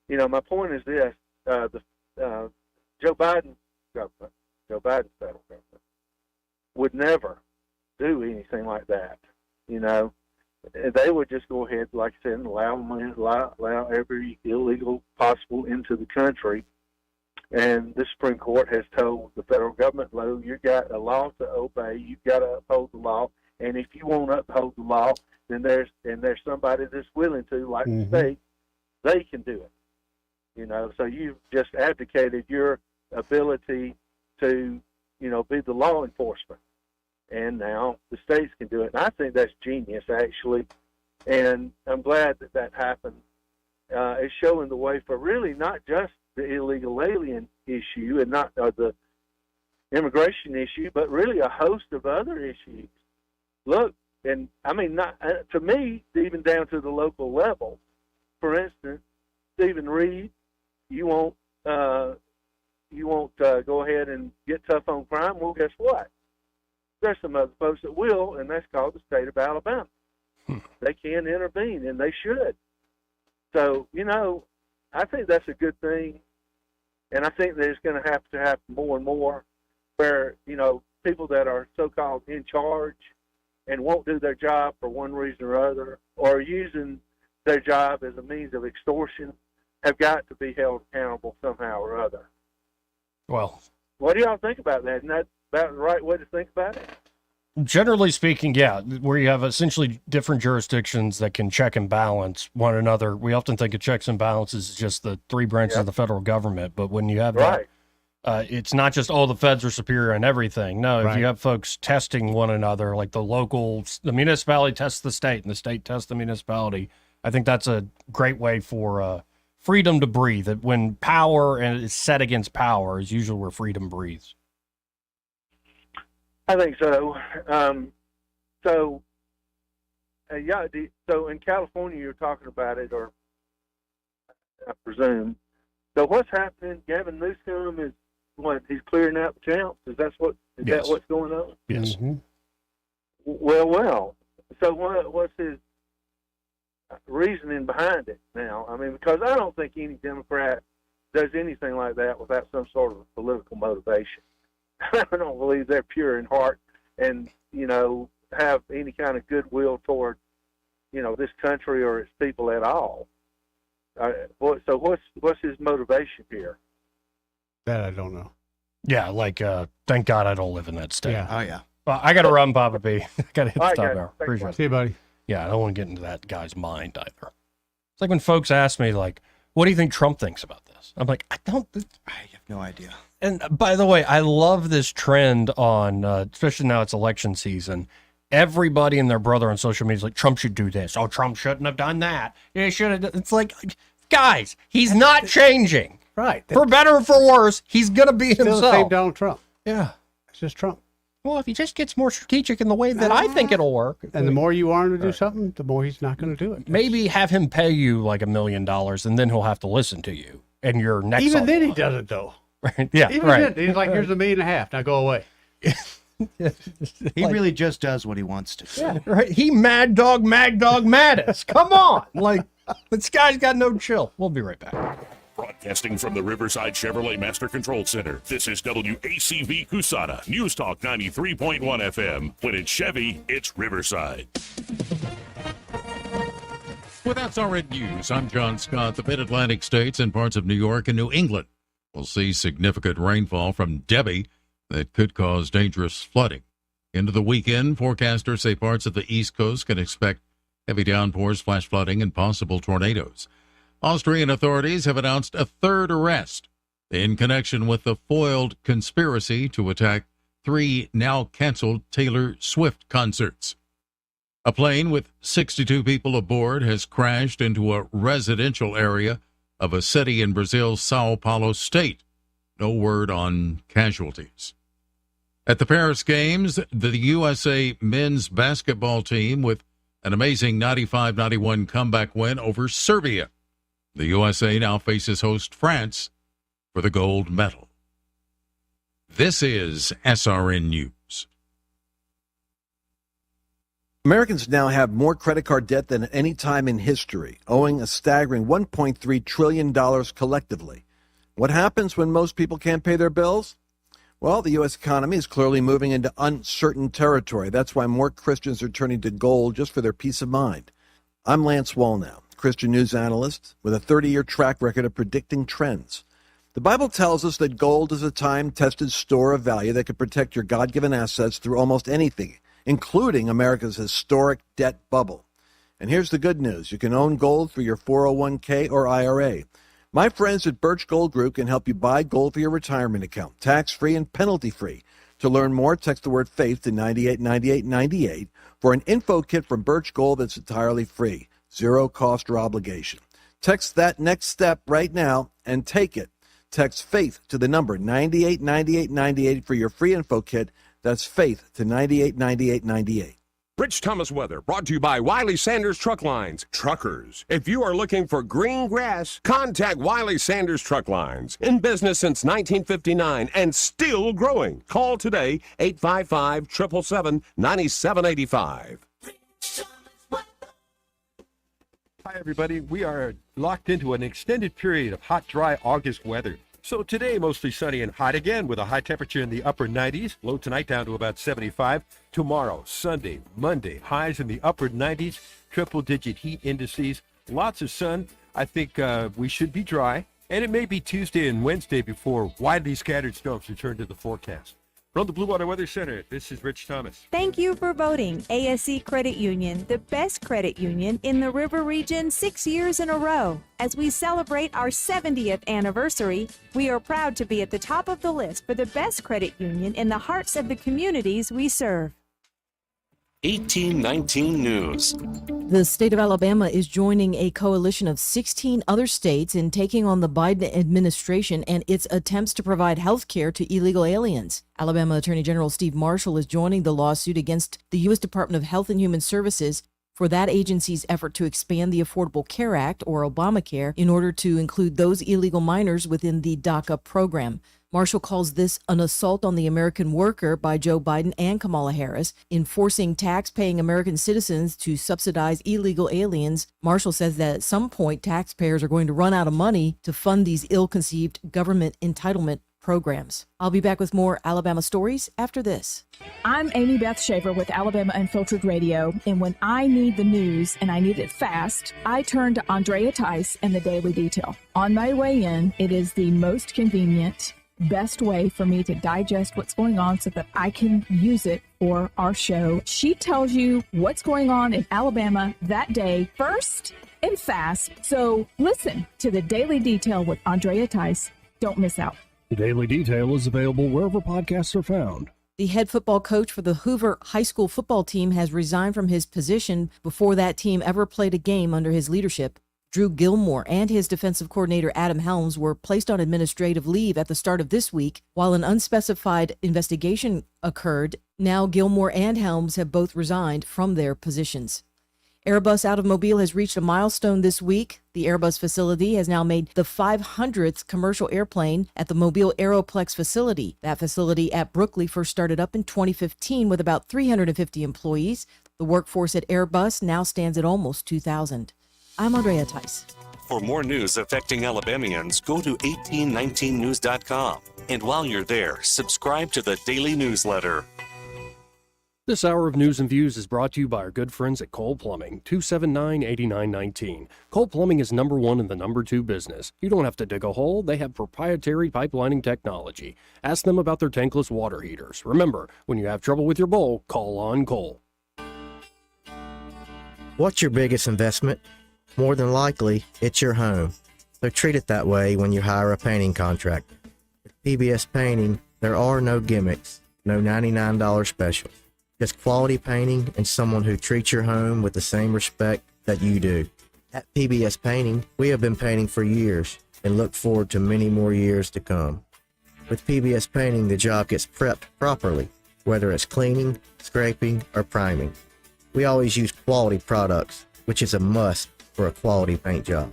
my point is this: Joe Biden's government, Joe Biden's federal government, would never do anything like that. They would just go ahead, like I said, and allow every illegal possible into the country. And the Supreme Court has told the federal government, you've got a law to obey. You've got to uphold the law. And if you won't uphold the law, then there's somebody that's willing to, like the state, they can do it. So you've just abdicated your ability to, be the law enforcement. And now the states can do it. And I think that's genius, actually. And I'm glad that happened. It's showing the way for really not just the illegal alien issue and not the immigration issue, but really a host of other issues. Look, and I mean, not to me, even down to the local level. For instance, Stephen Reed, you won't go ahead and get tough on crime. Well, guess what? There's some other folks that will, and that's called the state of Alabama. They can intervene, and they should. So, I think that's a good thing, and I think there's going to happen more and more where, people that are so-called in charge and won't do their job for one reason or other, or using their job as a means of extortion, have got to be held accountable somehow or other. Well, what do y'all think about that? Isn't that about the right way to think about it? Generally speaking, yeah, where you have essentially different jurisdictions that can check and balance one another. We often think of checks and balances as just the three branches of the federal government, but when you have that, it's not just, the feds are superior on everything. No, if you have folks testing one another, like the municipality tests the state and the state tests the municipality, I think that's a great way for freedom to breathe. That when power is set against power is usually where freedom breathes. I think so. So in California, you're talking about it, or I presume. So what's happening? Gavin Newsom is he's clearing out the counts. Is that what's going on? Yes. Well. So what's his reasoning behind it now. I mean, because I don't think any Democrat does anything like that without some sort of political motivation. I don't believe they're pure in heart and, have any kind of goodwill toward, this country or its people at all. So what's his motivation here? That I don't know. Yeah, thank God I don't live in that state. Yeah. Oh, yeah. Well, I got to run, Papa B. I got to hit the All right, top guys. hour. Thanks, Appreciate it. See you, buddy. Yeah, I don't want to get into that guy's mind either. It's like when folks ask me, what do you think Trump thinks about this? I'm like, I have no idea. And by the way, I love this trend on, especially now it's election season. Everybody and their brother on social media is like, Trump should do this. Oh, Trump shouldn't have done that. He should have. It's like, guys, he's not changing. Right. For better or for worse, he's going to be Still himself. the same Donald Trump. Yeah. It's just Trump. Well, if he just gets more strategic in the way that I think it'll work. And the more you want him to do something, the more he's not going to do it. Maybe have him pay you like $1 million and then he'll have to listen to you. And your next. Even on then the he line. doesn't, though. Right? Yeah, Even right. then, he's like, here's $1.5 million. Now go away. He really just does what he wants to. Yeah, right. He mad dog Mattis. Come on. This guy's got no chill. We'll be right back. Broadcasting from the Riverside Chevrolet Master Control Center, this is WACV Cusana, News Talk 93.1 FM. When it's Chevy, it's Riverside. With SRN News, I'm John Scott. The Mid-Atlantic states and parts of New York and New England will see significant rainfall from Debbie that could cause dangerous flooding. Into the weekend, forecasters say parts of the East Coast can expect heavy downpours, flash flooding, and possible tornadoes. Austrian authorities have announced a third arrest in connection with the foiled conspiracy to attack 3 now-canceled Taylor Swift concerts. A plane with 62 people aboard has crashed into a residential area of a city in Brazil's Sao Paulo state. No word on casualties. At the Paris Games, the USA men's basketball team with an amazing 95-91 comeback win over Serbia. The USA now faces host France for the gold medal. This is SRN News. Americans now have more credit card debt than at any time in history, owing a staggering $1.3 trillion collectively. What happens when most people can't pay their bills? Well, the U.S. economy is clearly moving into uncertain territory. That's why more Christians are turning to gold just for their peace of mind. I'm Lance Wallnow, Christian news analyst with a 30-year track record of predicting trends. The Bible tells us that gold is a time-tested store of value that can protect your God-given assets through almost anything, including America's historic debt bubble. And here's the good news. You can own gold through your 401k or IRA. My friends at Birch Gold Group can help you buy gold for your retirement account, tax-free and penalty-free. To learn more, text the word FAITH to 989898 for an info kit from Birch Gold that's entirely free, zero cost or obligation. Text that next step right now and take it. Text FAITH to the number 989898 for your free info kit. That's FAITH to 989898. Rich Thomas weather brought to you by Wiley Sanders Truck Lines. Truckers, if you are looking for green grass, contact Wiley Sanders Truck Lines. In business since 1959 and still growing. Call today, 855-777-9785. Hi, everybody. We are locked into an extended period of hot, dry August weather. So today, mostly sunny and hot again with a high temperature in the upper 90s. Low tonight down to about 75. Tomorrow, Sunday, Monday, highs in the upper 90s. Triple-digit heat indices. Lots of sun. I think we should be dry. And it may be Tuesday and Wednesday before widely scattered storms return to the forecast. From the Blue Water Weather Center, this is Rich Thomas. Thank you for voting ASC Credit Union, the best credit union in the River Region 6 years in a row. As we celebrate our 70th anniversary, we are proud to be at the top of the list for the best credit union in the hearts of the communities we serve. 1819 News. The state of Alabama is joining a coalition of 16 other states in taking on the Biden administration and its attempts to provide health care to illegal aliens. Alabama Attorney General Steve Marshall is joining the lawsuit against the U.S. Department of Health and Human Services for that agency's effort to expand the Affordable Care Act, or Obamacare, in order to include those illegal minors within the DACA program. Marshall calls this an assault on the American worker by Joe Biden and Kamala Harris in forcing tax-paying American citizens to subsidize illegal aliens. Marshall says that at some point taxpayers are going to run out of money to fund these ill-conceived government entitlement programs. I'll be back with more Alabama stories after this. I'm Amy Beth Shaver with Alabama Unfiltered Radio, and when I need the news and I need it fast, I turn to Andrea Tice and the Daily Detail. On my way in, it is the most convenient, best way for me to digest what's going on so that I can use it for our show. She tells you what's going on in Alabama that day first and fast. So listen to the Daily Detail with Andrea Tice. Don't miss out. The Daily Detail is available wherever podcasts are found. The head football coach for the Hoover High School football team has resigned from his position before that team ever played a game under his leadership. Drew Gilmore and his defensive coordinator Adam Helms were placed on administrative leave at the start of this week while an unspecified investigation occurred. Now Gilmore and Helms have both resigned from their positions. Airbus out of Mobile has reached a milestone this week. The Airbus facility has now made the 500th commercial airplane at the Mobile Aeroplex facility. That facility at Brookley first started up in 2015 with about 350 employees. The workforce at Airbus now stands at almost 2,000. I'm Andrea Tice. For more news affecting Alabamians, go to 1819news.com. And while you're there, subscribe to the daily newsletter. This hour of News and Views is brought to you by our good friends at Cole Plumbing, 279-8919. Cole Plumbing is number one in the number two business. You don't have to dig a hole. They have proprietary pipelining technology. Ask them about their tankless water heaters. Remember, when you have trouble with your bowl, call on Cole. What's your biggest investment? More than likely, it's your home. So treat it that way when you hire a painting contractor. With PBS Painting, there are no gimmicks, no $99 specials. Just quality painting and someone who treats your home with the same respect that you do. At PBS Painting, we have been painting for years and look forward to many more years to come. With PBS Painting, the job gets prepped properly, whether it's cleaning, scraping, or priming. We always use quality products, which is a must for a quality paint job.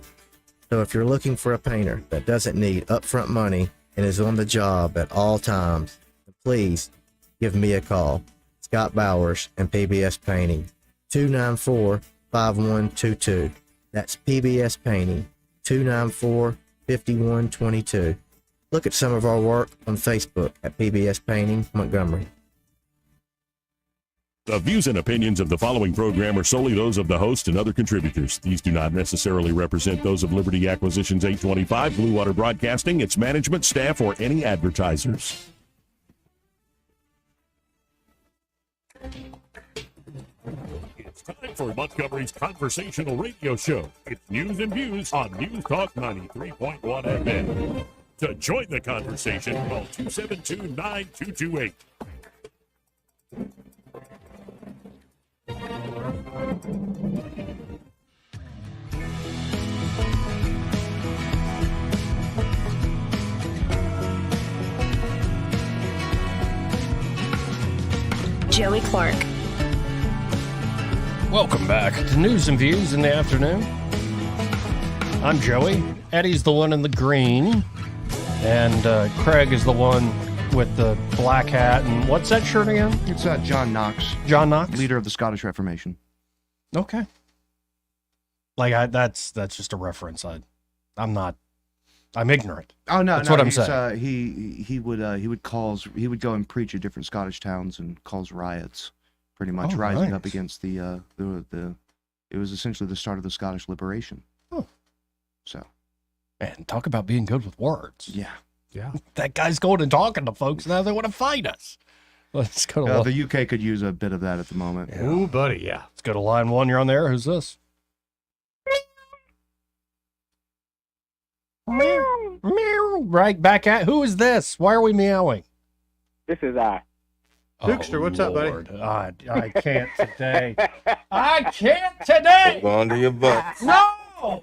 So if you're looking for a painter that doesn't need upfront money and is on the job at all times, please give me a call. Scott Bowers and PBS Painting, 294-5122. That's PBS Painting, 294-5122. Look at some of our work on Facebook at PBS Painting Montgomery. The views and opinions of the following program are solely those of the host and other contributors. These do not necessarily represent those of Liberty Acquisitions 825, Blue Water Broadcasting, its management, staff, or any advertisers. It's time for Montgomery's conversational radio show. It's News and Views on News Talk 93.1 FM. To join the conversation, call 272-9228. Joey Clark. Welcome back to News and Views in the afternoon. I'm Joey. Eddie's the one in the green. And Craig is the one with the black hat. And what's that shirt again? It's John Knox. John Knox? Leader of the Scottish Reformation. Okay. Like, that's just a reference. I'm ignorant. Oh no, that's no, what I'm saying. He would go and preach at different Scottish towns and cause riots, pretty much rising up against the it was essentially the start of the Scottish liberation. Oh, so, and talk about being good with words. Yeah. That guy's going and talking to folks now. They want to fight us. Let's go to the UK could use a bit of that at the moment. Yeah. Ooh, buddy, yeah. Let's go to line one. You're on there. Who's this? Meow, meow. Right back at. Who is this? Why are we meowing? This is I. Dukester, what's up, buddy? I can't today. I can't today. Hold on to your butt. No.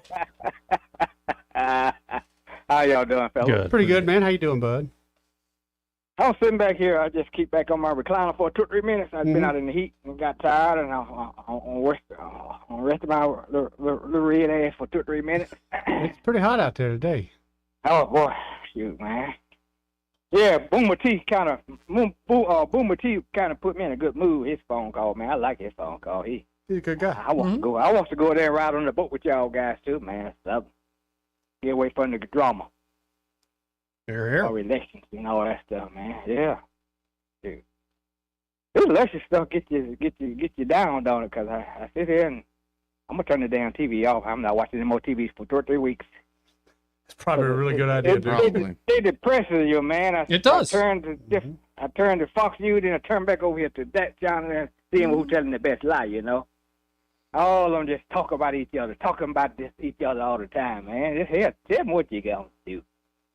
How y'all doing, fellas? Good. Pretty good, man. How you doing, bud? I was sitting back here. I just keep back on my recliner for 2 or 3 minutes. I've been out in the heat and got tired, and I'll rest my the red ass for 2 or 3 minutes. It's pretty hot out there today. Oh boy, shoot, man. Yeah, Boomer T kind of Boomer T kind of put me in a good mood. His phone call, man. I like his phone call. He's a good guy. I want to go. I want to go there and ride on the boat with y'all guys too, man. So, get away from the drama. Here. Or elections and all that stuff, man. Yeah. Dude. This election stuff get you down, don't it? Because I sit here and I'm gonna turn the damn TV off. I'm not watching any more TVs for 2 or 3 weeks. It's probably a really good idea. It depresses you, man. It does. I turn to Fox News and I turn back over here to that channel and seeing who's telling the best lie. You know, all of them just talk about each other, talking about each other all the time, man. Just here, tell me what you gonna do.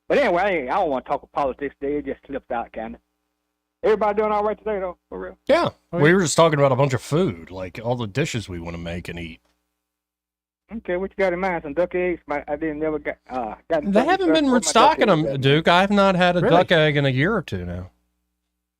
But anyway, I don't want to talk politics today. It just slipped out, kind of. Everybody doing all right today, though, for real? Yeah. We were just talking about a bunch of food, like all the dishes we want to make and eat. Okay, what you got in mind? Some duck eggs? I didn't never got. They haven't been restocking them, Duke. I have not had a duck egg in a year or two now.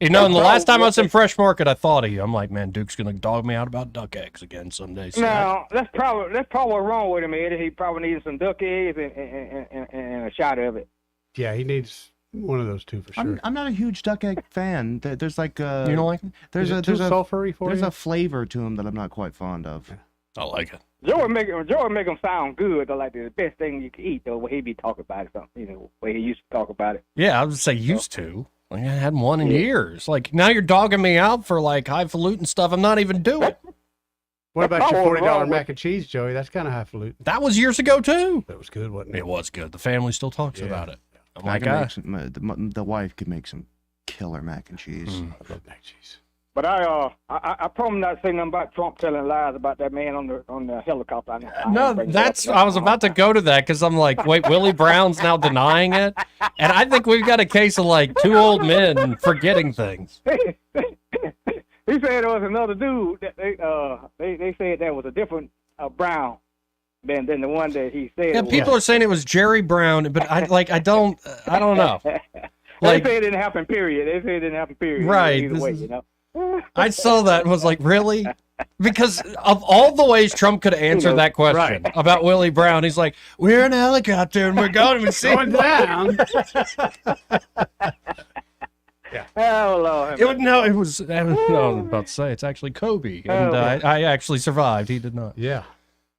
You know, and the last time I was in Fresh Market, I thought of you. I'm like, man, Duke's gonna dog me out about duck eggs again someday. So no, that's probably what's wrong with him, Eddie. He probably needs some duck eggs and a shot of it. Yeah, he needs one of those two for sure. I'm not a huge duck egg fan. There's like you don't like them? There's Is it too sulfury for there's you? a flavor to them that I'm not quite fond of. I like it. Joe would make them sound good. Though, like the best thing you can eat. Though, where he be talking about it, something, you know, where he used to talk about it. Yeah, I would say used to. Like, I hadn't one in years. Like, now you're dogging me out for like highfalutin stuff I'm not even doing. What about your wrong $40 with- mac and cheese, Joey? That's kind of highfalutin. That was years ago too. That was good, wasn't it? It was good. The family still talks about it. I'm I like, can make some, the wife could make some killer mac and cheese. I love mac and cheese. But I promise not to say nothing about Trump telling lies about that man on the helicopter. No, I was about to go to that because I'm like, wait, Willie Brown's now denying it, and I think we've got a case of like two old men forgetting things. He said there was another dude that they said that was a different Brown than the one that he said. Yeah, it was. people are saying it was Jerry Brown, but I don't know. Like, they say it didn't happen. Period. They say it didn't happen. Period. Right, Either this way, is- you know. I saw that and was like, really? Because of all the ways Trump could answer that question about Willie Brown, he's like, we're in a helicopter and we're going to see Going down. Oh Lord. It was I was about to say it's actually Kobe, and I actually survived. He did not. Yeah.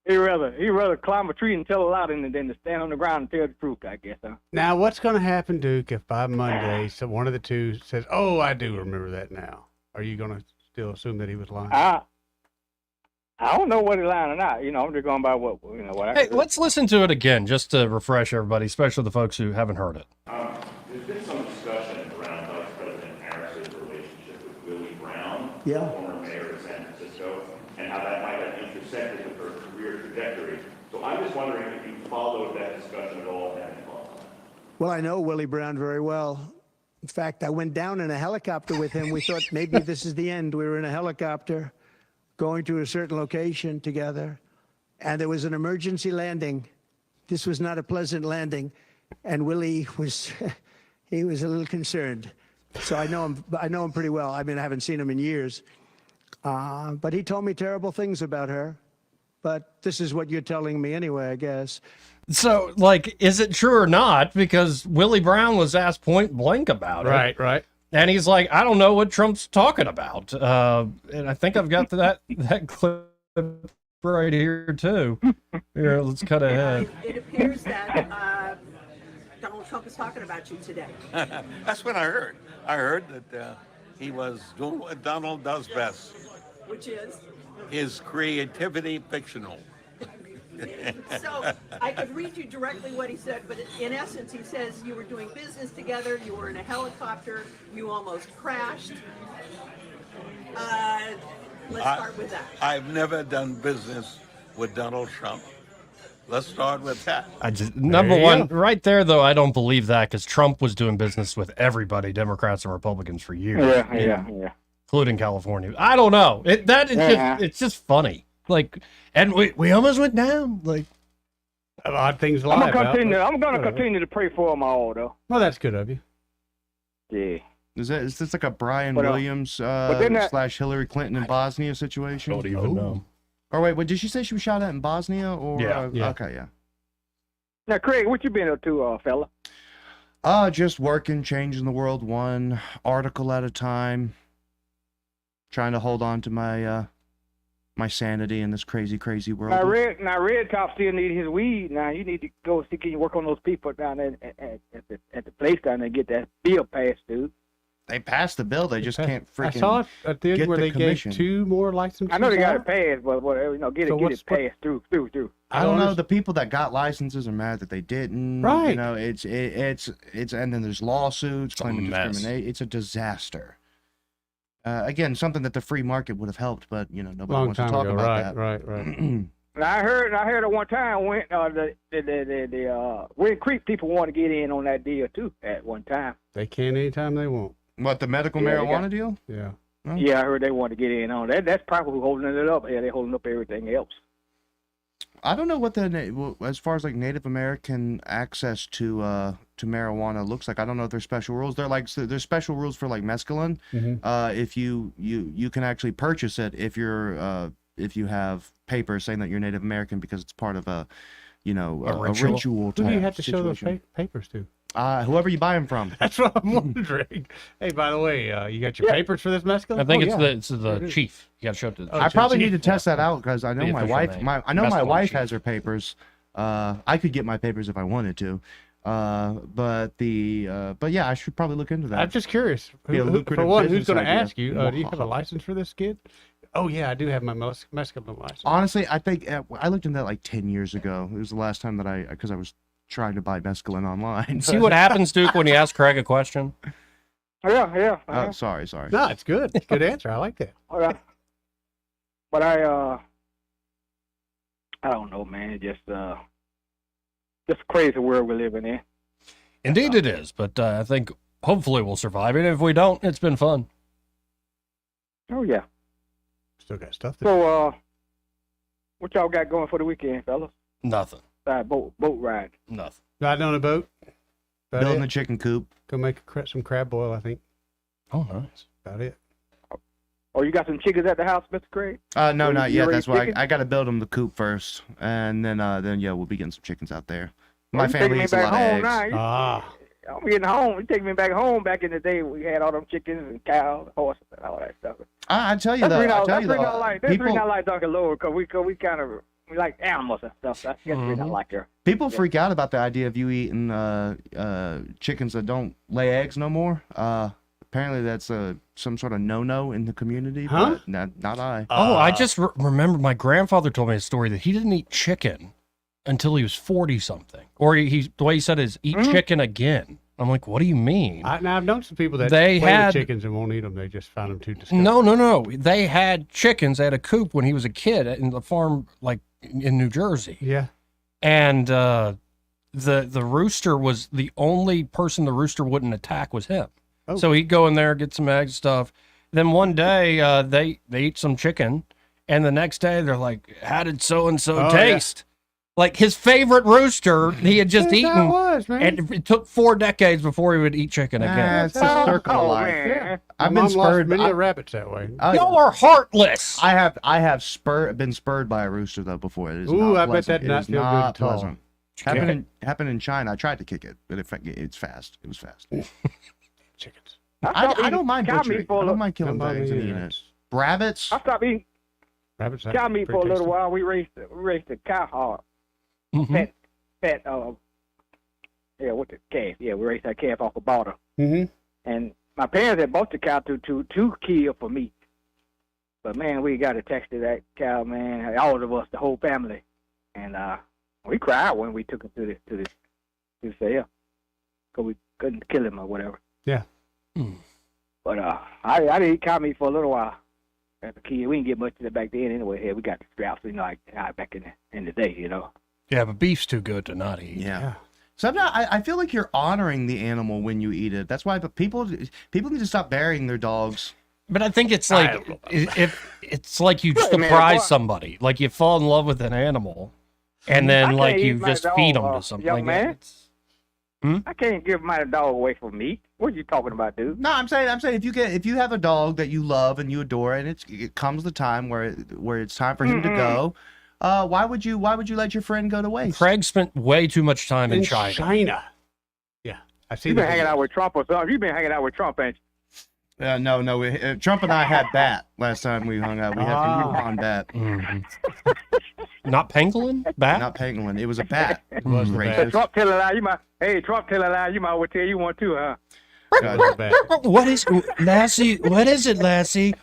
He rather climb a tree and tell a lie than to stand on the ground and tell the truth. I guess. Huh? Now, what's going to happen, Duke, if by Monday one of the two says, "Oh, I do remember that now"? Are you going to still assume that he was lying? I don't know what he's lying or not. You know, I'm just going by what I. Hey, let's listen to it again just to refresh everybody, especially the folks who haven't heard it. There's been some discussion around Vice President Harris's relationship with Willie Brown, Yeah. former mayor of San Francisco, and how that might have intersected with her career trajectory. So I'm just wondering if you followed that discussion at all and had any thoughts on that. Well, I know Willie Brown very well. In fact, I went down in a helicopter with him. We thought maybe this is the end. We were in a helicopter going to a certain location together, and there was an emergency landing. This was not a pleasant landing, and Willie was he was a little concerned. So I know him pretty well. I mean, I haven't seen him in years, but he told me terrible things about her. But this is what you're telling me anyway, I guess. So, like, is it true or not? Because Willie Brown was asked point blank about it. Right. And he's like, I don't know what Trump's talking about. And I think I've got that clip right here, too. Here, let's cut ahead. It appears that Donald Trump is talking about you today. That's what I heard. I heard that he was doing what Donald does best. Which is? His creativity fictional. So I could read you directly what he said, but in essence, he says you were doing business together, you were in a helicopter, you almost crashed. Let's start with that. I've never done business with Donald Trump. Let's start with that. Number one, right there, though, I don't believe that because Trump was doing business with everybody, Democrats and Republicans, for years. Yeah. Including California. I don't know. It's just funny. Like, and we almost went down. Like, odd things to I'm lie gonna about. continue. but I'm gonna whatever. continue to pray for them all, though. Well, that's good of you. Yeah. Is this like a Brian But, Williams then that- / Hillary Clinton in Bosnia situation? Don't even know. Or wait, did she say she was shot at in Bosnia? Or Yeah. Okay, yeah. Now, Craig, what you been up to, fella? Just working, changing the world one article at a time. Trying to hold on to my my sanity in this crazy world. Now, Red Top still need his weed. Now, you need to go see, can you work on those people down there at the place down there and get that bill passed, dude? They passed the bill. They just can't freaking. I saw it at the end get where the they commission. gave 2 more licenses. I know they got out. it passed, but whatever, get it passed through. I don't know. The people that got licenses are mad that they didn't. Right. You know, it's and then there's lawsuits claiming discrimination. It's a disaster. Again, something that the free market would have helped, but nobody Long wants to time talk ago. about Right. that. Now, I heard at one time when the Wind Creek people want to get in on that deal too. At one time. They can anytime they want. What, the medical Yeah, they marijuana got- deal? Yeah. Yeah, I heard they want to get in on that. That's probably who's holding it up. Yeah, they're holding up everything else. I don't know what as far as like Native American access to marijuana looks like. I don't know if there's special rules. There's special rules for like mescaline. If you can actually purchase it if you have papers saying that you're Native American because it's part of a ritual. Who do you type have to show those situation. papers to? Whoever you buy them from. That's what I'm wondering. Hey, by the way, you got your papers for this mescaline? I think Oh, it's the chief. You got to show it to the I probably need to test that out because I know The my official wife. name. My Mescaline wife chief. has her papers. I could get my papers if I wanted to. But yeah, I should probably look into that. I'm just curious. Be a For lucrative one, who's business going to idea. ask you, do you have a license for this, kid? Oh, yeah, I do have my mescaline license. Honestly, I think I looked into that like 10 years ago. It was the last time that because I was trying to buy mescaline online. See what happens, Duke, when you ask Craig a question? Yeah. Oh, sorry. No, it's good. Good answer. I like that. All right. But I don't know, man. It's just a crazy world we're living in. Indeed it is, but I think hopefully we'll survive it. If we don't, it's been fun. Oh yeah. Still got stuff. So what y'all got going for the weekend, fellas? Nothing. Boat ride. Nothing. Riding on a boat. About Building it. a chicken coop. Go make some crab boil, I think. Oh, nice. About it. Oh, you got some chickens at the house, Mr. Craig? No, So not you yet. raise That's why chickens? I got to build them the coop first, and then yeah, we'll be getting some chickens out there. Oh, My you taking family me eats a back lot of home eggs. now. I'm getting home. You take me back home. Back in the day, we had all them chickens and cows, horses, and all that stuff. I tell you That's though. the I reason tell you that's the reason though. I like. That's the reason I People like Duncan Lord because we kind of like animals and stuff. That's the reason I like her. people freak out about the idea of you eating chickens that don't lay eggs no more. Apparently that's some sort of no in the community. Huh? But not I. Oh, I just remember my grandfather told me a story that he didn't eat chicken until he was 40-something. Or the way he said it is eat chicken again. I'm like, what do you mean? Now, I've known some people that They play had- with chickens and won't eat them. They just find them too disgusting. No. They had chickens. They had a coop when he was a kid in the farm, like in New Jersey. Yeah. And the rooster was the only person the rooster wouldn't attack was him. Oh. So he'd go in there, get some egg stuff. Then one day they eat some chicken, and the next day they're like, "How did so and so taste?" Like his favorite rooster, he had just That's how eaten, it was, man. and it took 4 decades before he would eat chicken again. It's the circle of life. man. I've My been mom lost spurred. many rabbits that way. Y'all are heartless. I have been spurred by a rooster though before. It is Ooh, not I bet pleasant. that did not It is feel good not at all. pleasant. Happened in China. I tried to kick it, but it's fast. It was fast. Chickens. I don't mind cow butchering. meat for I a don't mind killing Don't things bother and me eating either. it. Rabbits. I stopped eating Rabbits. cow meat for a little while. We raised a cow hog. Pet, with the calf. Yeah, we raised that calf off a border. Mm-hmm. And my parents had bought the cow to kill for meat. But man, we got attached to that cow, man. All of us, the whole family, and we cried when we took him to the sale, because we couldn't kill him or whatever. Yeah. But I didn't eat cow meat for a little while. As a kid, we didn't get much of it back then anyway. Here we got the scraps, like back in the day, Yeah, but beef's too good to not eat. Yeah. Sometimes I feel like you're honoring the animal when you eat it. That's why people need to stop burying their dogs. But I think it's like it's like you Hey, man, surprise what? somebody, like you fall in love with an animal, and then I like can't you eat my just feed them dog, to something. young man. It's- I can't give my dog away for meat. What are you talking about, dude? No, I'm saying if you have a dog that you love and you adore, and it comes the time where it's time for him to go, why would you let your friend go to waste? Craig spent way too much time in China. China. Yeah. I've You seen been the hanging video. out with Trump or something? You been hanging out with Trump, ain't you? No. Trump and I had bat last time we hung out. We had on bat. Not pangolin? Bat? Not pangolin. It was a bat. It was the Racist. bat. Trump telling a lie. Trump telling a lie. You might well tell you one too, huh? God, it was bad. What is Lassie? What is it, Lassie?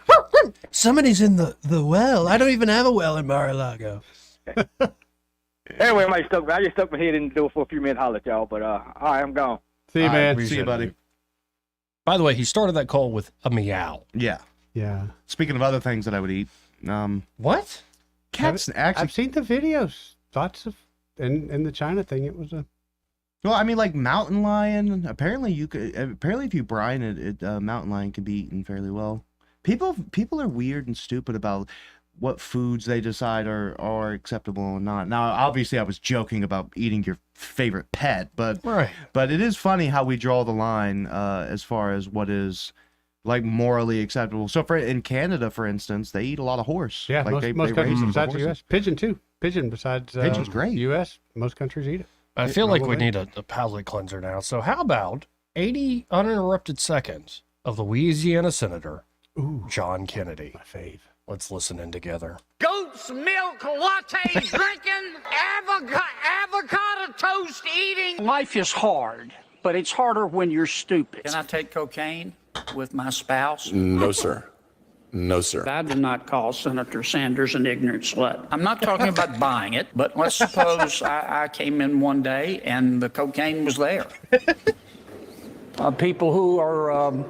Somebody's in the well. I don't even have a well in Mar-a-Lago. Anyway, I just stuck my head in the door for a few minutes, holler at y'all. But all right, I'm gone. See you, man. See you, buddy. By the way, he started that call with a meow. Yeah. Yeah. Speaking of other things that I would eat, What? cats actually. I've seen the videos. Lots of, in the China thing, it was a. Well, I mean, like mountain lion. Apparently, you could. Apparently, if you brine it, mountain lion can be eaten fairly well. People are weird and stupid about what foods they decide are acceptable or not. Now, obviously, I was joking about eating your favorite pet, but Right. But it is funny how we draw the line as far as what is like morally acceptable. So, in Canada, for instance, they eat a lot of horse. Yeah, like most they countries raise them for besides the horses. U.S. Pigeon, too. Pigeon besides Pigeon's great. U.S., most countries eat it. I feel like we Probably. need a palate cleanser now. So how about 80 uninterrupted seconds of Louisiana Senator John Kennedy? My fave. Let's listen in together. Goat's milk latte drinking, avocado toast eating. Life is hard, but it's harder when you're stupid. Can I take cocaine with my spouse? No, sir. No, sir. I did not call Senator Sanders an ignorant slut. I'm not talking about buying it, but let's suppose I came in one day and the cocaine was there. People who are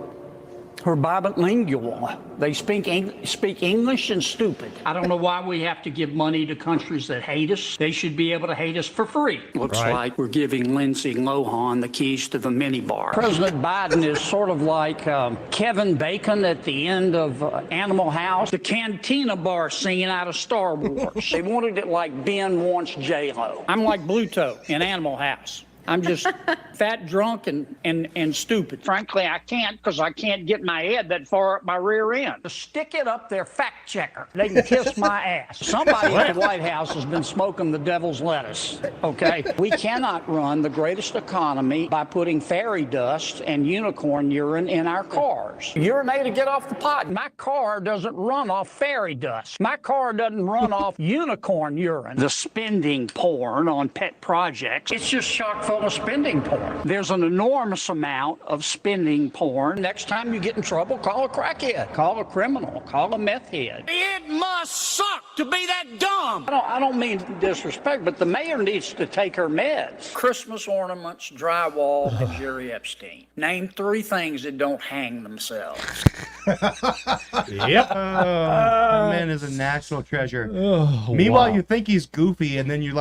bilingual, they speak English and stupid. I don't know why we have to give money to countries that hate us. They should be able to hate us for free. Looks like we're giving Lindsay Lohan the keys to the minibar. President Biden is sort of like Kevin Bacon at the end of Animal House, the cantina bar scene out of Star Wars. They wanted it like Ben wants J-Lo. I'm like Bluto in Animal House. I'm just fat, drunk, and stupid. Frankly, I can't because I can't get my head that far up my rear end. Stick it up there, fact checker. They can kiss my ass. Somebody at the White House has been smoking the devil's lettuce, okay? We cannot run the greatest economy by putting fairy dust and unicorn urine in our cars. Urinate to get off the pot. My car doesn't run off fairy dust. My car doesn't run off unicorn urine. The spending porn on pet projects, it's just chock full of spending porn. There's an enormous amount of spending porn. Next time you get in trouble, call a crackhead, call a criminal, call a meth head. It must suck to be that dumb. I don't mean disrespect, but the mayor needs to take her meds. Christmas ornaments, drywall, and Jerry Epstein. Name 3 things that don't hang themselves. Yep. That man is a national treasure. Oh, Meanwhile, wow. you think he's goofy, and then you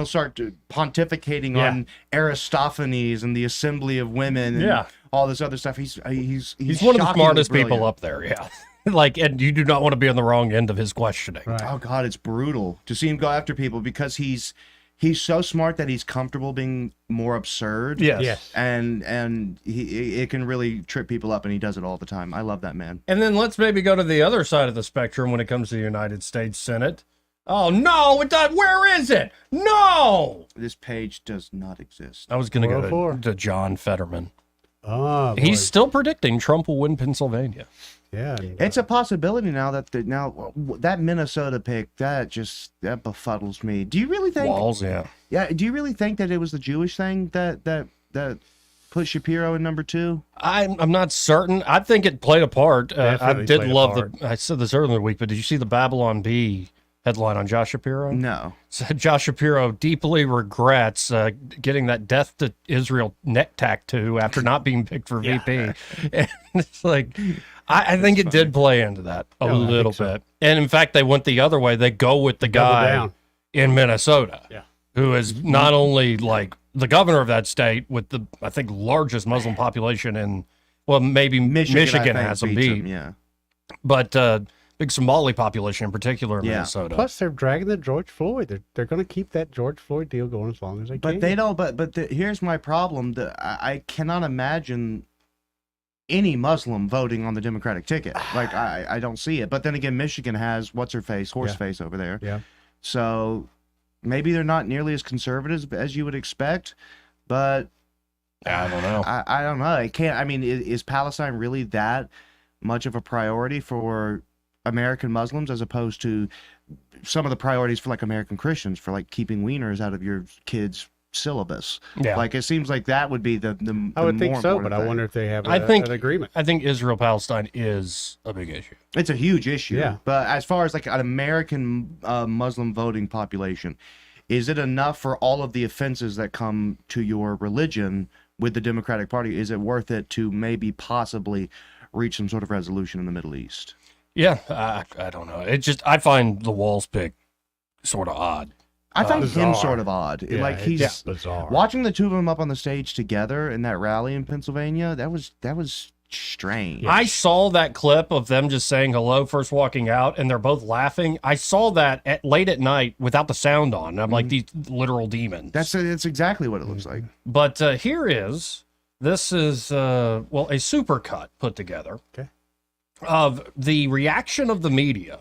start pontificating on Aristophanes and the assembly of women and all this other stuff. He's He's one of the shockingly smartest people brilliant. up there, yeah. Like, and you do not want to be on the wrong end of his questioning. Oh God, it's brutal to see him go after people because he's so smart that he's comfortable being more absurd. Yes. And it can really trip people up, and he does it all the time. I love that man. And then let's maybe go to the other side of the spectrum when it comes to the United States Senate. Oh, no, it does. Where is it? No! This page does not exist. I was going to go 404. to John Fetterman. Oh, boy. He's still predicting Trump will win Pennsylvania. Yeah. It's a possibility now that that Minnesota pick that befuddles me. Do you really think Walls, yeah. Yeah, do you really think that it was the Jewish thing that put Shapiro in number 2? I'm not certain. I think it played a part. I Definitely did played a love part. I said this earlier in the week, but did you see the Babylon Bee headline on Josh Shapiro? No. Said Josh Shapiro deeply regrets getting that death to Israel neck tattoo after not being picked for VP. And it's like, I think it did play into that a Yeah, I think little so. bit. And in fact, they went the other way. They go with the Double guy down. in Minnesota, Yeah. who is not only like the governor of that state with the, I think, largest Muslim population in, well, maybe Michigan I think, has them beats beat, him, yeah. but big Somali population in particular in Yeah. Minnesota. Plus, they're dragging the George Floyd. They're going to keep that George Floyd deal going as long as they can. But they don't. But here's my problem: I cannot imagine any Muslim voting on the Democratic ticket. Like I don't see it. But then again, Michigan has what's her face, Horseface over there. Yeah. So maybe they're not nearly as conservative as you would expect. But I don't know. I don't know. I can't. I mean, is Palestine really that much of a priority for American Muslims as opposed to some of the priorities for like American Christians, for like keeping wieners out of your kids' syllabus? Yeah. Like it seems like that would be the I would think more so, important but I thing. wonder if they have an agreement. I think Israel-Palestine is a big issue. It's a huge issue. Yeah. But as far as like an American Muslim voting population, is it enough for all of the offenses that come to your religion with the Democratic Party? Is it worth it to maybe possibly reach some sort of resolution in the Middle East? Yeah, I don't know. It just, I find the Walz pick sort of odd. I find him Bizarre. sort of odd. Yeah, Like he's it's bizarre. watching the two of them up on the stage together in that rally in Pennsylvania. That was strange. I saw that clip of them just saying hello first walking out, and they're both laughing. I saw that late at night without the sound on. And I'm like, these literal demons. That's exactly what it looks like. But this is a supercut put together of the reaction of the media.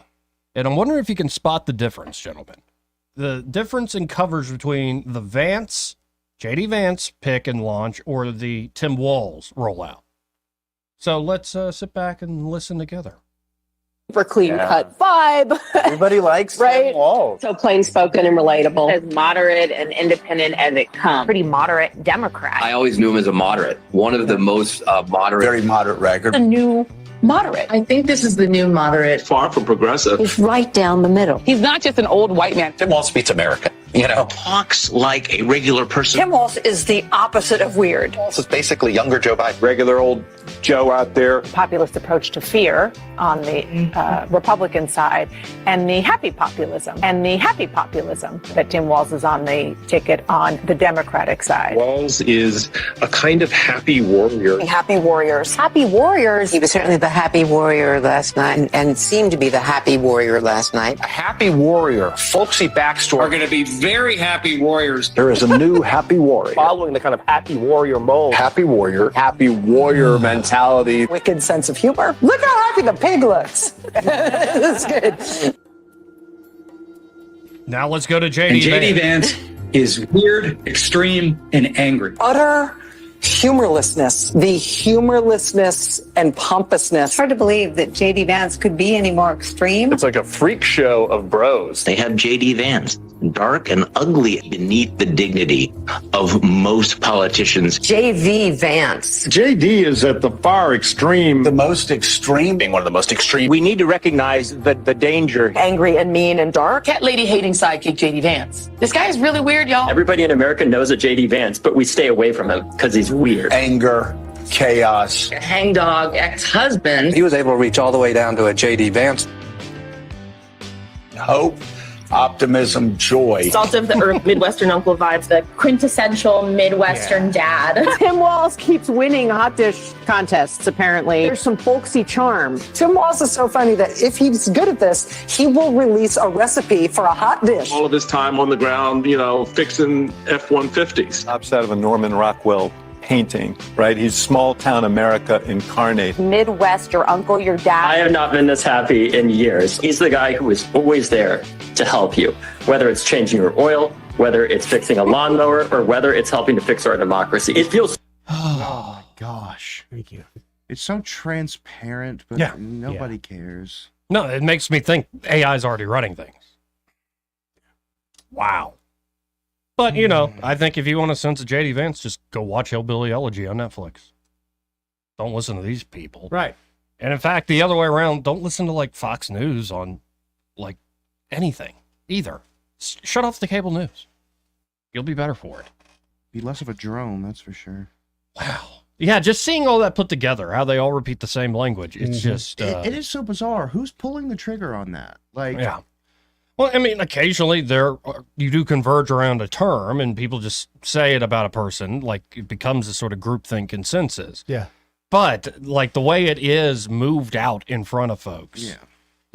And I'm wondering if you can spot the difference, gentlemen. The difference in coverage between the JD Vance pick and launch or the Tim Walz rollout. So let's sit back and listen together. Super clean cut vibe. Everybody likes right? Walz. So plain spoken and relatable. As moderate and independent as it comes. Pretty moderate Democrat. I always knew him as a moderate. One of the most moderate. Very moderate record. The new moderate. I think this is the new moderate. Far from progressive. He's right down the middle. He's not just an old white man. Tim Walz speaks American. Talks like a regular person. Tim Walz is the opposite of weird. Walz is basically younger Joe Biden. Regular old Joe out there. Populist approach to fear on the Republican side and the happy populism. That Tim Walz is on the ticket on the Democratic side. Walz is a kind of happy warrior. Happy warriors. Happy warriors. He was certainly the happy warrior last night and seemed to be the happy warrior last night. A happy warrior, folksy backstory. Are going to be very happy warriors. There is a new happy warrior. Following the kind of happy warrior mold. Happy warrior mentality. Wicked sense of humor. Look how happy the pig looks. That's good. Now let's go to JD And JD Vance. Vance is weird, extreme, and angry. Utter humorlessness. The humorlessness and pompousness. It's hard to believe that J.D. Vance could be any more extreme. It's like a freak show of bros. They have JD Vance, dark and ugly beneath the dignity of most politicians. J.V. Vance. JD is at the far extreme. The most extreme. Being one of the most extreme. We need to recognize the danger. Angry and mean and dark. Cat lady hating sidekick JD Vance. This guy is really weird, y'all. Everybody in America knows a JD Vance, but we stay away from him because he's weird. Anger, chaos. Hangdog ex-husband. He was able to reach all the way down to a JD Vance. Hope, optimism, joy. Salt of the earth, Midwestern uncle vibes, the quintessential Midwestern dad. Tim Walz keeps winning hot dish contests, apparently. There's some folksy charm. Tim Walz is so funny that if he's good at this, he will release a recipe for a hot dish. All of his time on the ground, fixing F-150s. Opposite of a Norman Rockwell painting, right? He's small town America incarnate. Midwest, your uncle, your dad. I have not been this happy in years. He's the guy who is always there to help you, whether it's changing your oil, whether it's fixing a lawnmower, or whether it's helping to fix our democracy. It feels. Oh my gosh. Thank you. It's so transparent, but nobody cares. No, it makes me think AI is already running things. Wow. But, I think if you want a sense of JD Vance, just go watch Hillbilly Elegy on Netflix. Don't listen to these people. Right. And in fact, the other way around, don't listen to Fox News on anything either. Shut off the cable news. You'll be better for it. Be less of a drone, that's for sure. Wow. Yeah, just seeing all that put together, how they all repeat the same language. It's just... It is so bizarre. Who's pulling the trigger on that? Yeah. Well, I mean, occasionally you do converge around a term and people just say it about a person, it becomes a sort of groupthink consensus. Yeah. But the way it is moved out in front of folks. Yeah.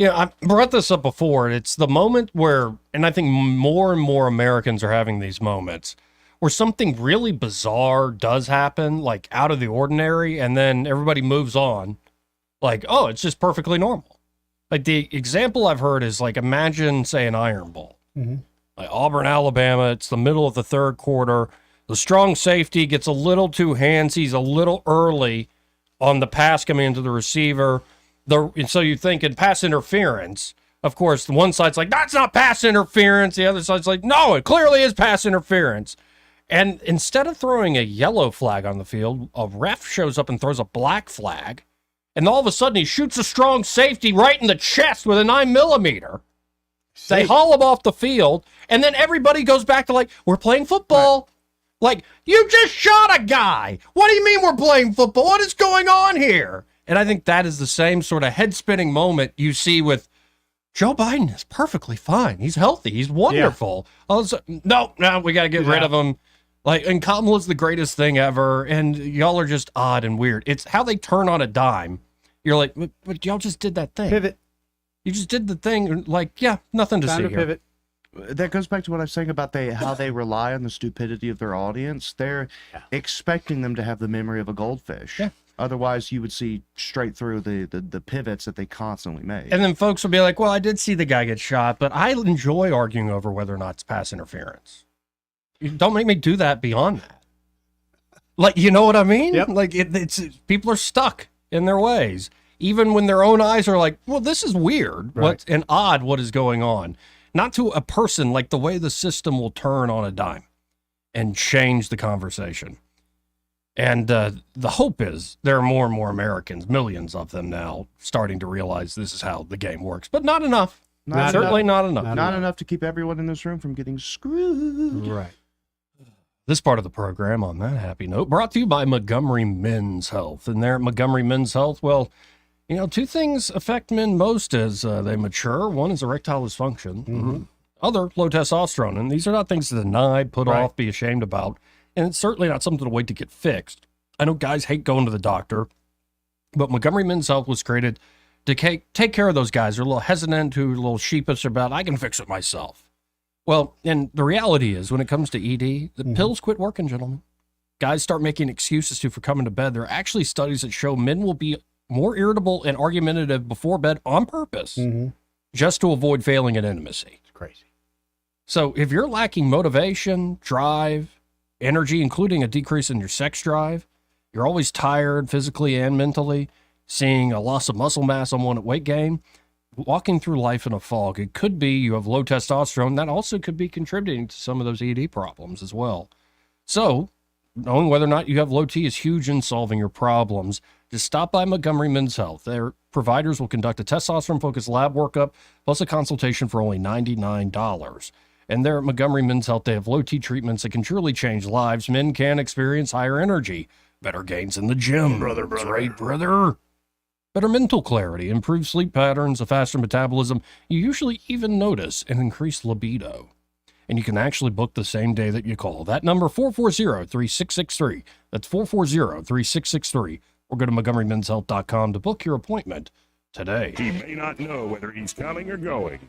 I brought this up before. It's the moment where, and I think more and more Americans are having these moments where something really bizarre does happen, out of the ordinary, and then everybody moves on. Oh, it's just perfectly normal. The example I've heard is imagine, say, an Iron Bowl. Mm-hmm. Auburn, Alabama, it's the middle of the third quarter. The strong safety gets a little too handsy. He's a little early on the pass coming into the receiver. And so you're thinking pass interference. Of course, the one side's like, that's not pass interference. The other side's like, no, it clearly is pass interference. And instead of throwing a yellow flag on the field, a ref shows up and throws a black flag. And all of a sudden, he shoots a strong safety right in the chest with a 9mm. They haul him off the field. And then everybody goes back to like, we're playing football. Right. Like, you just shot a guy. What do you mean we're playing football? What is going on here? And I think that is the same sort of head-spinning moment you see with Joe Biden is perfectly fine. He's healthy. He's wonderful. Yeah. No, we got to get rid of him. Like, and Kamala's the greatest thing ever, and y'all are just odd and weird. It's how they turn on a dime. You're like, but y'all just did that thing. Pivot. You just did the thing. Like, yeah, nothing to see here. Pivot. That goes back to what I was saying about how they rely on the stupidity of their audience. They're expecting them to have the memory of a goldfish. Yeah. Otherwise, you would see straight through the pivots that they constantly make. And then folks will be like, well, I did see the guy get shot, but I enjoy arguing over whether or not it's pass interference. Don't make me do that beyond that. Like, you know what I mean? Yep. Like, it's people are stuck in their ways. Even when their own eyes are like, well, this is weird. Right. What is going on? Not to a person, like the way the system will turn on a dime and change the conversation. And the hope is there are more and more Americans, millions of them now, starting to realize this is how the game works. But not enough. Certainly not enough. Not enough to keep everyone in this room from getting screwed. Right. This part of the program, on that happy note, brought to you by Montgomery Men's Health. And there at Montgomery Men's Health, well, you know, two things affect men most as they mature. One is erectile dysfunction. Mm-hmm. Other, low testosterone. And these are not things to deny, put off, be ashamed about. And it's certainly not something to wait to get fixed. I know guys hate going to the doctor, but Montgomery Men's Health was created to take care of those guys who are a little hesitant, who are a little sheepish about, I can fix it myself. Well, and the reality is, when it comes to ED, the pills quit working, gentlemen. Guys start making excuses for coming to bed. There are actually studies that show men will be more irritable and argumentative before bed on purpose, just to avoid failing at intimacy. It's crazy. So if you're lacking motivation, drive, energy, including a decrease in your sex drive, you're always tired physically and mentally, seeing a loss of muscle mass on one at weight gain, walking through life in a fog, it could be you have low testosterone. That also could be contributing to some of those ED problems as well. So knowing whether or not you have low T is huge in solving your problems. Just stop by Montgomery Men's Health. Their providers will conduct a testosterone-focused lab workup plus a consultation for only $99. And there at Montgomery Men's Health, they have low T treatments that can truly change lives. Men can experience higher energy, better gains in the gym. Brother. That's right, brother. Better mental clarity, improved sleep patterns, a faster metabolism. You usually even notice an increased libido. And you can actually book the same day that you call. That number, 440-3663. That's 440-3663. Or go to MontgomeryMen'sHealth.com to book your appointment today. He may not know whether he's coming or going,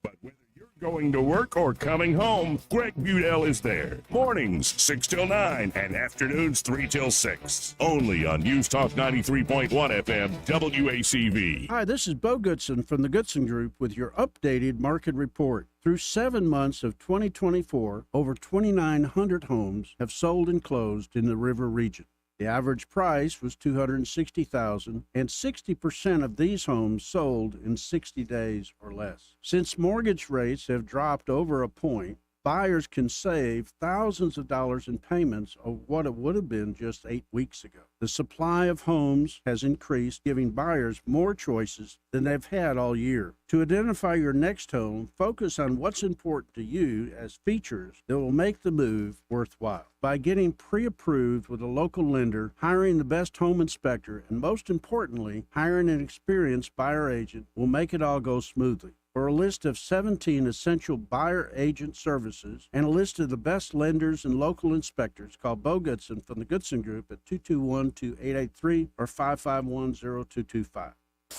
but whether you're going to work or coming home, Greg Budell is there. Mornings 6 till 9 and afternoons 3 till 6. Only on News Talk 93.1 FM WACV. Hi, this is Bo Goodson from the Goodson Group with your updated market report. Through 7 months of 2024, over 2,900 homes have sold and closed in the River region. The average price was $260,000, and 60% of these homes sold in 60 days or less. Since mortgage rates have dropped over a point, buyers can save thousands of dollars in payments of what it would have been just 8 weeks ago. The supply of homes has increased, giving buyers more choices than they've had all year. To identify your next home, focus on what's important to you as features that will make the move worthwhile. By getting pre-approved with a local lender, hiring the best home inspector, and most importantly, hiring an experienced buyer agent will make it all go smoothly. For a list of 17 essential buyer agent services and a list of the best lenders and local inspectors, call Bo Goodson from the Goodson Group at 221-2883 or 551-0225.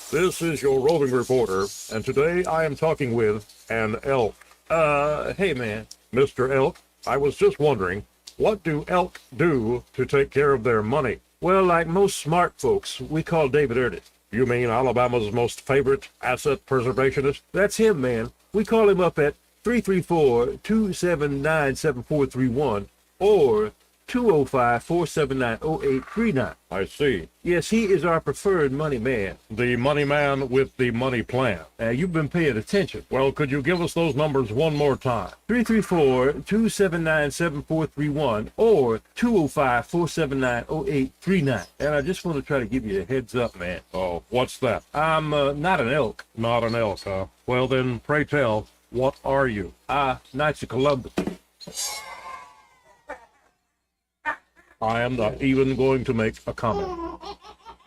This is your roving reporter, and today I am talking with an elk. Hey man. Mr. Elk, I was just wondering, what do elk do to take care of their money? Well, like most smart folks, we call David Erdit. You mean Alabama's most favorite asset preservationist? That's him, man. We call him up at 334-279-7431. or 205-479-0839. I see. Yes, he is our preferred money man. The money man with the money plan. You've been paying attention. Well, could you give us those numbers one more time? 334-279-7431 or 205-479-0839. And I just want to try to give you a heads up, man. Oh, what's that? I'm not an elk. Not an elk, huh? Well, then, pray tell, what are you? Knights of Columbus. I am not even going to make a comment.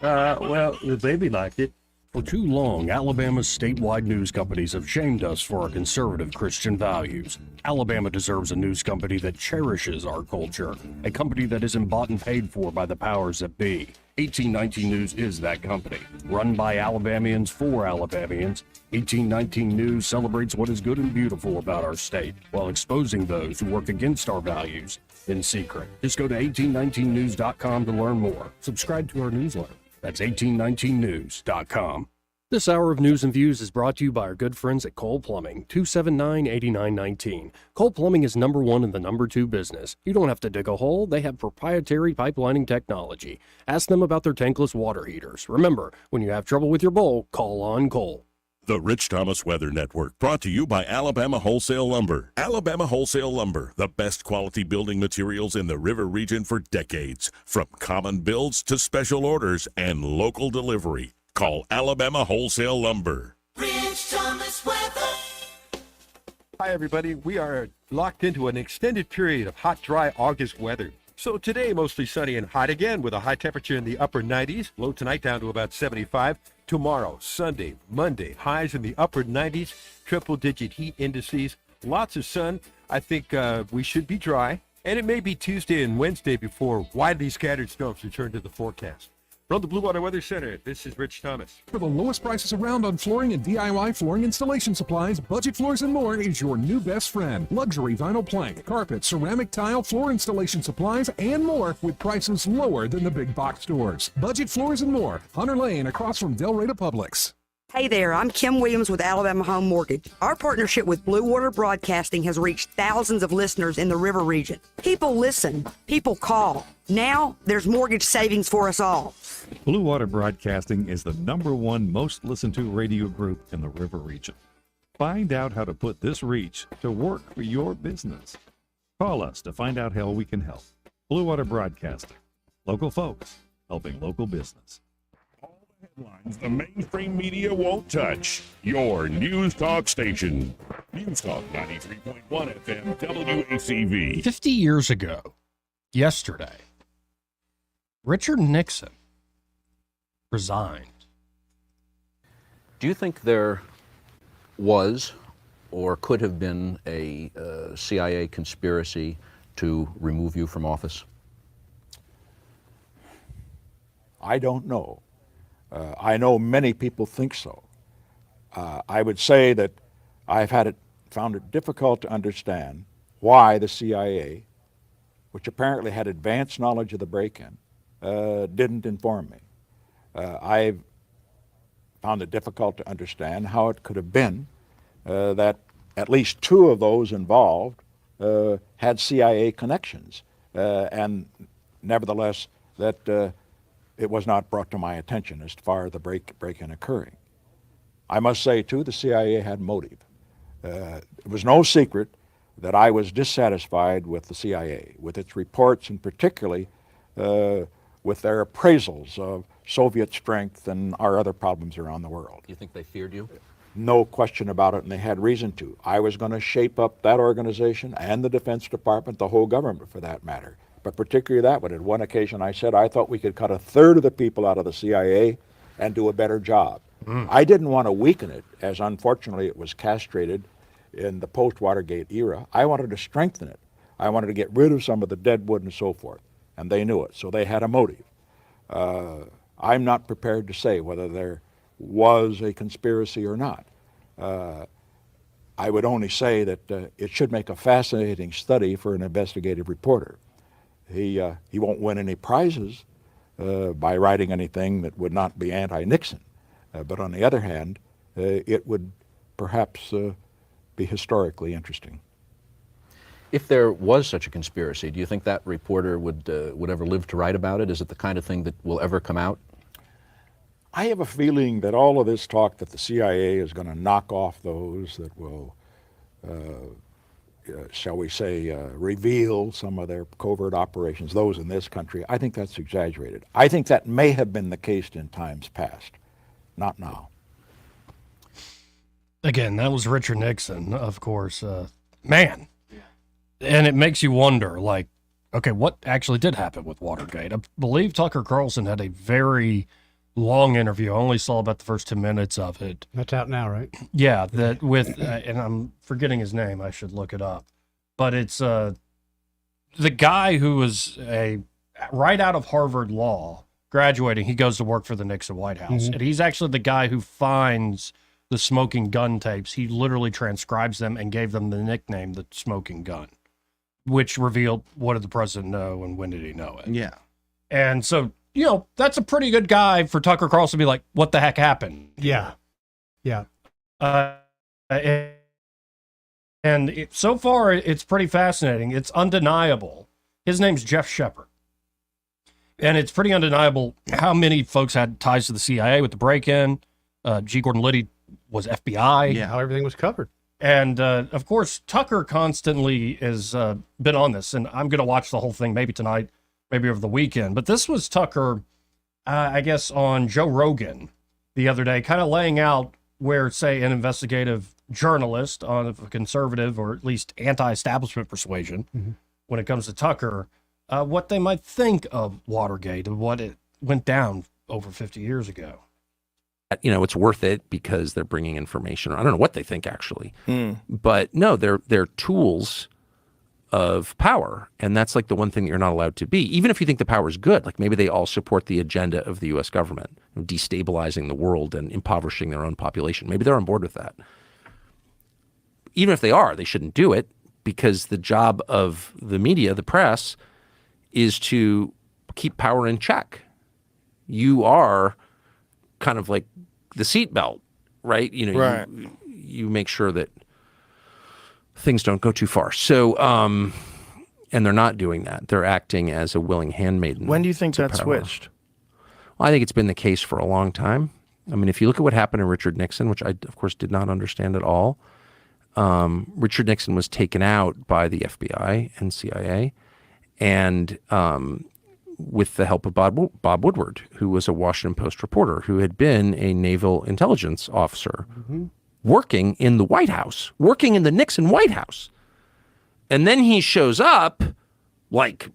Well, the baby liked it. For too long, Alabama's statewide news companies have shamed us for our conservative Christian values. Alabama deserves a news company that cherishes our culture, a company that isn't bought and paid for by the powers that be. 1819 News is that company. Run by Alabamians for Alabamians, 1819 News celebrates what is good and beautiful about our state, while exposing those who work against our values in secret. Just go to 1819news.com to learn more. Subscribe to our newsletter. That's 1819news.com. This hour of News and Views is brought to you by our good friends at Cole Plumbing, 279-8919. Cole Plumbing is number one in the number two business. You don't have to dig a hole. They have proprietary pipelining technology. Ask them about their tankless water heaters. Remember, when you have trouble with your bowl, call on Cole. The Rich Thomas Weather Network, brought to you by Alabama Wholesale Lumber. Alabama Wholesale Lumber, the best quality building materials in the river region for decades. From common builds to special orders and local delivery. Call Alabama Wholesale Lumber. Rich Thomas Weather. Hi, everybody. We are locked into an extended period of hot, dry August weather. So today, mostly sunny and hot again with a high temperature in the upper 90s. Low tonight down to about 75. Tomorrow, Sunday, Monday, highs in the upper 90s, triple-digit heat indices, lots of sun. I think we should be dry, and it may be Tuesday and Wednesday before widely scattered storms return to the forecast. From the Blue Water Weather Center, this is Rich Thomas. For the lowest prices around on flooring and DIY flooring installation supplies, Budget Floors and More is your new best friend. Luxury vinyl plank, carpet, ceramic tile, floor installation supplies, and more with prices lower than the big box stores. Budget Floors and More, Hunter Lane across from Del Rey Publix. Hey there, I'm Kim Williams with Alabama Home Mortgage. Our partnership with Blue Water Broadcasting has reached thousands of listeners in the river region. People listen, people call. Now there's mortgage savings for us all. Blue Water Broadcasting is the #1 most listened to radio group in the river region. Find out how to put this reach to work for your business. Call us to find out how we can help. Blue Water Broadcasting. Local folks helping local business. Headlines the mainstream media won't touch. Your News Talk station. News Talk 93.1 FM WACV. 50 years ago, yesterday, Richard Nixon resigned. Do you think there was or could have been a CIA conspiracy to remove you from office? I don't know. I know many people think so. I would say that I've found it difficult to understand why the CIA, which apparently had advanced knowledge of the break-in, didn't inform me. I've found it difficult to understand how it could have been that at least 2 of those involved had CIA connections, and nevertheless that it was not brought to my attention as far as the break-in occurring. I must say, too, the CIA had motive. It was no secret that I was dissatisfied with the CIA, with its reports, and particularly with their appraisals of Soviet strength and our other problems around the world. Do you think they feared you? No question about it, and they had reason to. I was going to shape up that organization and the Defense Department, the whole government for that matter. But particularly that one. At one occasion I said I thought we could cut 1/3 of the people out of the CIA and do a better job. I didn't want to weaken it, as unfortunately it was castrated in the post-Watergate era. I wanted to strengthen it. I wanted to get rid of some of the dead wood and so forth, and they knew it, so they had a motive. I'm not prepared to say whether there was a conspiracy or not. I would only say that it should make a fascinating study for an investigative reporter. He won't win any prizes by writing anything that would not be anti-Nixon. But on the other hand, it would perhaps be historically interesting. If there was such a conspiracy, do you think that reporter would ever live to write about it? Is it the kind of thing that will ever come out? I have a feeling that all of this talk that the CIA is going to knock off those that will, shall we say, reveal some of their covert operations, those in this country, I think that's exaggerated. I think that may have been the case in times past, not now. Again, that was Richard Nixon, of course. Man. And it makes you wonder, like, okay, what actually did happen with Watergate? I believe Tucker Carlson had a very long interview. I only saw about the first 10 minutes of it. That's out now, right? Yeah, that with, and I'm forgetting his name. I should look it up. But it's the guy who was right out of Harvard Law, graduating. He goes to work for the Nixon White House. Mhm. And he's actually the guy who finds the smoking gun tapes. He literally transcribes them and gave them the nickname, the smoking gun, which revealed what did the president know and when did he know it. Yeah. And so, you know, that's a pretty good guy for Tucker Carlson to be like, what the heck happened? Yeah. Yeah. So far, it's pretty fascinating. It's undeniable. His name's Jeff Shepard. And it's pretty undeniable how many folks had ties to the CIA with the break-in. G. Gordon Liddy was FBI. Yeah, how everything was covered. And, of course, Tucker constantly has been on this, and I'm going to watch the whole thing maybe tonight, maybe over the weekend. But this was Tucker, I guess, on Joe Rogan the other day, kind of laying out where, say, an investigative journalist on a conservative or at least anti-establishment persuasion, when it comes to Tucker, what they might think of Watergate and what it went down over 50 years ago. You know, it's worth it because they're bringing information. I don't know what they think actually, but no, they're tools of power, and that's like the one thing that you're not allowed to be. Even if you think the power is good, like maybe they all support the agenda of the U.S. government, destabilizing the world and impoverishing their own population. Maybe they're on board with that. Even if they are, they shouldn't do it because the job of the media, the press, is to keep power in check. You are kind of like the seatbelt, right? You know, right. You make sure that things don't go too far. So, and they're not doing that. They're acting as a willing handmaiden. When do you think that power. switched? Well, I think it's been the case for a long time. I mean, if you look at what happened to Richard Nixon, which I, of course, did not understand at all, Richard Nixon was taken out by the FBI and CIA, and with the help of Bob Woodward, who was a Washington Post reporter who had been a naval intelligence officer working in the White House, working in the Nixon White House. And then he shows up like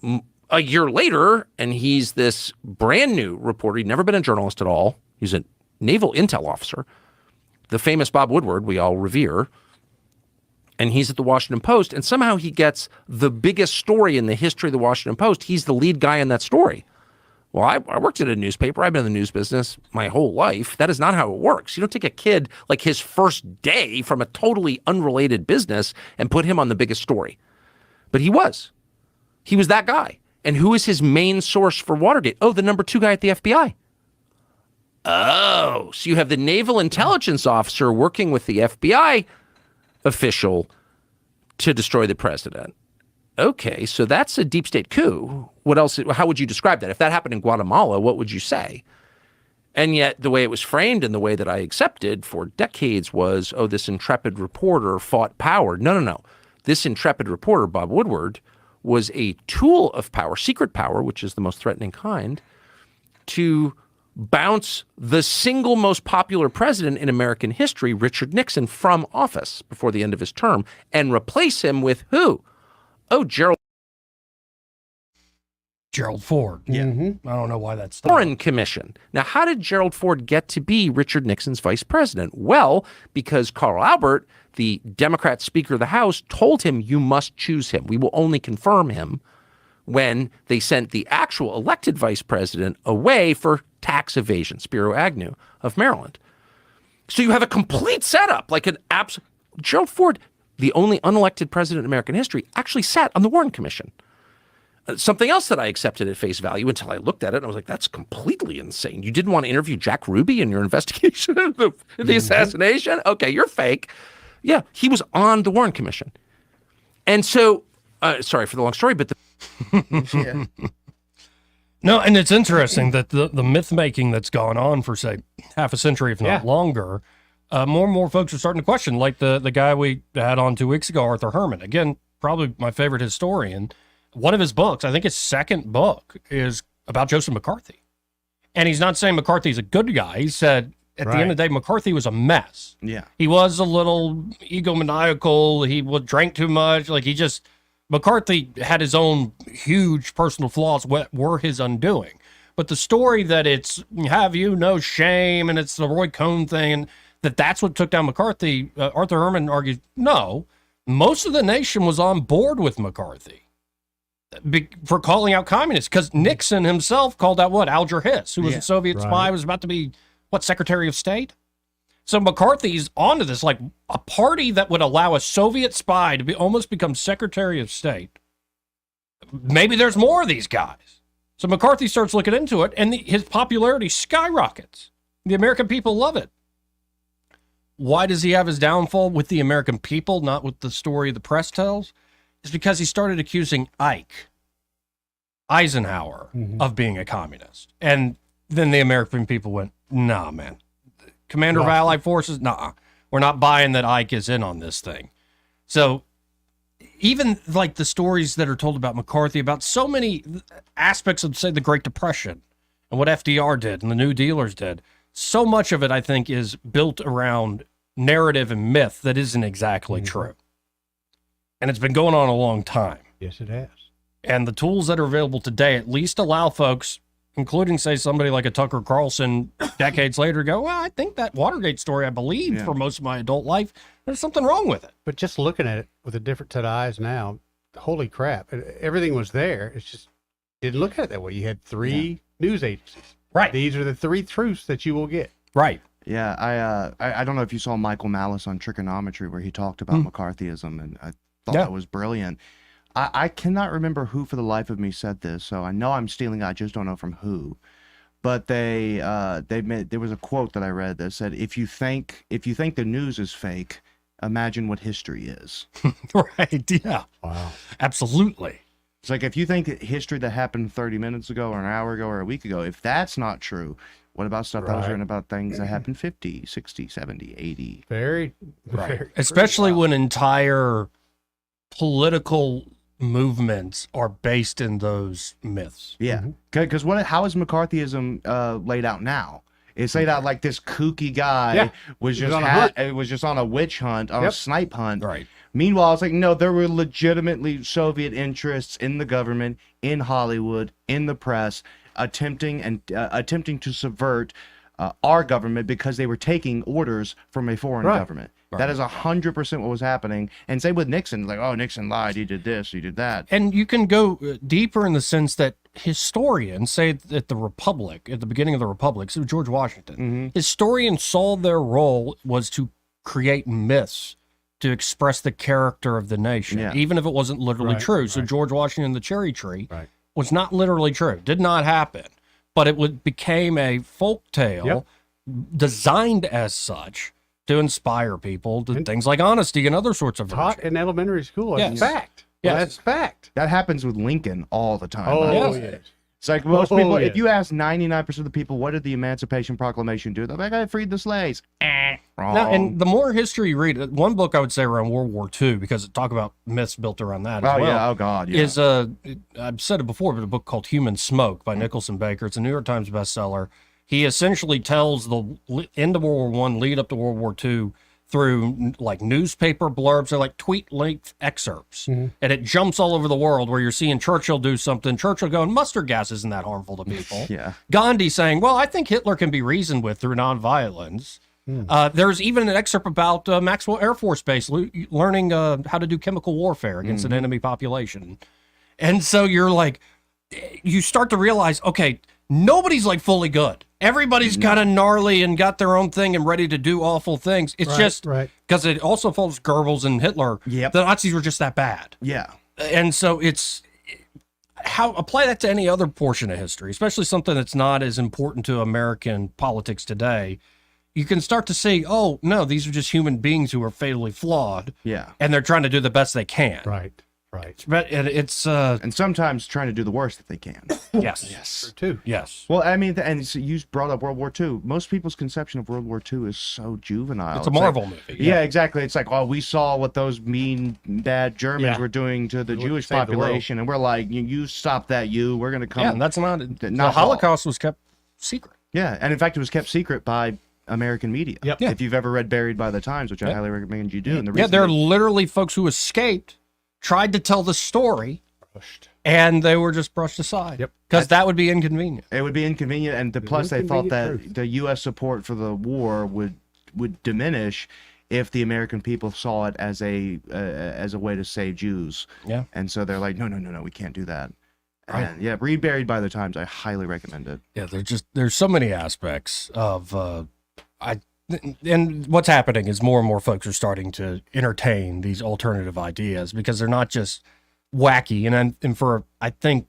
a year later, and he's this brand new reporter. He'd never been a journalist at all. He's a naval intel officer. The famous Bob Woodward, we all revere. And he's at the Washington Post, and somehow he gets the biggest story in the history of the Washington Post. He's the lead guy in that story. Well, I worked at a newspaper. I've been in the news business my whole life. That is not how it works. You don't take a kid like his first day from a totally unrelated business and put him on the biggest story. But he was. He was that guy. And who is his main source for Watergate? Oh, the number 2 guy at the FBI. Oh, so you have the naval intelligence officer working with the FBI official to destroy the president. Okay, so that's a deep state coup. What else? How would you describe that? If that happened in Guatemala, what would you say? And yet the way it was framed and the way that I accepted for decades was, oh, this intrepid reporter fought power. No. This intrepid reporter, Bob Woodward, was a tool of power, secret power, which is the most threatening kind, to bounce the single most popular president in American history, Richard Nixon, from office before the end of his term and replace him with who? Oh, Gerald Ford. Yeah. I don't know why that's Warren Commission. Now, how did Gerald Ford get to be Richard Nixon's vice president? Well, because Carl Albert, the Democrat Speaker of the House, told him, you must choose him. We will only confirm him when they sent the actual elected vice president away for tax evasion, Spiro Agnew of Maryland. So you have a complete setup, like an absolute. Gerald Ford, the only unelected president in American history, actually sat on the Warren Commission. Something else that I accepted at face value until I looked at it and I was like, that's completely insane. You didn't want to interview Jack Ruby in your investigation of the assassination? Okay, you're fake. Yeah, he was on the Warren Commission. And so Sorry for the long story, but Yeah. No, and it's interesting that the myth making that's gone on for, say, half a century, if not longer, more and more folks are starting to question, like the guy we had on 2 weeks ago, Arthur Herman. Again, probably my favorite historian. One of his books, I think his second book, is about Joseph McCarthy. And he's not saying McCarthy's a good guy. He said, at the end of the day, McCarthy was a mess. Yeah. He was a little egomaniacal. He drank too much. McCarthy had his own huge personal flaws were his undoing. But the story that it's have you no shame and it's the Roy Cohn thing and that's what took down McCarthy, Arthur Herman argues, no, most of the nation was on board with McCarthy for calling out communists because Nixon himself called out Alger Hiss, who was a Soviet spy, was about to be, Secretary of State? So McCarthy's onto this, like a party that would allow a Soviet spy to almost become Secretary of State. Maybe there's more of these guys. So McCarthy starts looking into it, and his popularity skyrockets. The American people love it. Why does he have his downfall with the American people, not with the story the press tells? It's because he started accusing Eisenhower of being a communist. And then the American people went, nah, man. Commander of Allied Forces, nah, we're not buying that Ike is in on this thing. So even like the stories that are told about McCarthy, about so many aspects of, say, the Great Depression and what FDR did and the New Dealers did, so much of it, I think, is built around narrative and myth that isn't exactly true. And it's been going on a long time. Yes, it has. And the tools that are available today at least allow folks, including, say, somebody like a Tucker Carlson decades later, to go, well, I think that Watergate story I believed for most of my adult life. There's something wrong with it. But just looking at it with a different set of eyes now, holy crap, everything was there. It's just, didn't look at it that way. You had three news agencies. Right. These are the three truths that you will get. Right. Yeah, I don't know if you saw Michael Malice on Trigonometry where he talked about McCarthyism, and I thought that was brilliant. I cannot remember who for the life of me said this, so I know I'm stealing. I just don't know from who. But they made, there was a quote that I read that said, "If you think the news is fake, imagine what history is." Right? Yeah. Wow. Absolutely. It's like if you think history that happened 30 minutes ago or an hour ago or a week ago, if that's not true, what about stuff I was reading about things that happened 50, 60, 70, 80? Very, right. Especially when entire political movements are based in those myths. Yeah, because how is McCarthyism laid out now? It's laid out like this kooky guy was just on a witch hunt, on a snipe hunt. Right. Meanwhile, it's like, no, there were legitimately Soviet interests in the government, in Hollywood, in the press, attempting to subvert our government because they were taking orders from a foreign government. That is 100% what was happening. And same with Nixon, like, oh, Nixon lied, he did this, he did that. And you can go deeper in the sense that historians say that the Republic, at the beginning of the Republic, so George Washington, historians saw their role was to create myths to express the character of the nation, even if it wasn't literally true. So George Washington and the cherry tree was not literally true, did not happen, but it became a folk tale designed as such to inspire people to things like honesty and other sorts of taught in elementary school. Yes. Fact. Yes. Well, that's fact. That happens with Lincoln all the time. Oh, yes. It's like most people, if you ask 99% of the people, what did the Emancipation Proclamation do? They're like, I freed the slaves. Wrong. Now, and the more history you read, one book I would say around World War II, because it talk about myths built around that as well. Yeah. Oh, God. Yeah. Is, I've said it before, but a book called Human Smoke by Nicholson Baker. It's a New York Times bestseller. He essentially tells the end of World War I, lead up to World War II, through like newspaper blurbs or like tweet length excerpts. And it jumps all over the world where you're seeing Churchill do something. Churchill going, mustard gas isn't that harmful to people. Gandhi saying, well, I think Hitler can be reasoned with through nonviolence. There's even an excerpt about Maxwell Air Force Base learning how to do chemical warfare against an enemy population. And so you're like, you start to realize, okay, nobody's like fully good. Everybody's kind of gnarly and got their own thing and ready to do awful things. It's just because it also follows Goebbels and Hitler. The Nazis were just that bad. And so it's how apply that to any other portion of history, especially something that's not as important to American politics today. You can start to see, oh, no, these are just human beings who are fatally flawed. And they're trying to do the best they can. Right. But it's and sometimes trying to do the worst that they can. yes. Too. Yes. Well, I mean, and so you brought up World War II. Most people's conception of World War II is so juvenile. It's a Marvel like, movie. Yeah, exactly. It's like, oh, we saw what those mean, bad Germans were doing to the Jewish save the world. population, and we're like, you stop that, we're going to come. Yeah, and that's not the not Holocaust was kept secret. Yeah, and in fact, it was kept secret by American media. Yep. Yeah. If you've ever read Buried by the Times, which I highly recommend you do. And the Yeah, reason there are literally folks who escaped, tried to tell the story, and they were just brushed aside. Yep. Because that would be inconvenient. It would be inconvenient, and plus they thought that the U.S. support for the war would diminish if the American people saw it as a way to save Jews. Yeah. And so they're like, no, we can't do that. Right. And yeah, read Buried by the Times. I highly recommend it. Yeah, there's so many aspects of and what's happening is more and more folks are starting to entertain these alternative ideas because they're not just wacky. And for I think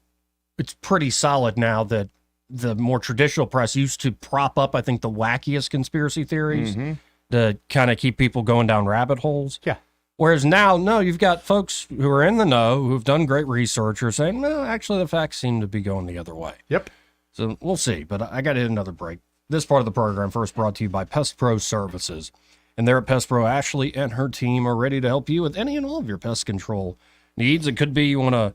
it's pretty solid now that the more traditional press used to prop up, I think, the wackiest conspiracy theories to kind of keep people going down rabbit holes. Yeah. Whereas now, no, you've got folks who are in the know, who've done great research, who are saying, no, actually the facts seem to be going the other way. Yep. So we'll see, but I got to hit another break. This part of the program first brought to you by Pest Pro Services. And there at Pest Pro, Ashley and her team are ready to help you with any and all of your pest control needs. It could be you want to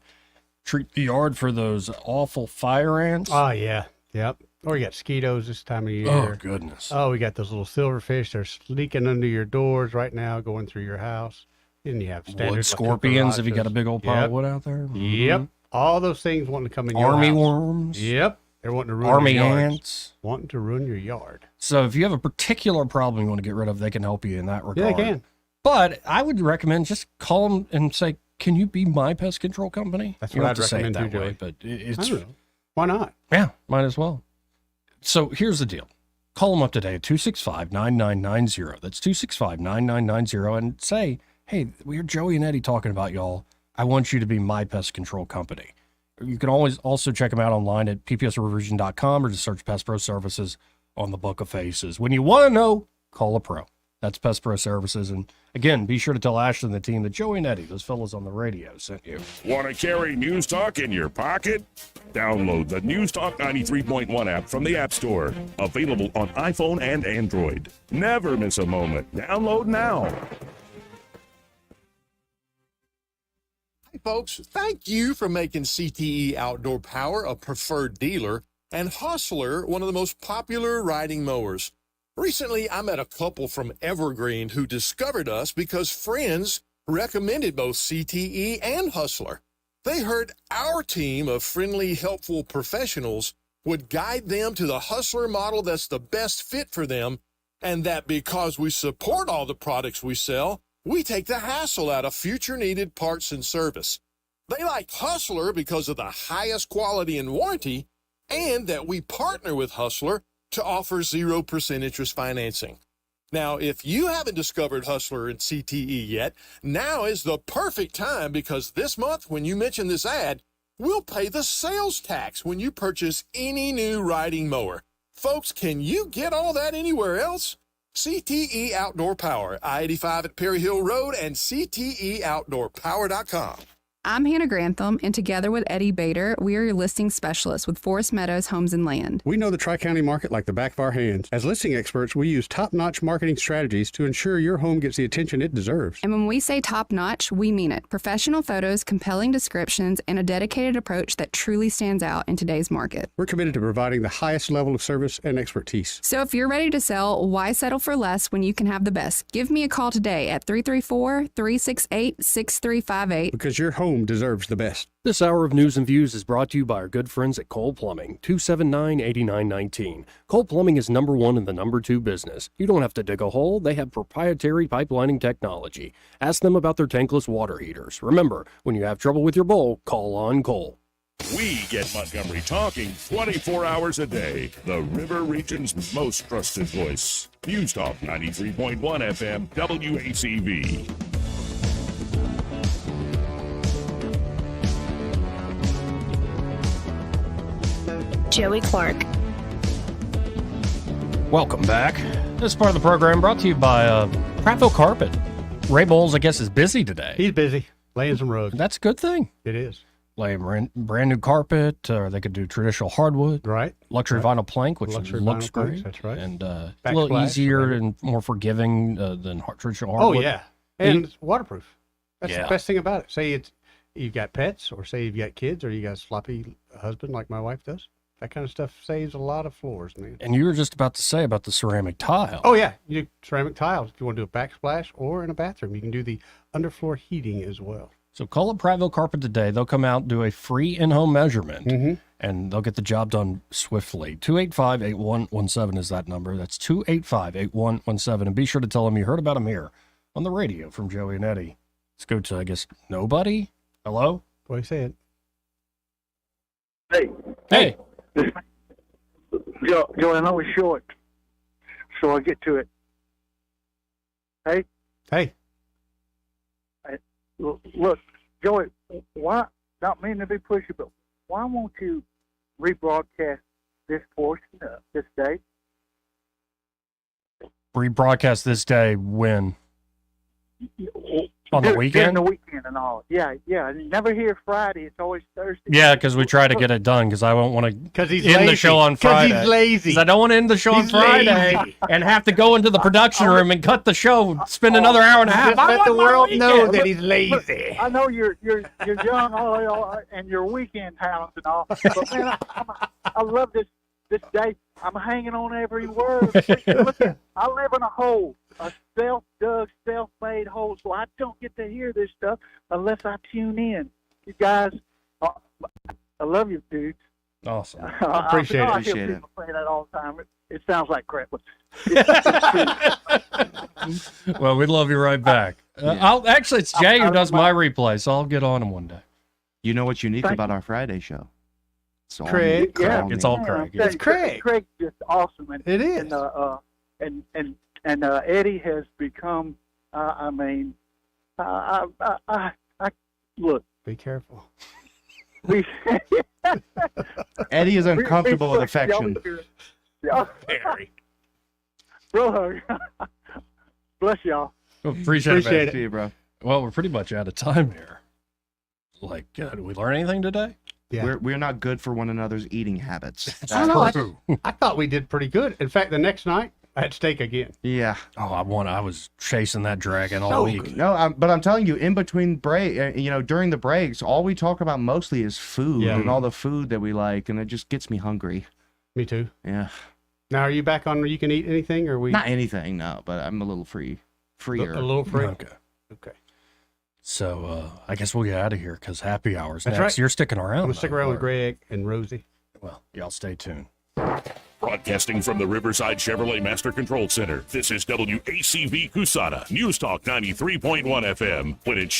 treat the yard for those awful fire ants. Oh, yeah. Yep. Or you got mosquitoes this time of year. Oh, goodness. Oh, we got those little silverfish. They're leaking under your doors right now, going through your house. And you have standard Wood scorpions if you got a big old pile of wood out there. Yep. All those things wanting to come in your Army house. worms. Yep. They're wanting to ruin Army your yards. ants. Wanting to ruin your yard. So if you have a particular problem you want to get rid of, they can help you in that regard. Yeah, they can. But I would recommend just call them and say, can you be my pest control company? That's You what don't I'd have to say it recommend that too, way, Joey. but I it's don't know. Why not? Yeah, might as well. So here's the deal. Call them up today at 265-9990. That's 265-9990 and say, hey, we hear Joey and Eddie talking about y'all. I want you to be my pest control company. You can always also check them out online at ppsrivervision.com or just search Pest Pro Services on the Book of Faces. When you want to know, call a pro. That's Pest Pro Services. And again, be sure to tell Ashley and the team that Joey and Eddie, those fellas on the radio, sent you. Want to carry News Talk in your pocket? Download the News Talk 93.1 app from the App Store. Available on iPhone and Android. Never miss a moment. Download now. Hey folks, thank you for making CTE Outdoor Power a preferred dealer and Hustler one of the most popular riding mowers. Recently, I met a couple from Evergreen who discovered us because friends recommended both CTE and Hustler. They heard our team of friendly, helpful professionals would guide them to the Hustler model that's the best fit for them, and that because we support all the products we sell, we take the hassle out of future needed parts and service. They like Hustler because of the highest quality and warranty, and that we partner with Hustler to offer 0% interest financing. Now, if you haven't discovered Hustler and CTE yet, now is the perfect time because this month, when you mention this ad, we'll pay the sales tax when you purchase any new riding mower. Folks, can you get all that anywhere else? CTE Outdoor Power, I-85 at Perry Hill Road and CTEOutdoorPower.com. I'm Hannah Grantham, and together with Eddie Bader, we are your listing specialists with Forest Meadows Homes and Land. We know the Tri-County market like the back of our hands. As listing experts, we use top-notch marketing strategies to ensure your home gets the attention it deserves. And when we say top-notch, we mean it. Professional photos, compelling descriptions, and a dedicated approach that truly stands out in today's market. We're committed to providing the highest level of service and expertise. So if you're ready to sell, why settle for less when you can have the best? Give me a call today at 334-368-6358. Because your home deserves the best. This hour of News and Views is brought to you by our good friends at Cole Plumbing, 279-8919. Cole Plumbing is number one in the number two business. You don't have to dig a hole. They have proprietary pipelining technology. Ask them about their tankless water heaters. Remember, when you have trouble with your bowl, call on Cole. We get Montgomery talking 24 hours a day. The River Region's most trusted voice. News Talk 93.1 FM, WACV. Joey Clark. Welcome back. This part of the program brought to you by Prattville Carpet. Ray Bowles, I guess, is busy today. He's busy. laying some rugs. That's a good thing. It is. Lay brand new carpet, or they could do traditional hardwood. Right. Luxury vinyl plank, which Luxury looks vinyl planks, great. that's right. And a Backsplash, little easier whatever. and more forgiving than traditional Oh hardwood. yeah, and it's waterproof. That's Yeah. the best thing about it. Say you've got pets, or say you've got kids, or you got a sloppy husband like my wife does. That kind of stuff saves a lot of floors, man. And you were just about to say about the ceramic tile. Oh yeah, you do ceramic tiles. If you want to do a backsplash or in a bathroom, you can do the underfloor heating as well. So call up Prattville Carpet today. They'll come out, do a free in-home measurement, and they'll get the job done swiftly. 285-8117 is that number. That's 285-8117. And be sure to tell them you heard about them here on the radio from Joey and Eddie. Let's go to, I guess, nobody. Hello? What do you say? Hey. Joey, I know it's short, so I'll get to it. Hey? Hey. Look, Joey, why, not meaning to be pushy, but why won't you rebroadcast this portion this day? Rebroadcast this day when? On the During weekend? the weekend and all. Yeah. Never hear Friday. It's always Thursday. Yeah, because we try to get it done because I won't want to Because he's end the lazy. show on 'Cause he's Friday. lazy. 'Cause I don't want to end the show on He's Friday lazy. and have to go into the production room and cut the show, spend another hour and a half. Just I let want the my world know weekend. that he's lazy. I know you're young and your weekend talents and all, but man, I love this day. I'm hanging on every word. Look, I live in a hole, a self-dug, self-made hole, so I don't get to hear this stuff unless I tune in. You guys, I love you, dudes. Awesome. Appreciate it. I hear people say that all the time. It sounds like crap. But Well, we love you right back. Actually, it's Jay who does my replay, so I'll get on him one day. You know what's unique Thank about our Friday show? It's all Craig. me. Yeah, All It's me. all Craig. It's Craig. Craig's just awesome, and It is. and Eddie has become. I mean, I look. Be careful. We, Eddie is uncomfortable with affection. Very. Bro, bless y'all. Appreciate it, man. See you, bro. Well, we're pretty much out of time here. Like, did we learn anything today? Yeah. We're not good for one another's eating habits. I don't know. I thought we did pretty good. In fact, the next night I had steak again. Yeah. Oh, I was chasing that dragon all So week. good. No, but I'm telling you, in between break, during the breaks, all we talk about mostly is food Yeah. and all the food that we like, and it just gets me hungry. Me too. Yeah. Now, are you back on You Can Eat Anything, or we Not anything, no, but I'm a little freer. a little free? Okay. Okay. So I guess we'll get out of here because happy hour's That's next. right. You're sticking I'm around. gonna stick though, around with or- Greg and Rosie. Well, y'all stay tuned. Broadcasting from the Riverside Chevrolet Master Control Center, this is WACV Cusana, News Talk 93.1 FM, when it's